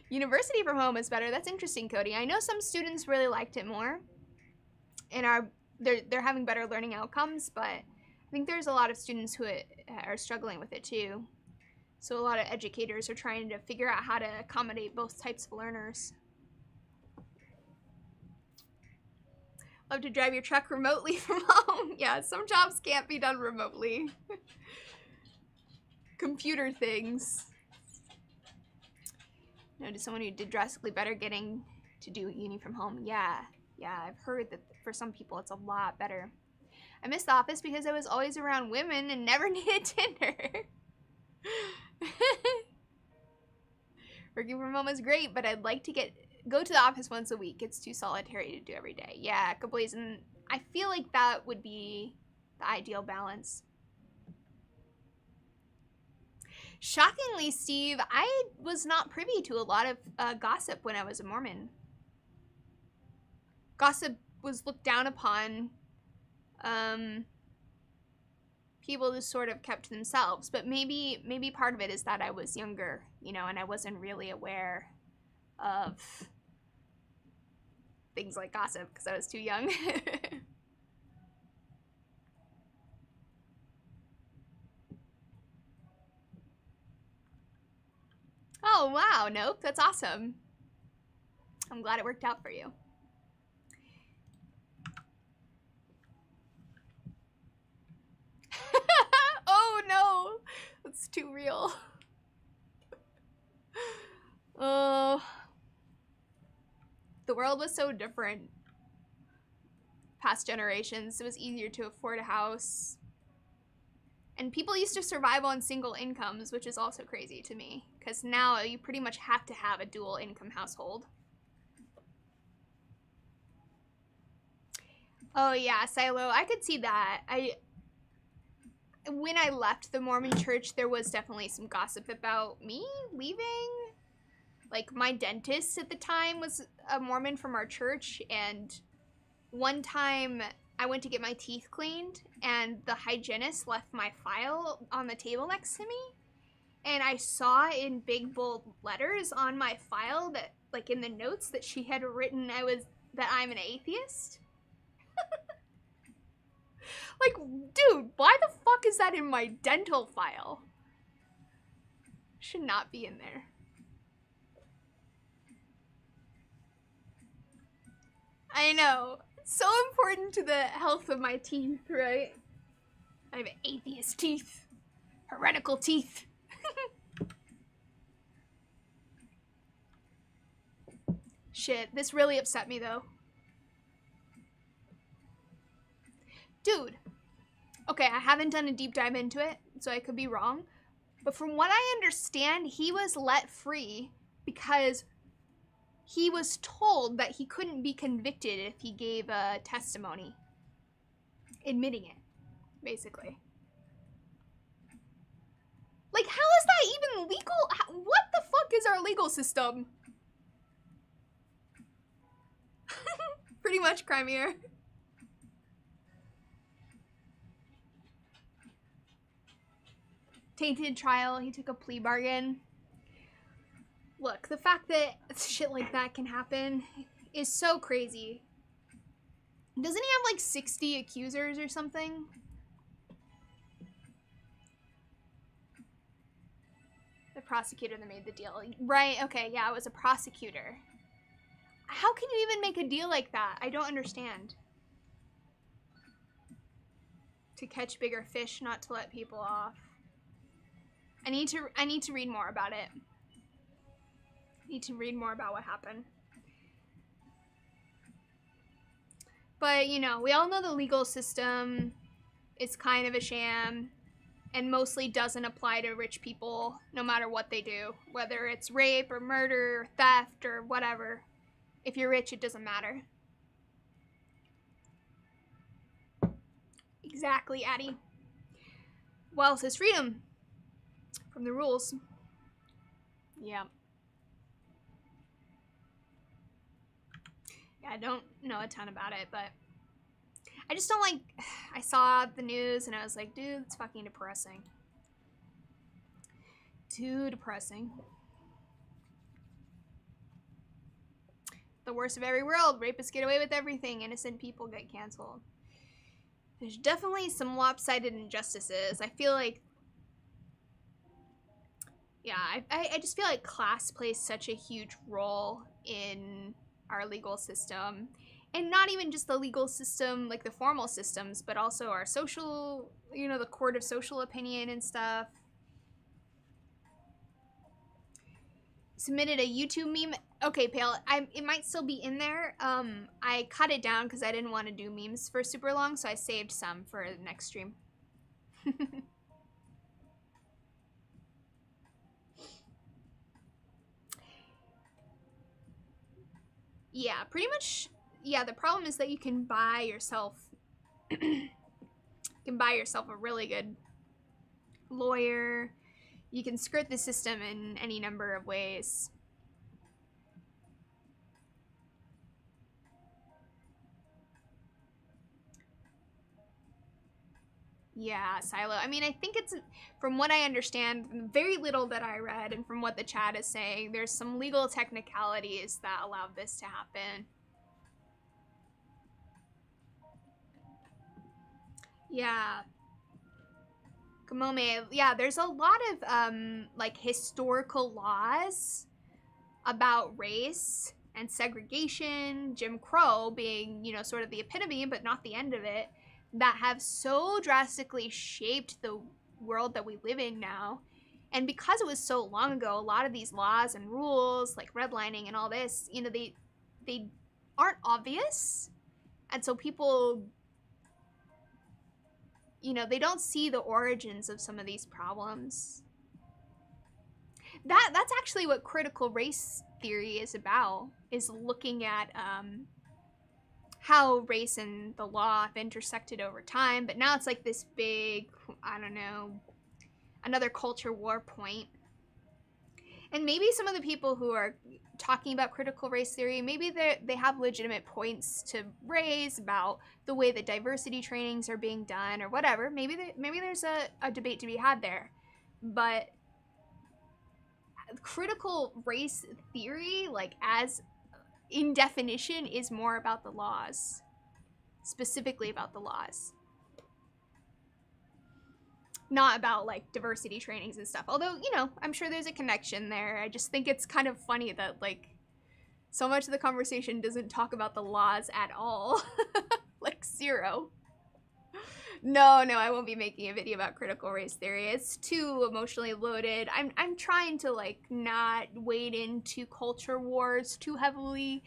University from home is better. That's interesting, Cody. I know some students really liked it more and they're having better learning outcomes, but I think there's a lot of students who are struggling with it too. So a lot of educators are trying to figure out how to accommodate both types of learners. Love to drive your truck remotely from home. Yeah, some jobs can't be done remotely. Computer things. No, to someone who did drastically better getting to do uni from home. Yeah, I've heard that for some people it's a lot better. I miss the office because I was always around women and never needed Tinder. Working from home is great, but I'd like to go to the office once a week. It's too solitary to do every day. Yeah, Kablaze, and I feel like that would be the ideal balance. Shockingly, Steve, I was not privy to a lot of gossip when I was a Mormon. Gossip was looked down upon. People just sort of kept to themselves, but maybe part of it is that I was younger, you know, and I wasn't really aware of things like gossip because I was too young. Oh, wow. Nope. That's awesome. I'm glad it worked out for you. Oh, no. That's too real. Oh. The world was so different. Past generations, it was easier to afford a house. And people used to survive on single incomes, which is also crazy to me. Because now you pretty much have to have a dual income household. Oh yeah, Silo, I could see that. When I left the Mormon church, there was definitely some gossip about me leaving. Like, my dentist at the time was a Mormon from our church, and one time I went to get my teeth cleaned, and the hygienist left my file on the table next to me, and I saw in big bold letters on my file that, like, in the notes that she had written that I'm an atheist. Like, dude, why the fuck is that in my dental file? Should not be in there. I know. It's so important to the health of my teeth, right? I have atheist teeth. Heretical teeth. Shit, this really upset me though. Dude. Okay, I haven't done a deep dive into it, so I could be wrong. But from what I understand, he was let free because he was told that he couldn't be convicted if he gave a testimony admitting it, basically. Like, how is that even legal? What the fuck is our legal system? Pretty much, Crimea. Tainted trial, he took a plea bargain. Look, the fact that shit like that can happen is so crazy. Doesn't he have like 60 accusers or something? The prosecutor that made the deal. Right, okay, yeah, it was a prosecutor. How can you even make a deal like that? I don't understand. To catch bigger fish, not to let people off. I need to read more about it. I need to read more about what happened. But, you know, we all know the legal system is kind of a sham and mostly doesn't apply to rich people no matter what they do. Whether it's rape or murder or theft or whatever. If you're rich, it doesn't matter. Exactly, Addie. Well, says freedom from the rules. Yeah. Yeah, I don't know a ton about it, but I just don't like, I saw the news and I was like, dude, it's fucking depressing. Too depressing. The worst of every world. Rapists get away with everything. Innocent people get canceled. There's definitely some lopsided injustices. I feel like, yeah, I just feel like class plays such a huge role in our legal system. And not even just the legal system, like the formal systems, but also our social, you know, the court of social opinion and stuff. Submitted a YouTube meme. Okay, Pale, it might still be in there. I cut it down because I didn't want to do memes for super long, so I saved some for the next stream. Yeah, pretty much. Yeah, the problem is that you can buy yourself a really good lawyer. You can skirt the system in any number of ways. Yeah, Silo. I mean, I think it's, from what I understand, very little that I read, and from what the chat is saying, there's some legal technicalities that allowed this to happen. Yeah. Kamome, yeah, there's a lot of, like, historical laws about race and segregation, Jim Crow being, you know, sort of the epitome, but not the end of it, that have so drastically shaped the world that we live in now. And because it was so long ago, a lot of these laws and rules, like redlining and all this, you know, they aren't obvious. And so people, you know, they don't see the origins of some of these problems. That's actually what critical race theory is about, is looking at how race and the law have intersected over time, but now it's like this big, I don't know, another culture war point. And maybe some of the people who are talking about critical race theory, maybe they have legitimate points to raise about the way that diversity trainings are being done or whatever. Maybe there's a debate to be had there. But critical race theory, like as in definition, is more about the laws. Specifically about the laws. Not about like diversity trainings and stuff. Although, you know, I'm sure there's a connection there. I just think it's kind of funny that like so much of the conversation doesn't talk about the laws at all. Like zero. No, I won't be making a video about critical race theory. It's too emotionally loaded. I'm trying to like not wade into culture wars too heavily.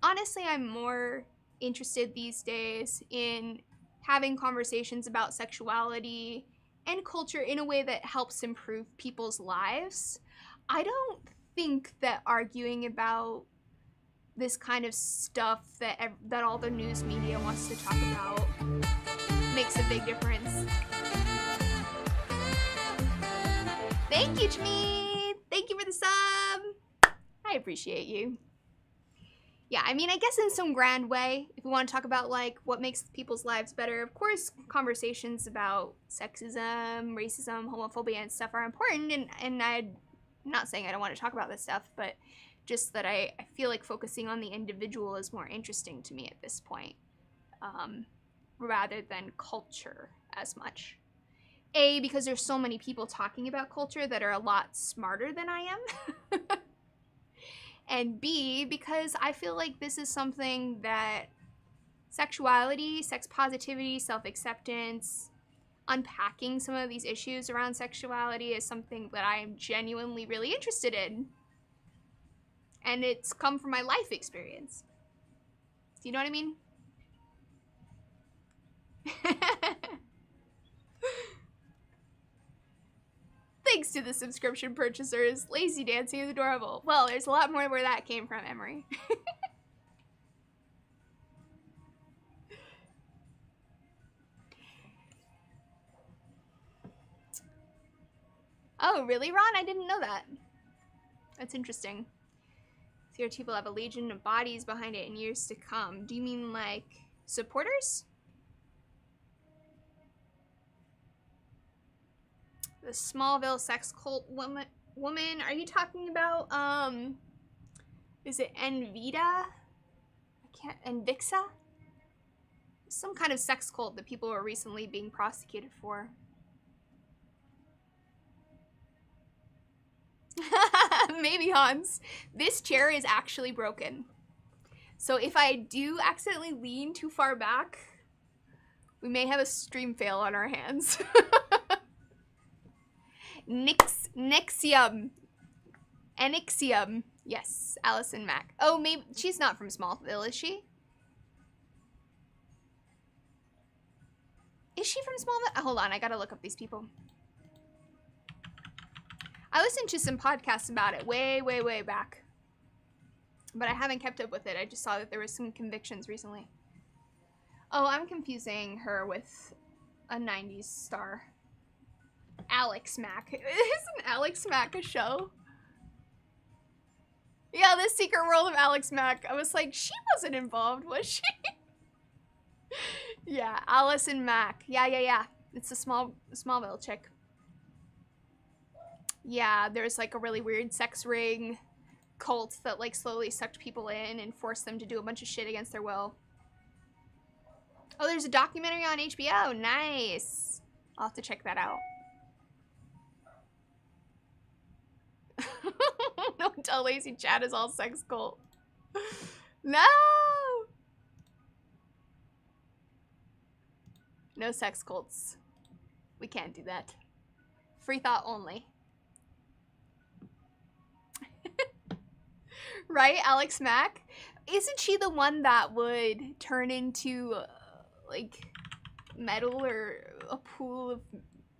Honestly, I'm more interested these days in having conversations about sexuality and culture in a way that helps improve people's lives. I don't think that arguing about this kind of stuff that all the news media wants to talk about makes a big difference. Thank you, Jimmy! Thank you for the sub! I appreciate you. Yeah, I mean, I guess in some grand way, if we want to talk about, like, what makes people's lives better, of course, conversations about sexism, racism, homophobia, and stuff are important, and I'm not saying I don't want to talk about this stuff, but just that I feel like focusing on the individual is more interesting to me at this point, rather than culture as much. A, because there's so many people talking about culture that are a lot smarter than I am. And B, because I feel like this is something that sexuality, sex positivity, self-acceptance, unpacking some of these issues around sexuality is something that I am genuinely really interested in. And it's come from my life experience. Do you know what I mean? Thanks to the subscription purchasers. Lazy dancing is adorable. Well, there's a lot more where that came from, Emery. Oh, really, Ron? I didn't know that. That's interesting. CRT will have a legion of bodies behind it in years to come. Do you mean like supporters? The Smallville sex cult woman, are you talking about, is it Envita? Envixa? Some kind of sex cult that people were recently being prosecuted for. Maybe, Hans. This chair is actually broken. So if I do accidentally lean too far back, we may have a stream fail on our hands. Nixium. Enixium. Yes, Allison Mack. Oh, maybe she's not from Smallville, is she? Is she from Smallville? Hold on, I gotta look up these people. I listened to some podcasts about it way, way, way back. But I haven't kept up with it. I just saw that there was some convictions recently. Oh, I'm confusing her with a 90s star. Alex Mack. Isn't Alex Mack a show? Yeah, The Secret World of Alex Mack. I was like, she wasn't involved, was she? Yeah, Allison Mack. Yeah. It's a Smallville chick. Yeah, there's like a really weird sex ring cult that like slowly sucked people in and forced them to do a bunch of shit against their will. Oh, there's a documentary on HBO. Nice. I'll have to check that out. Don't tell Lazy Chat is all sex cult. No! No sex cults. We can't do that. Free thought only. Right, Alex Mack? Isn't she the one that would turn into, like, metal or a pool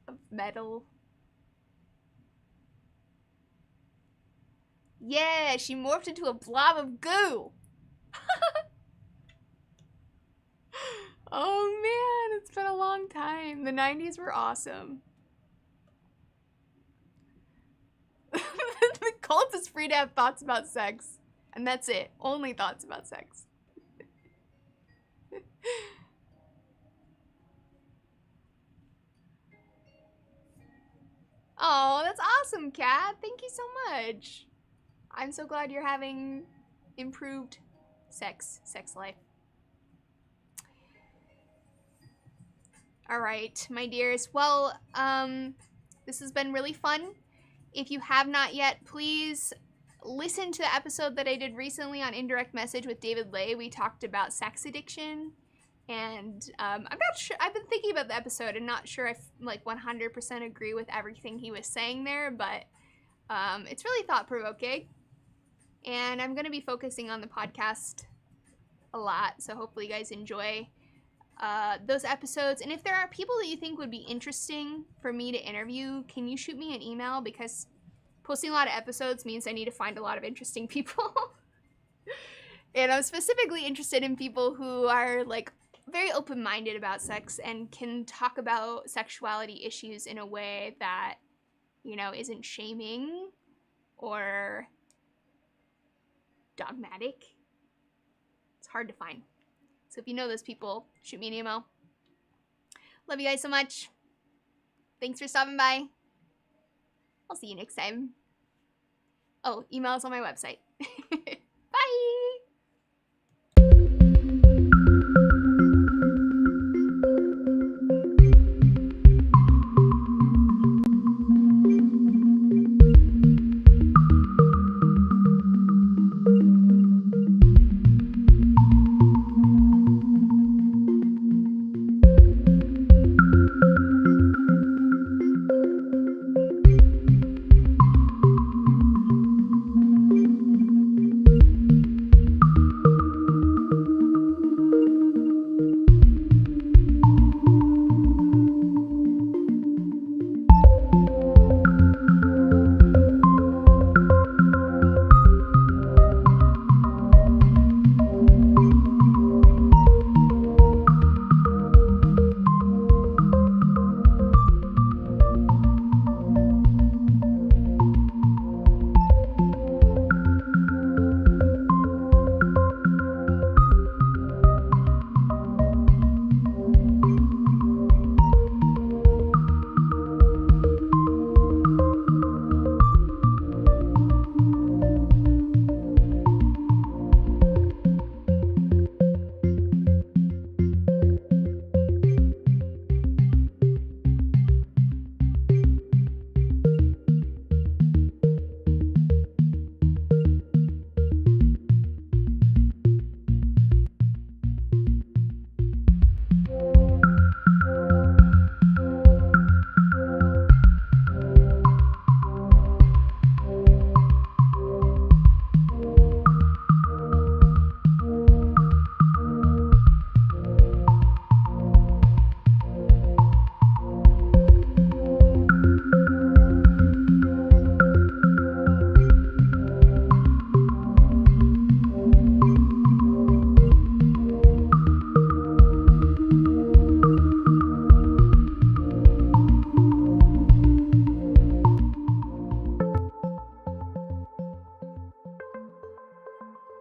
of metal? Yeah, she morphed into a blob of goo! Oh man, it's been a long time. The 90s were awesome. The cult is free to have thoughts about sex. And that's it. Only thoughts about sex. Oh, that's awesome, Kat. Thank you so much. I'm so glad you're having improved sex life. All right, my dears. Well, this has been really fun. If you have not yet, please listen to the episode that I did recently on Indirect Message with David Lay. We talked about sex addiction, and I'm not sure. I've been thinking about the episode and not sure if like 100% agree with everything he was saying there, but it's really thought-provoking. And I'm going to be focusing on the podcast a lot, so hopefully you guys enjoy those episodes. And if there are people that you think would be interesting for me to interview, can you shoot me an email? Because posting a lot of episodes means I need to find a lot of interesting people. And I'm specifically interested in people who are like very open-minded about sex and can talk about sexuality issues in a way that, you know, isn't shaming or dogmatic. It's hard to find. So if you know those people, shoot me an email. Love you guys so much. Thanks for stopping by. I'll see you next time. Oh, email is on my website.